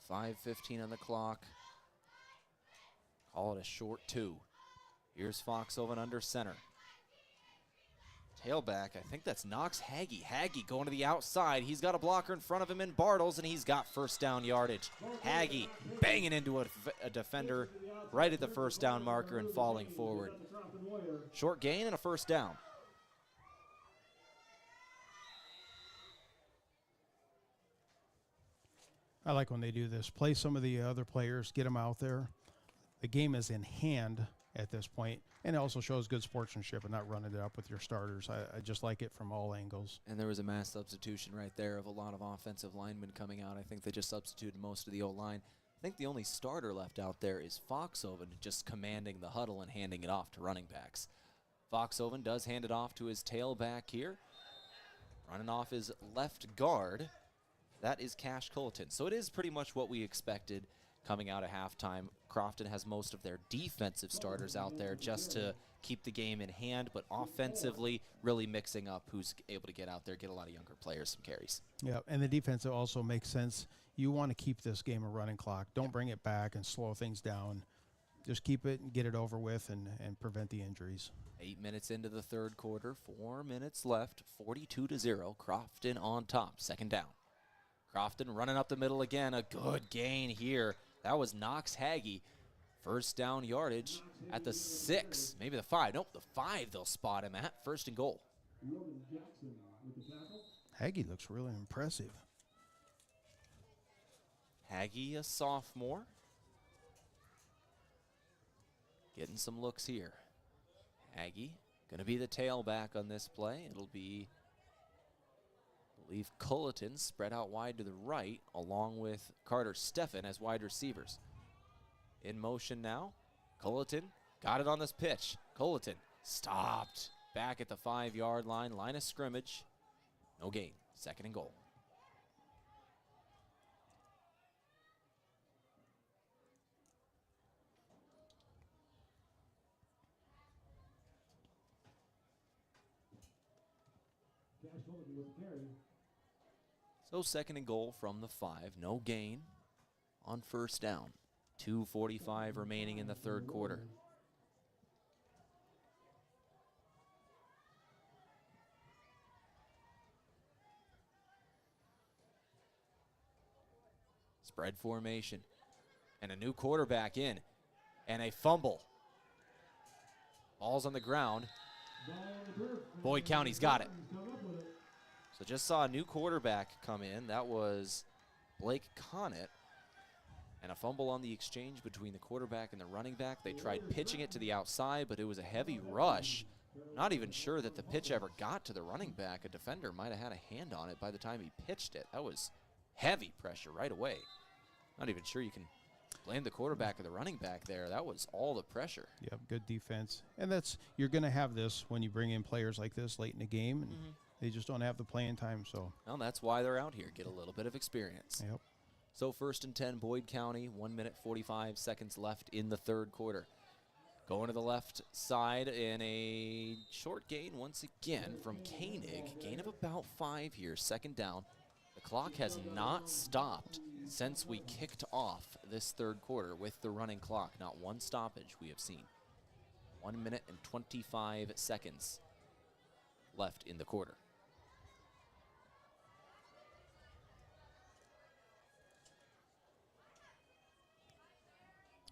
5:15 on the clock. Call it a short 2. Here's Foxhoven under center. Tailback, I think that's Knox Haggy. Haggy going to the outside. He's got a blocker in front of him in Bartles, and he's got first down yardage. Haggy banging into a defender right at the first down marker and falling forward. Short gain and a first down. I like when they do this. Play some of the other players, get them out there. The game is in hand at this point, and it also shows good sportsmanship and not running it up with your starters. I just like it from all angles. And there was a mass substitution right there of a lot of offensive linemen coming out. I think they just substituted most of the O-line. I think the only starter left out there is Foxhoven, just commanding the huddle and handing it off to running backs. Foxhoven does hand it off to his tailback here. Running off his left guard. That is Cash Colleton. So it is pretty much what we expected coming out of halftime. Crofton has most of their defensive starters out there just to keep the game in hand, but offensively really mixing up who's able to get out there, get a lot of younger players some carries. Yeah, and the defense also makes sense. You want to keep this game a running clock. Don't bring it back and slow things down. Just keep it and get it over with and prevent the injuries. 8 minutes into the 3rd quarter, 4 minutes left, 42-0. Crofton on top, 2nd down. Crofton running up the middle again, a good gain here. That was Knox Haggy. First down yardage at the 6, maybe the 5. Nope, the 5 they'll spot him at. 1st and goal. Haggy looks really impressive. Haggy, a sophomore. Getting some looks here. Haggy going to be the tailback on this play. It'll be, I believe, Colleton spread out wide to the right, along with Carter Steffen as wide receivers. In motion now. Colleton got it on this pitch. Colleton stopped back at the 5-yard line. Line of scrimmage. No gain. 2nd and goal. So 2nd and goal from the 5. No gain on 1st down. 2:45 remaining in the 3rd quarter. Spread formation. And a new quarterback in. And a fumble. Ball's on the ground. Boyd County's got it. So just saw a new quarterback come in. That was Blake Connett. And a fumble on the exchange between the quarterback and the running back. They tried pitching it to the outside, but it was a heavy rush. Not even sure that the pitch ever got to the running back. A defender might have had a hand on it by the time he pitched it. That was heavy pressure right away. Not even sure you can blame the quarterback or the running back there. That was all the pressure. Yep, good defense. And you're going to have this when you bring in players like this late in the game. And they just don't have the playing time. So well, that's why they're out here, get a little bit of experience. Yep. So 1st and 10, Boyd County, 1 minute 45 seconds left in the 3rd quarter. Going to the left side in a short gain once again from Koenig. Gain of about 5 here, 2nd down. The clock has not stopped since we kicked off this 3rd quarter with the running clock. Not one stoppage we have seen. 1 minute and 25 seconds left in the quarter.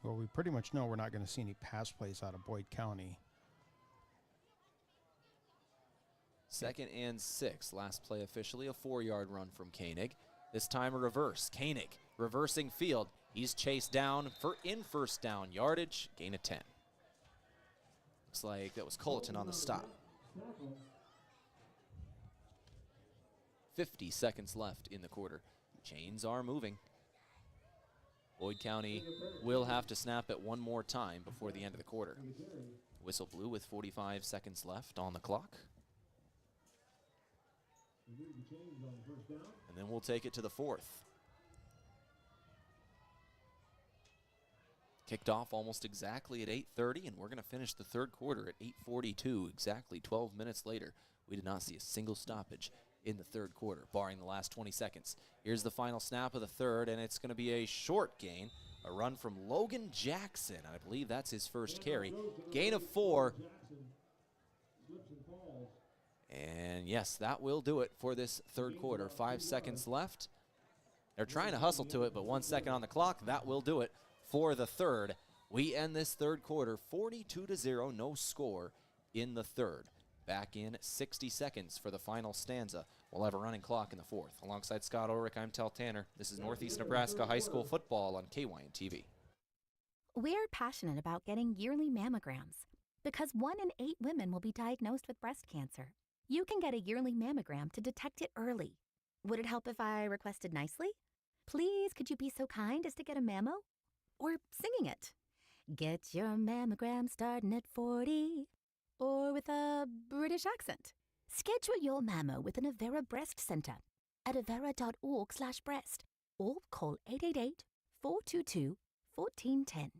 Well, we pretty much know we're not going to see any pass plays out of Boyd County. 2nd and 6. Last play officially, a 4-yard run from Koenig. This time a reverse. Koenig reversing field. He's chased down for 1st down yardage. Gain of 10. Looks like that was Culleton on the stop. 50 seconds left in the quarter. Chains are moving. Boyd County will have to snap it one more time before the end of the quarter. Whistle blew with 45 seconds left on the clock. And then we'll take it to the 4th. Kicked off almost exactly at 8:30, and we're going to finish the 3rd quarter at 8:42, exactly 12 minutes later. We did not see a single stoppage in the 3rd quarter, barring the last 20 seconds. Here's the final snap of the 3rd, and it's going to be a short gain. A run from Logan Jackson. I believe that's his 1st carry. Gain of 4. And yes, that will do it for this 3rd quarter. 5 seconds left. They're trying to hustle to it, but 1 second on the clock. That will do it for the 3rd. We end this 3rd quarter 42-0, no score in the 3rd. Back in 60 seconds for the final stanza. We'll have a running clock in the 4th. Alongside Scott Ulrich, I'm Tehl Tanner. This is Northeast Nebraska High School football on KYN-TV. We're passionate about getting yearly mammograms because 1 in 8 women will be diagnosed with breast cancer. You can get a yearly mammogram to detect it early. Would it help if I requested nicely? Please, could you be so kind as to get a mammo? Or singing it. Get your mammogram starting at 40. Or with a British accent. Schedule your mammo with an Avera Breast Center at avera.org/breast or call 888-422-1410.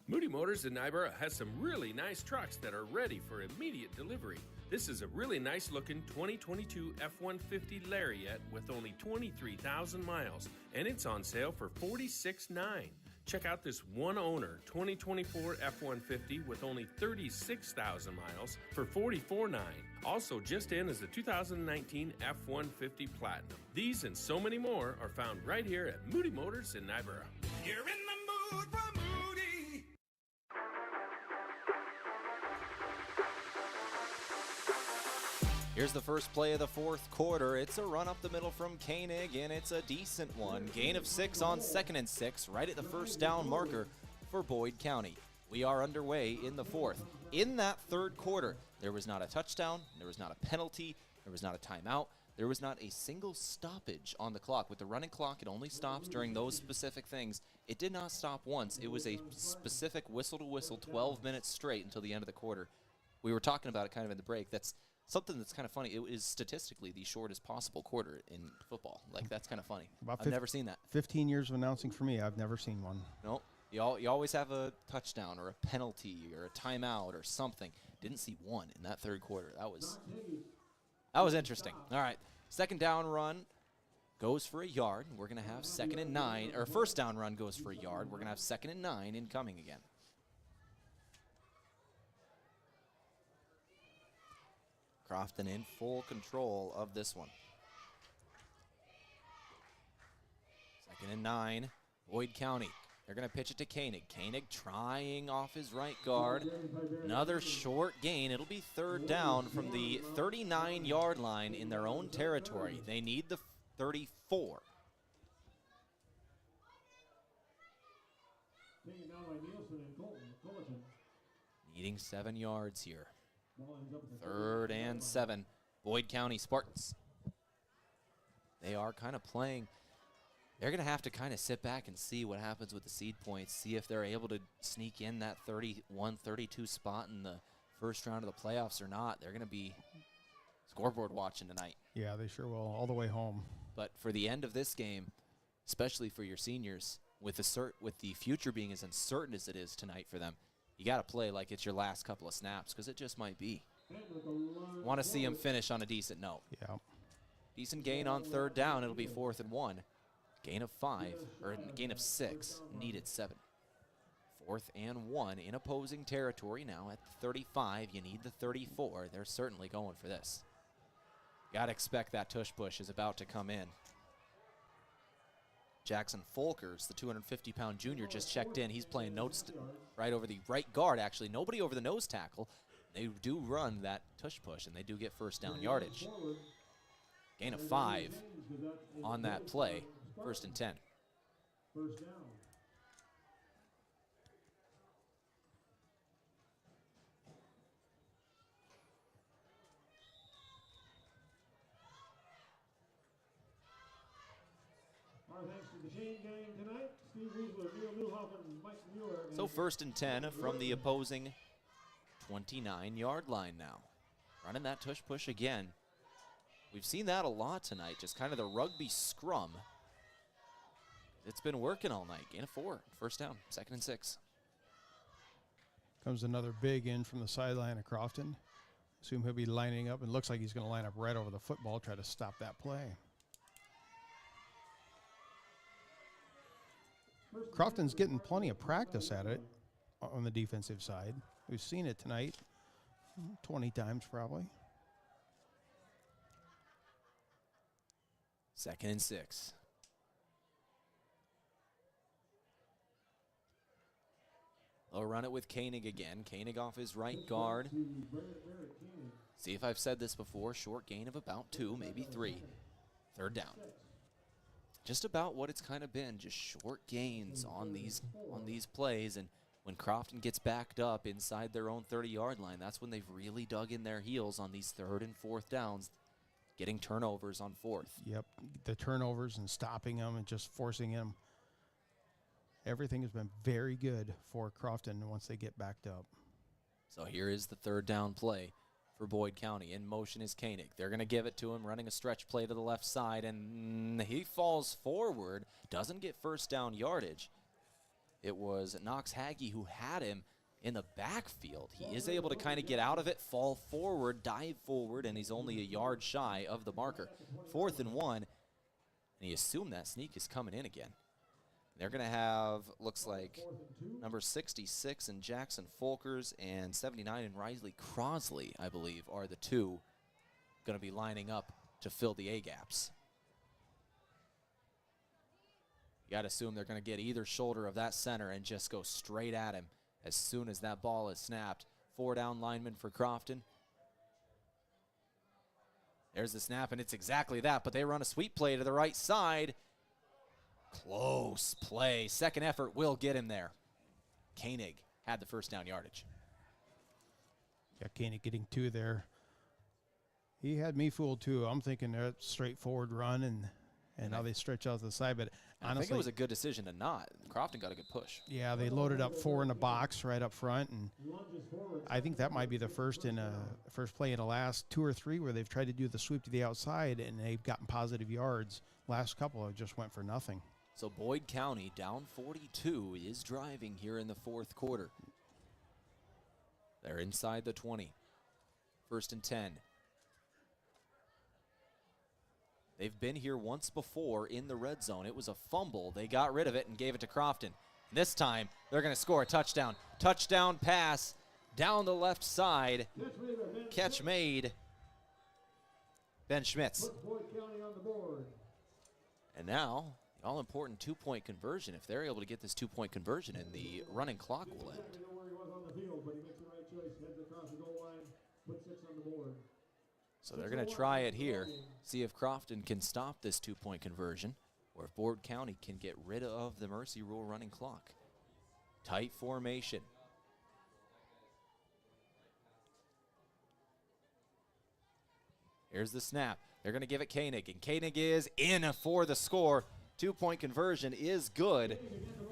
Moody Motors in Nyborough has some really nice trucks that are ready for immediate delivery. This is a really nice looking 2022 F-150 Lariat with only 23,000 miles, and it's on sale for $46,900. Check out this one owner 2024 F-150 with only 36,000 miles for $44,900. Also just in is the 2019 F-150 Platinum. These and so many more are found right here at Moody Motors in Nyborough. You're in the mood for Moody. Here's the first play of the 4th quarter. It's a run up the middle from Koenig, and it's a decent one. Gain of 6 on 2nd and 6, right at the 1st down marker for Boyd County. We are underway in the 4th. In that 3rd quarter, there was not a touchdown, there was not a penalty, there was not a timeout, there was not a single stoppage on the clock. With the running clock, it only stops during those specific things. It did not stop once. It was a specific whistle-to-whistle 12 minutes straight until the end of the quarter. We were talking about it kind of in the break. That's something that's kind of funny. It is statistically the shortest possible quarter in football. Like, that's kind of funny. I've never seen that. 15 years of announcing for me, I've never seen one. Nope. You always have a touchdown or a penalty or a timeout or something. Didn't see one in that 3rd quarter. That was interesting. All right. Second down run goes for a yard. We're going to have 2nd and 9, or first down run goes for a yard. We're going to have 2nd and 9 incoming again. Crofton in full control of this one. 2nd and 9, Boyd County. They're going to pitch it to Koenig. Koenig trying off his right guard. Another short gain. It'll be 3rd down from the 39-yard line in their own territory. They need the 34. Taken down by Nielsen and Colleton. Needing 7 yards here. 3rd and 7. Boyd County Spartans. They are kind of playing. They're going to have to kind of sit back and see what happens with the seed points, see if they're able to sneak in that 31, 32 spot in the first round of the playoffs or not. They're going to be scoreboard watching tonight. Yeah, they sure will, all the way home. But for the end of this game, especially for your seniors, with the future being as uncertain as it is tonight for them, you got to play like it's your last couple of snaps, because it just might be. Want to see them finish on a decent note. Yeah. Decent gain on 3rd down. It'll be 4th and 1. Gain of 5, or gain of 6, needed 7. 4th and 1 in opposing territory now at the 35. You need the 34. They're certainly going for this. Got to expect that tush push is about to come in. Jackson Folkers, the 250-pound junior, just checked in. He's playing notes right over the right guard, actually. Nobody over the nose tackle. They do run that tush push, and they do get first down yardage. Gain of 5 on that play. 1st and 10. First down. Our thanks to the chain gang tonight. Steve Wiesler, Neil Newhoff, and Mike Mueller. So 1st and 10 from the opposing 29-yard line now. Running that tush push again. We've seen that a lot tonight, just kind of the rugby scrum. It's been working all night. Gain of 4. First down. 2nd and 6. Comes another big in from the sideline of Crofton. Assume he'll be lining up, and looks like he's going to line up right over the football, try to stop that play. Crofton's getting plenty of practice at it on the defensive side. We've seen it tonight 20 times probably. 2nd and 6. They'll run it with Koenig again. Koenig off his right guard. See if I've said this before. Short gain of about 2, maybe 3. 3rd down. Just about what it's kind of been. Just short gains on these plays. And when Crofton gets backed up inside their own 30-yard line, that's when they've really dug in their heels on these 3rd and 4th downs, getting turnovers on 4th. Yep, the turnovers and stopping them and just forcing them. Everything has been very good for Crofton once they get backed up. So here is the 3rd down play for Boyd County. In motion is Koenig. They're going to give it to him, running a stretch play to the left side, and he falls forward, doesn't get first down yardage. It was Knox Hagee who had him in the backfield. He is able to kind of get out of it, fall forward, dive forward, and he's only a yard shy of the marker. 4th and 1, and he assumed that sneak is coming in again. They're going to have, looks like, number 66 in Jackson Folkers and 79 in Risley Crosley, I believe, are the two going to be lining up to fill the A-gaps. You got to assume they're going to get either shoulder of that center and just go straight at him as soon as that ball is snapped. 4 down lineman for Crofton. There's the snap, and it's exactly that, but they run a sweep play to the right side. Close play. Second effort will get him there. Koenig had the first down yardage. Yeah, Koenig getting 2 there. He had me fooled too. I'm thinking a straightforward run and how they stretch out to the side, but honestly, I think it was a good decision to not. Crofton got a good push. Yeah, they loaded up 4 in the box right up front, and I think that might be the first play in the last 2 or 3 where they've tried to do the sweep to the outside and they've gotten positive yards. Last couple of just went for nothing. So Boyd County, down 42, is driving here in the 4th quarter. They're inside the 20. 1st and 10. They've been here once before in the red zone. It was a fumble. They got rid of it and gave it to Crofton. This time, they're going to score a touchdown. Touchdown pass down the left side. Catch made. Ben Schmitz. And now, the all-important two-point conversion. If they're able to get this two-point conversion, and the running clock will end. So they're going to try it here, see if Crofton can stop this two-point conversion, or if Board County can get rid of the Mercy Rule running clock. Tight formation. Here's the snap. They're going to give it Koenig, and Koenig is in for the score. Two-point conversion is good.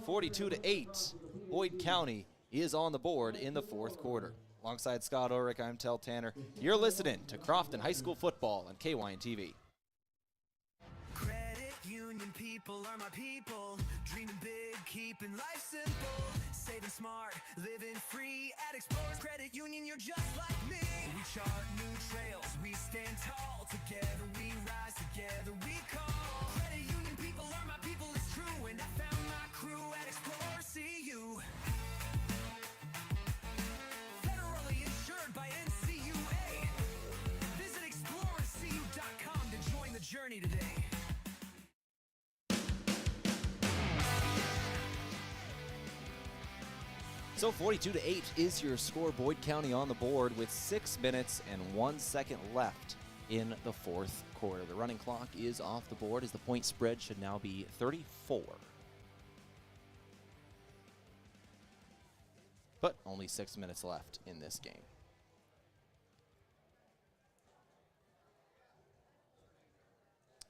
42-8. Boyd County is on the board in the fourth quarter. Alongside Scott Ulrich, I'm Tehl Tanner. You're listening to Crofton High School Football on KYN-TV. Credit union people are my people. Dreaming big, keeping life simple. Saving smart, living free at Explorers Credit Union. You're just like me. We chart new trails, we stand tall. Together we rise, together we call. Credit union people are my people, it's true. And I found my crew at Explorers CU. Federally insured by NCUA. Visit explorerscu.com to join the journey today. So 42-8 is your score. Boyd County on the board with 6 minutes and 1 second left in the fourth quarter. The running clock is off the board as the point spread should now be 34. But only 6 minutes left in this game.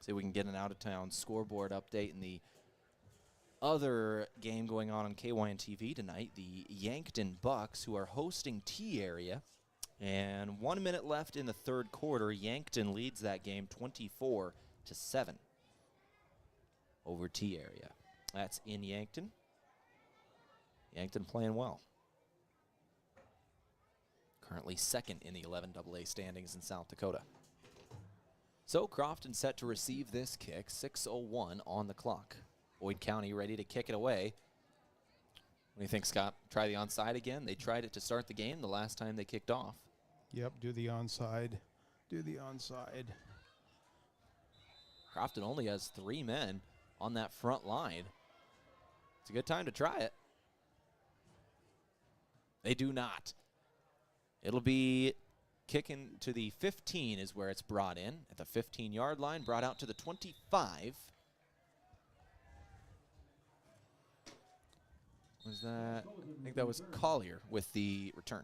See if we can get an out-of-town scoreboard update in the other game going on KYN-TV tonight. The Yankton Bucks, who are hosting T Area. And 1 minute left in the third quarter. Yankton leads that game 24-7 over T Area. That's in Yankton. Yankton playing well. Currently second in the 11AA standings in South Dakota. So Crofton set to receive this kick. 6:01 on the clock. Boyd County ready to kick it away. What do you think, Scott? Try the onside again? They tried it to start the game the last time they kicked off. Yep, do the onside. Do the onside. Crofton only has 3 men on that front line. It's a good time to try it. They do not. It'll be kicking to the 15 is where it's brought in. At the 15-yard line, brought out to the 25. Was that? I think that was Collier with the return.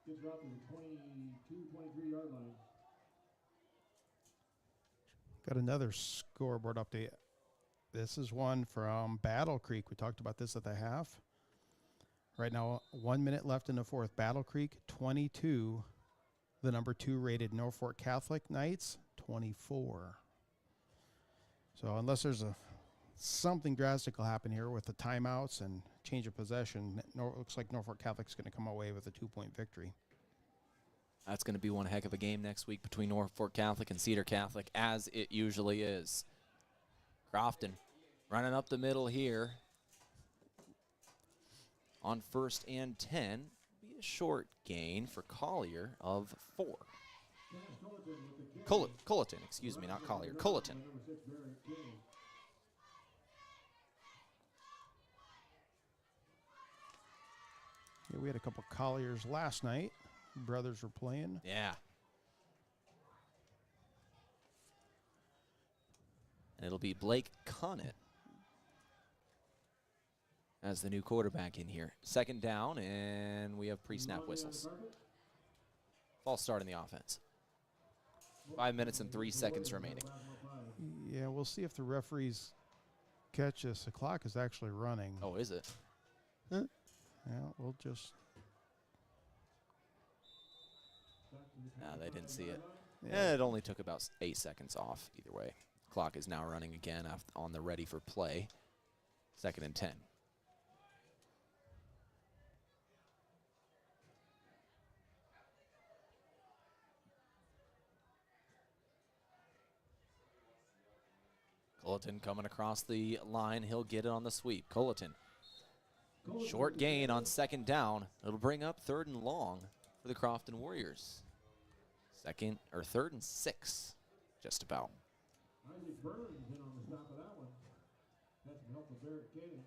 Gets out to the 22, 23-yard line. Got another scoreboard update. This is one from Battle Creek. We talked about this at the half. Right now, 1 minute left in the fourth. Battle Creek, 22. The number 2 rated Norfolk Catholic Knights, 24. So unless there's something drastic will happen here with the timeouts and change of possession, looks like Norfolk Catholic's going to come away with a 2-point victory. That's going to be one heck of a game next week between Norfolk Catholic and Cedar Catholic, as it usually is. Crofton running up the middle here on 1st and 10. Be a short gain for Collier of 4. Culleton, excuse me, not Collier. Culleton. Yeah, we had a couple Colliers last night. Brothers were playing. Yeah. And it'll be Blake Connett as the new quarterback in here. Second down, and we have pre-snap whistles. False start in the offense. 5 minutes and 3 seconds remaining. Yeah, we'll see if the referees catch this. The clock is actually running. Oh, is it? Huh? Yeah, we'll just... No, they didn't see it. Yeah, it only took about 8 seconds off either way. Clock is now running again on the ready for play. 2nd and 10. Culleton coming across the line. He'll get it on the sweep. Culleton. Short gain on second down. It'll bring up 3rd and long for the Crofton Warriors. 3rd and 6, just about. Isaac Burns in on the stop of that one. Had some help with Barrett Kay.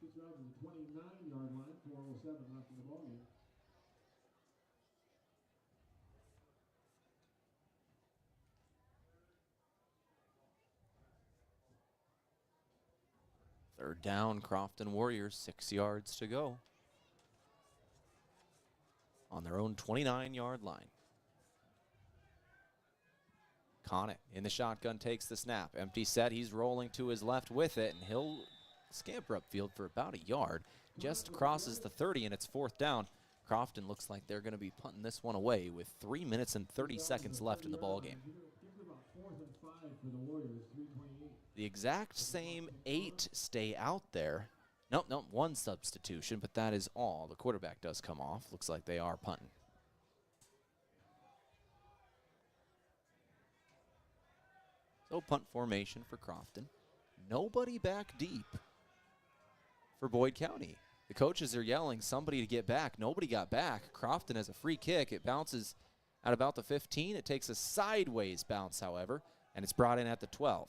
Gets around to the 29-yard line, 4:07 left in the ballgame. Third down, Crofton Warriors, 6 yards to go. On their own 29-yard line. Connick in the shotgun takes the snap. Empty set, he's rolling to his left with it, and he'll scamper upfield for about a yard. Just crosses the 30, and it's 4th down. Crofton looks like they're going to be punting this one away with 3 minutes and 30 seconds left in the ballgame. The exact same 8 stay out there. Nope, 1 substitution, but that is all. The quarterback does come off. Looks like they are punting. So punt formation for Crofton. Nobody back deep for Boyd County. The coaches are yelling somebody to get back. Nobody got back. Crofton has a free kick. It bounces at about the 15. It takes a sideways bounce, however, and it's brought in at the 12.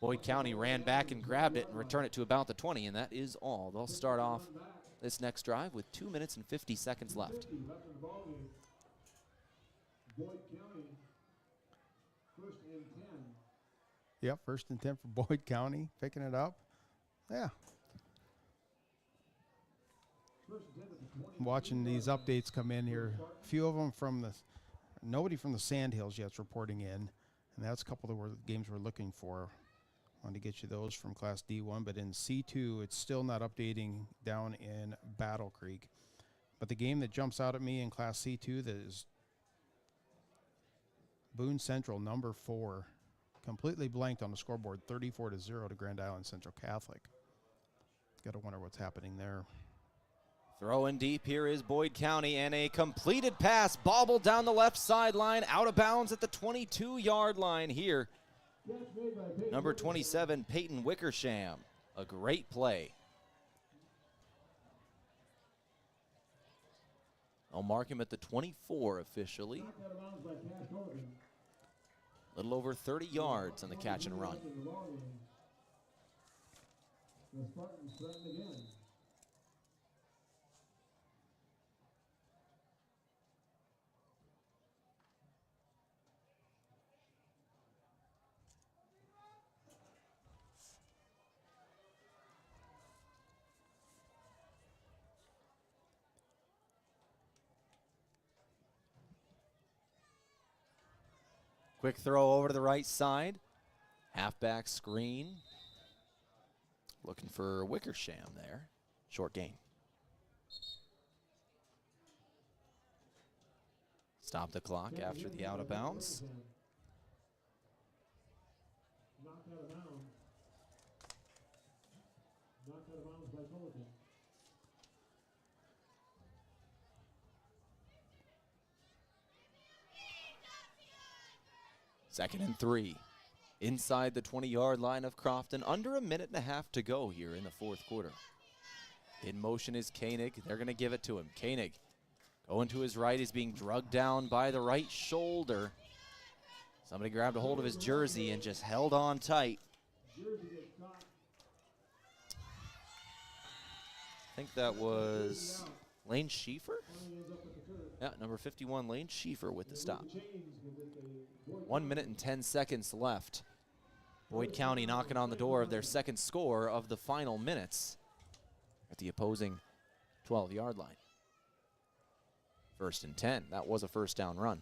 Boyd County ran back and grabbed it and returned it to about the 20, and that is all. They'll start off this next drive with 2 minutes and 50 seconds left. Boyd County, 1st and 10. Yep, 1st and 10 for Boyd County, picking it up. Yeah. I'm watching these updates come in here. A few of them nobody from the Sandhills yet's reporting in, and that's a couple of the games we're looking for. Wanted to get you those from Class D1, but in C2, it's still not updating down in Battle Creek. But the game that jumps out at me in Class C2 that is Boone Central, number 4, completely blanked on the scoreboard, 34-0 to Grand Island Central Catholic. Got to wonder what's happening there. Throwing deep here is Boyd County, and a completed pass bobbled down the left sideline, out of bounds at the 22-yard line here. Number 27, Peyton Wickersham. A great play. I'll mark him at the 24 officially. A little over 30 yards on the catch and run. The Spartans threaten again. Quick throw over to the right side. Halfback screen. Looking for Wickersham there. Short gain. Stop the clock after the out of bounds. Knocked out of bounds. Knocked out of bounds by Culleton. Second and 3. Inside the 20-yard line of Crofton. Under a minute and a half to go here in the 4th quarter. In motion is Koenig. They're going to give it to him. Koenig going to his right. He's being drugged down by the right shoulder. Somebody grabbed a hold of his jersey and just held on tight. I think that was Lane Schieffer. Yeah, number 51, Lane Schieffer with the stop. 1 minute and 10 seconds left. Boyd County knocking on the door of their second score of the final minutes at the opposing 12-yard line. 1st and 10. That was a first down run.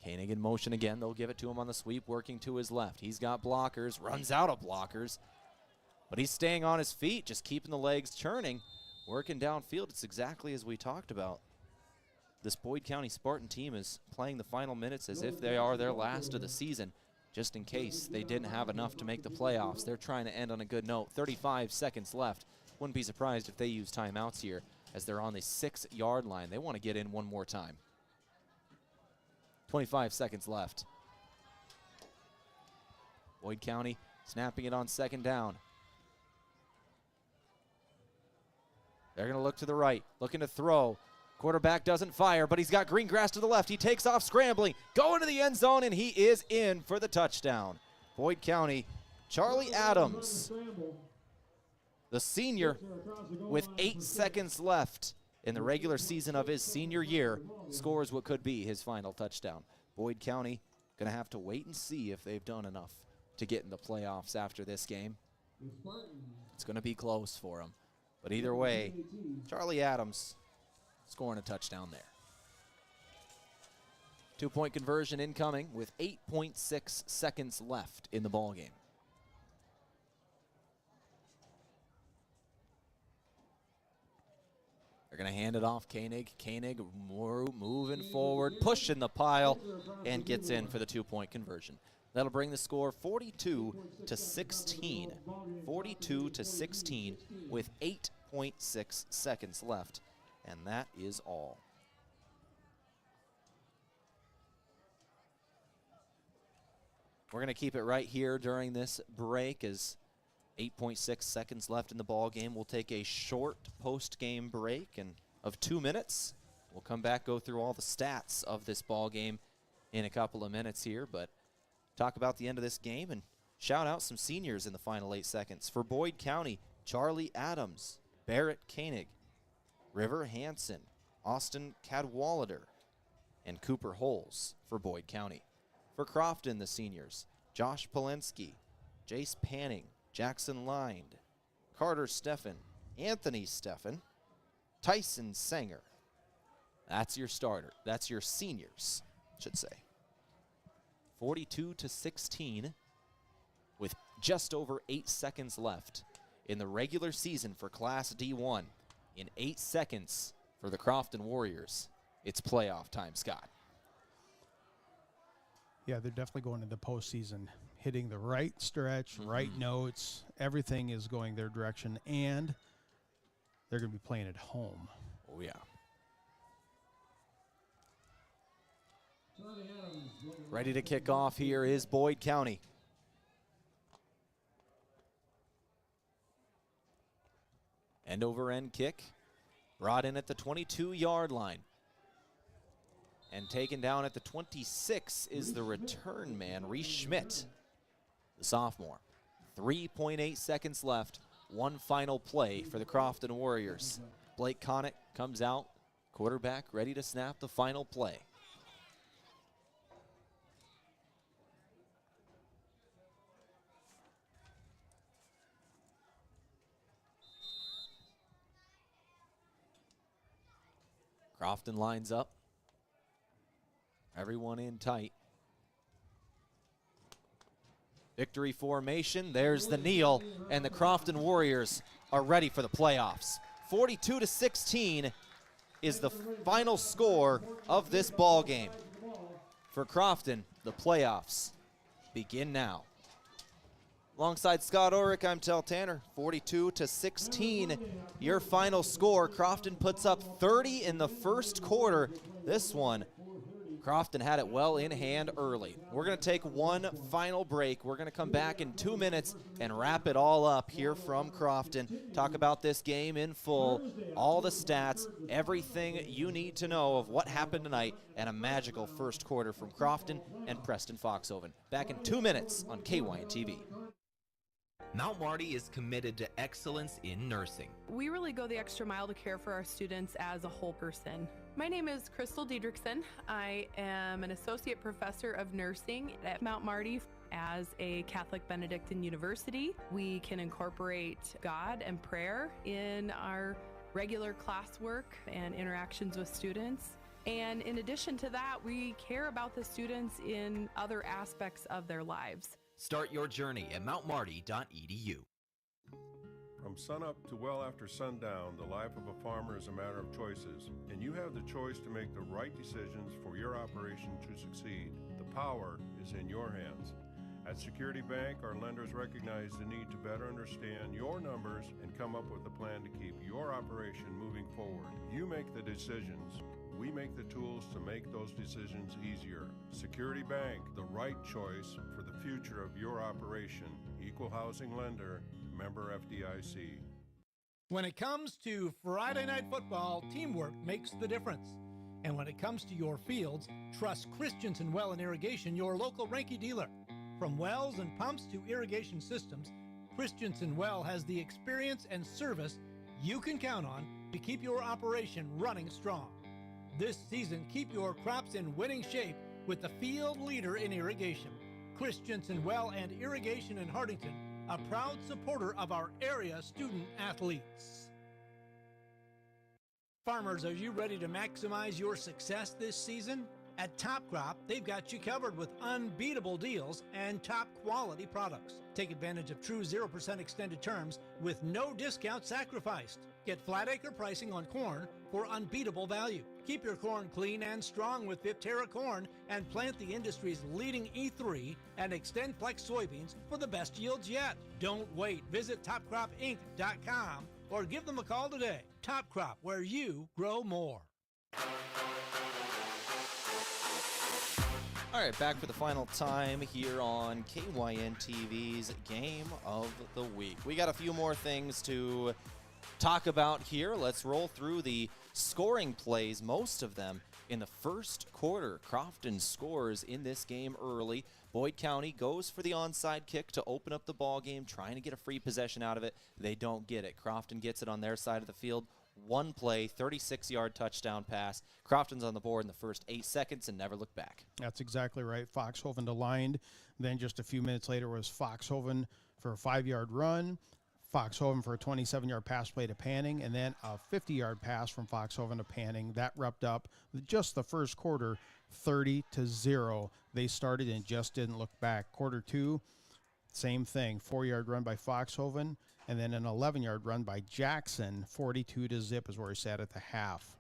Koenig in motion again. They'll give it to him on the sweep, working to his left. He's got blockers, runs out of blockers, but he's staying on his feet, just keeping the legs churning, working downfield. It's exactly as we talked about. This Boyd County Spartan team is playing the final minutes as if they are their last of the season, just in case they didn't have enough to make the playoffs. They're trying to end on a good note. 35 seconds left. Wouldn't be surprised if they use timeouts here as they're on the 6-yard line. They want to get in one more time. 25 seconds left. Boyd County snapping it on second down. They're going to look to the right, looking to throw. Quarterback doesn't fire, but he's got green grass to the left. He takes off scrambling, going to the end zone, and he is in for the touchdown. Boyd County, Charlie Adams, the senior, with 8 seconds left in the regular season of his senior year, scores what could be his final touchdown. Boyd County going to have to wait and see if they've done enough to get in the playoffs after this game. It's going to be close for them. But either way, Charlie Adams scoring a touchdown there. 2-point conversion incoming with 8.6 seconds left in the ball game. They're going to hand it off Koenig. Koenig moving forward, pushing the pile, and gets in for the 2-point conversion. That'll bring the score 42-16. 42-16 with 8.6 seconds left, and that is all. We're going to keep it right here during this break as 8.6 seconds left in the ball game. We'll take a short post-game break of 2 minutes. We'll come back, go through all the stats of this ball game in a couple of minutes here, but talk about the end of this game and shout out some seniors in the final 8 seconds. For Boyd County, Charlie Adams, Barrett Koenig, River Hansen, Austin Cadwallader, and Cooper Holes for Boyd County. For Crofton, the seniors, Josh Polensky, Jace Panning, Jackson Lind, Carter Steffen, Anthony Steffen, Tyson Sanger. That's your starter. That's your seniors, should say. 42-16 with just over 8 seconds left in the regular season for Class D1. In 8 seconds for the Crofton Warriors, it's playoff time, Scott. Yeah, they're definitely going into the postseason, hitting the right stretch, right notes. Everything is going their direction, and they're going to be playing at home. Oh, yeah. Ready to kick off here is Boyd County. End over end kick, brought in at the 22-yard line. And taken down at the 26 is the return man, Reese Schmidt, the sophomore. 3.8 seconds left, one final play for the Crofton Warriors. Blake Connick comes out, quarterback ready to snap the final play. Crofton lines up. Everyone in tight. Victory formation. There's the kneel, and the Crofton Warriors are ready for the playoffs. 42-16 is the final score of this ball game. For Crofton, the playoffs begin now. Alongside Scott Ulrich, I'm Tehl Tanner. 42-16, your final score. Crofton puts up 30 in the first quarter. This one, Crofton had it well in hand early. We're going to take one final break. We're going to come back in 2 minutes and wrap it all up here from Crofton. Talk about this game in full, all the stats, everything you need to know of what happened tonight, and a magical first quarter from Crofton and Preston Foxhoven. Back in 2 minutes on KYN-TV. Mount Marty is committed to excellence in nursing. We really go the extra mile to care for our students as a whole person. My name is Crystal Diedrichsen. I am an associate professor of nursing at Mount Marty. As a Catholic Benedictine university, we can incorporate God and prayer in our regular classwork and interactions with students. And in addition to that, we care about the students in other aspects of their lives. Start your journey at mountmarty.edu. From sunup to well after sundown, the life of a farmer is a matter of choices, and you have the choice to make the right decisions for your operation to succeed. The power is in your hands. At Security Bank, our lenders recognize the need to better understand your numbers and come up with a plan to keep your operation moving forward. You make the decisions. we make the tools to make those decisions easier. Security Bank, the right choice for the future of your operation. Equal housing lender, member FDIC. When it comes to Friday night football, teamwork makes the difference. And when it comes to your fields, trust Christensen Well and Irrigation, your local Ranky dealer. From wells and pumps to irrigation systems, Christensen Well has the experience and service you can count on to keep your operation running strong. This season, keep your crops in winning shape with the field leader in irrigation. Christensen Well and Irrigation in Hardington, a proud supporter of our area student athletes. Farmers, are you ready to maximize your success this season? At Top Crop, they've got you covered with unbeatable deals and top quality products. Take advantage of true 0% extended terms with no discount sacrificed. Get flat acre pricing on corn for unbeatable value. Keep your corn clean and strong with Viptera corn and plant the industry's leading E3 and Extend Flex soybeans for the best yields yet. Don't wait. Visit topcropinc.com or give them a call today. Top Crop, where you grow more. All right, back for the final time here on KYN TV's Game of the Week. We got a few more things to talk about here. Let's roll through the scoring plays, most of them in the first quarter. Crofton scores in this game early. Boyd County goes for the onside kick to open up the ball game, trying to get a free possession out of it. They don't get it. Crofton gets it on their side of the field. One play, 36-yard touchdown pass. Crofton's on the board in the first 8 seconds and never looked back. That's exactly right. Foxhoven aligned. Then just a few minutes later was Foxhoven for a 5-yard run. Foxhoven for a 27-yard pass play to Panning, and then a 50-yard pass from Foxhoven to Panning. That wrapped up just the first quarter, 30-0. They started and just didn't look back. Quarter two, same thing. 4-yard run by Foxhoven, and then an 11-yard run by Jackson. 42-0 is where he sat at the half.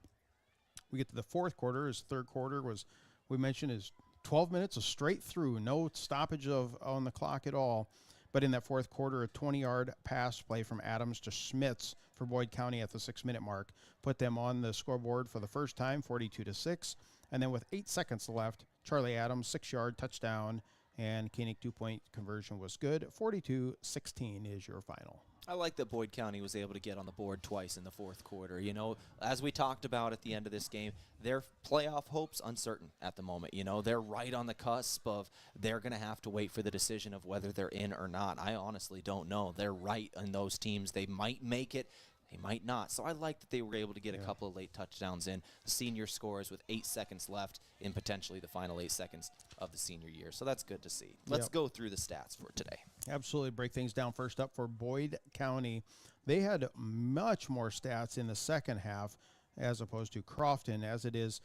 We get to the fourth quarter. His third quarter was, we mentioned, is 12 minutes of straight through, no stoppage on the clock at all. But in that fourth quarter, a 20-yard pass play from Adams to Schmitz for Boyd County at the 6-minute mark put them on the scoreboard for the first time, 42-6. And then with 8 seconds left, Charlie Adams, 6-yard touchdown, and Koenig 2-point conversion was good. 42-16 is your final. I like that Boyd County was able to get on the board twice in the fourth quarter. You know, as we talked about at the end of this game, their playoff hopes uncertain at the moment. You know, they're right on the cusp of they're going to have to wait for the decision of whether they're in or not. I honestly don't know. They're right in those teams. They might make it. They might not. So I like that they were able to get a couple of late touchdowns in. The senior scores with 8 seconds left in potentially the final 8 seconds of the senior year. So that's good to see. Let's go through the stats for today. Absolutely. Break things down. First up for Boyd County. They had much more stats in the second half as opposed to Crofton, as it is.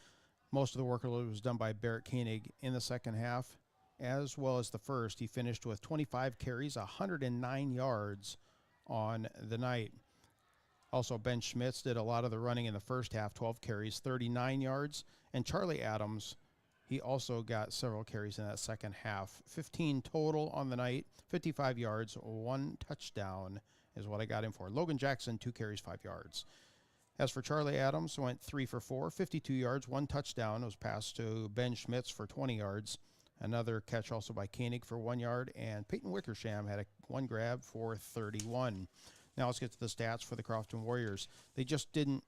Most of the workload was done by Barrett Koenig in the second half, as well as the first. He finished with 25 carries, 109 yards on the night. Also, Ben Schmitz did a lot of the running in the first half, 12 carries, 39 yards. And Charlie Adams, he also got several carries in that second half. 15 total on the night, 55 yards, 1 touchdown is what I got him for. Logan Jackson, 2 carries, 5 yards. As for Charlie Adams, went 3 for 4, 52 yards, 1 touchdown. It was passed to Ben Schmitz for 20 yards. Another catch also by Koenig for 1 yard. And Peyton Wickersham had one grab for 31. Now let's get to the stats for the Crofton Warriors. They just didn't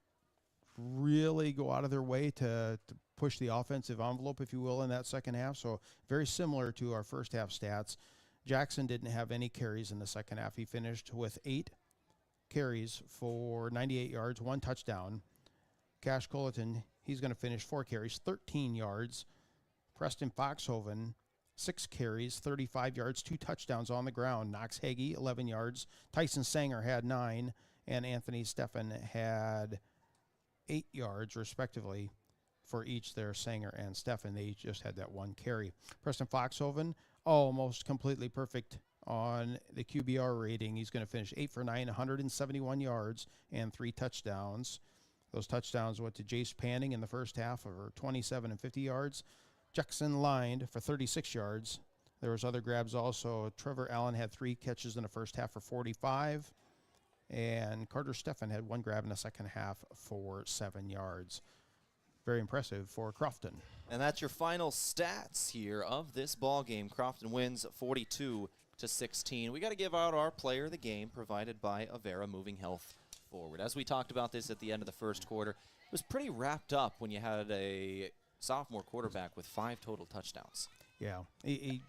really go out of their way to push the offensive envelope, if you will, in that second half. So very similar to our first half stats. Jackson didn't have any carries in the second half. He finished with 8 carries for 98 yards, 1 touchdown. Cash Culleton, he's going to finish 4 carries, 13 yards. Preston Foxhoven, 6 carries, 35 yards, 2 touchdowns on the ground. Knox Hagee, 11 yards. Tyson Sanger had 9, and Anthony Steffen had 8 yards, respectively, for each there, Sanger and Steffen. They just had that 1 carry. Preston Foxhoven, almost completely perfect on the QBR rating. He's going to finish 8 for 9, 171 yards, and 3 touchdowns. Those touchdowns went to Jace Panning in the first half for 27 and 50 yards. Jackson lined for 36 yards. There was other grabs also. Trevor Allen had 3 catches in the first half for 45. And Carter Steffen had 1 grab in the second half for 7 yards. very impressive for Crofton. And that's your final stats here of this ball game. Crofton wins 42-16. We got to give out our player of the game, provided by Avera Moving Health Forward. As we talked about this at the end of the first quarter, it was pretty wrapped up when you had a sophomore quarterback with 5 total touchdowns. Yeah, he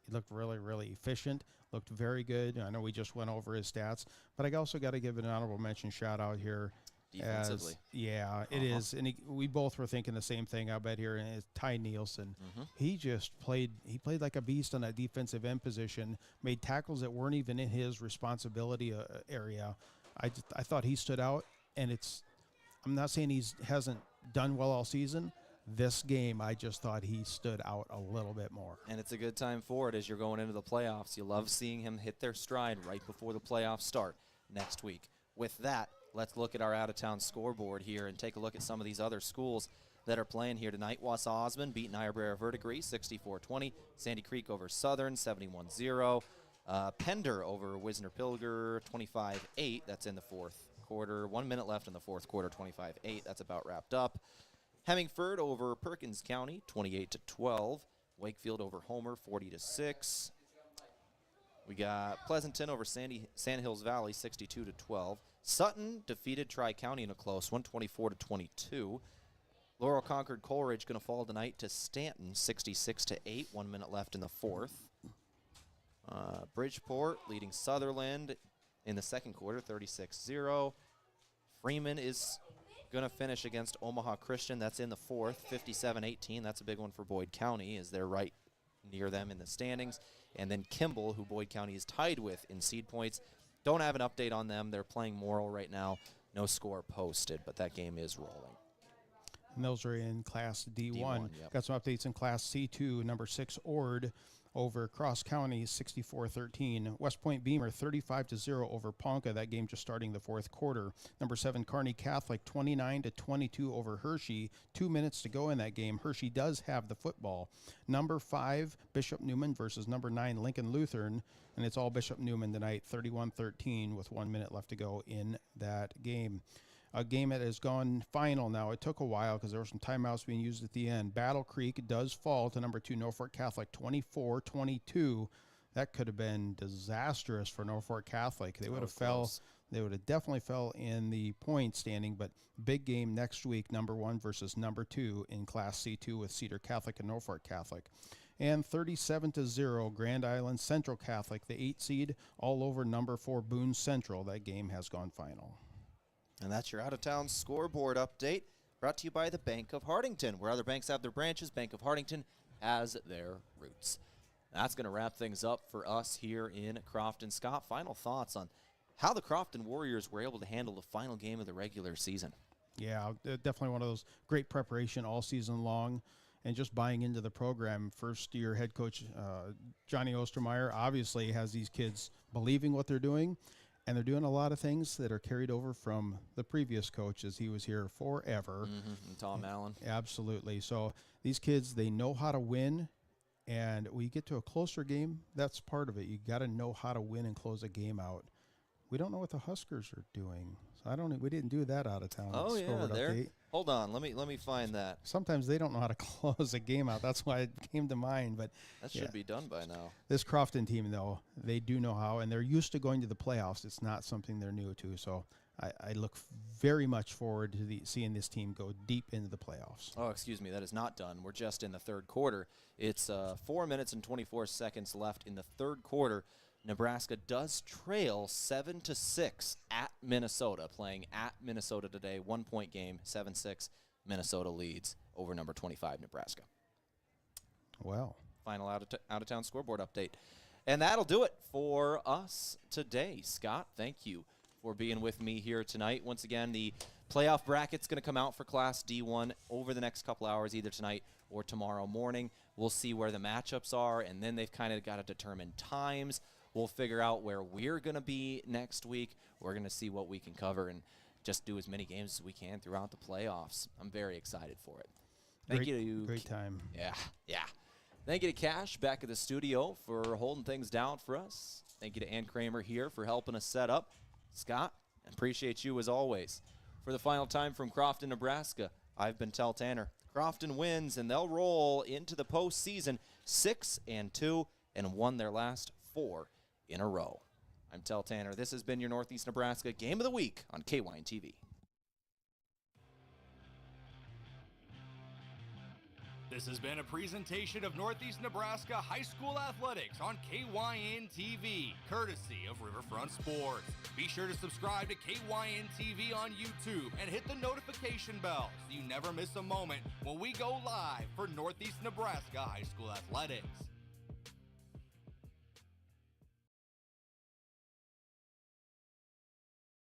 looked really, really efficient, looked very good. I know we just went over his stats, but I also got to give an honorable mention shout out here. Defensively. It is. And we both were thinking the same thing, I bet, here. And it's Ty Nielsen. He just played like a beast on that defensive end position, made tackles that weren't even in his responsibility area. I thought he stood out, and I'm not saying he hasn't done well all season. This game, I just thought he stood out a little bit more. And it's a good time for it as you're going into the playoffs. You love seeing him hit their stride right before the playoffs start next week. With that, let's look at our out-of-town scoreboard here and take a look at some of these other schools that are playing here tonight. Wausau Osmond beat Niobrara Verdigris 64-20. Sandy Creek over Southern 71-0. Pender over Wisner Pilger 25-8. That's in the fourth quarter. 1 minute left in the fourth quarter, 25-8. That's about wrapped up. Hemmingford over Perkins County 28-12. Wakefield over Homer 40-6. We got Pleasanton over Sand Hills Valley 62-12. Sutton defeated Tri-County in a close one, 24-22. Laurel conquered Coleridge, going to fall tonight to Stanton 66-8. 1 minute left in the fourth. Bridgeport leading Sutherland in the second quarter 36-0. Freeman is going to finish against Omaha Christian. That's in the fourth, 57-18. That's a big one for Boyd County as they're right near them in the standings. And then Kimball, who Boyd County is tied with in seed points. Don't have an update on them. They're playing Morrill right now. No score posted, but that game is rolling. And those are in Class D1. D1, yep. Got some updates in Class C2. Number 6, Ord over Cross County, 64-13. West Point Beamer, 35-0 over Ponca. That game just starting the fourth quarter. Number 7, Kearney Catholic, 29-22 over Hershey. 2 minutes to go in that game. Hershey does have the football. Number 5, Bishop Neumann versus number 9, Lincoln Lutheran. And it's all Bishop Neumann tonight, 31-13 with 1 minute left to go in that game. A game that has gone final now. It took a while because there were some timeouts being used at the end. Battle Creek does fall to number 2, Norfolk Catholic, 24-22. That could have been disastrous for Norfolk Catholic. They would have They would have definitely fell in the point standing, but big game next week, number 1 versus number 2 in Class C2 with Cedar Catholic and Norfolk Catholic. And 37-0, Grand Island Central Catholic, the 8 seed, all over number 4, Boone Central. That game has gone final. And that's your out-of-town scoreboard update, brought to you by the Bank of Hartington. Where other banks have their branches, Bank of Hartington has their roots. That's going to wrap things up for us here in Crofton. Scott, final thoughts on how the Crofton Warriors were able to handle the final game of the regular season. Yeah, definitely one of those great preparation all season long and just buying into the program. First-year head coach Johnny Ostermeyer obviously has these kids believing what they're doing, and they're doing a lot of things that are carried over from the previous coach as he was here forever. And Tom Allen. Absolutely. So these kids, they know how to win, and when you get to a closer game, that's part of it. You got to know how to win and close a game out. We don't know what the Huskers are doing. So we didn't do that out of town. Oh, yeah. Hold on. Let me find that. Sometimes they don't know how to close a game out. That's why it came to mind. But that should be done by now. This Crofton team, though, they do know how, and they're used to going to the playoffs. It's not something they're new to. So I look very much forward to seeing this team go deep into the playoffs. Oh, excuse me. That is not done. We're just in the third quarter. It's 4 minutes and 24 seconds left in the third quarter. Nebraska does trail 7-6 at Minnesota, playing at Minnesota today. 1 point game, 7-6. Minnesota leads over number 25, Nebraska. Well, final out-of-town scoreboard update. And that'll do it for us today. Scott, thank you for being with me here tonight. Once again, the playoff bracket's going to come out for Class D1 over the next couple hours, either tonight or tomorrow morning. We'll see where the matchups are, and then they've kind of got to determine times. We'll figure out where we're going to be next week. We're going to see what we can cover and just do as many games as we can throughout the playoffs. I'm very excited for it. Thank you to great time. Yeah. Thank you to Cash back at the studio for holding things down for us. Thank you to Ann Kramer here for helping us set up. Scott, appreciate you as always. For the final time from Crofton, Nebraska, I've been Tehl Tanner. Crofton wins, and they'll roll into the postseason 6-2 and won their last 4 in a row. I'm Tehl Tanner. This has been your Northeast Nebraska Game of the Week on KYN TV. This has been a presentation of Northeast Nebraska High School Athletics on KYN TV, courtesy of Riverfront Sports. Be sure to subscribe to KYN TV on YouTube and hit the notification bell so you never miss a moment when we go live for Northeast Nebraska High School Athletics.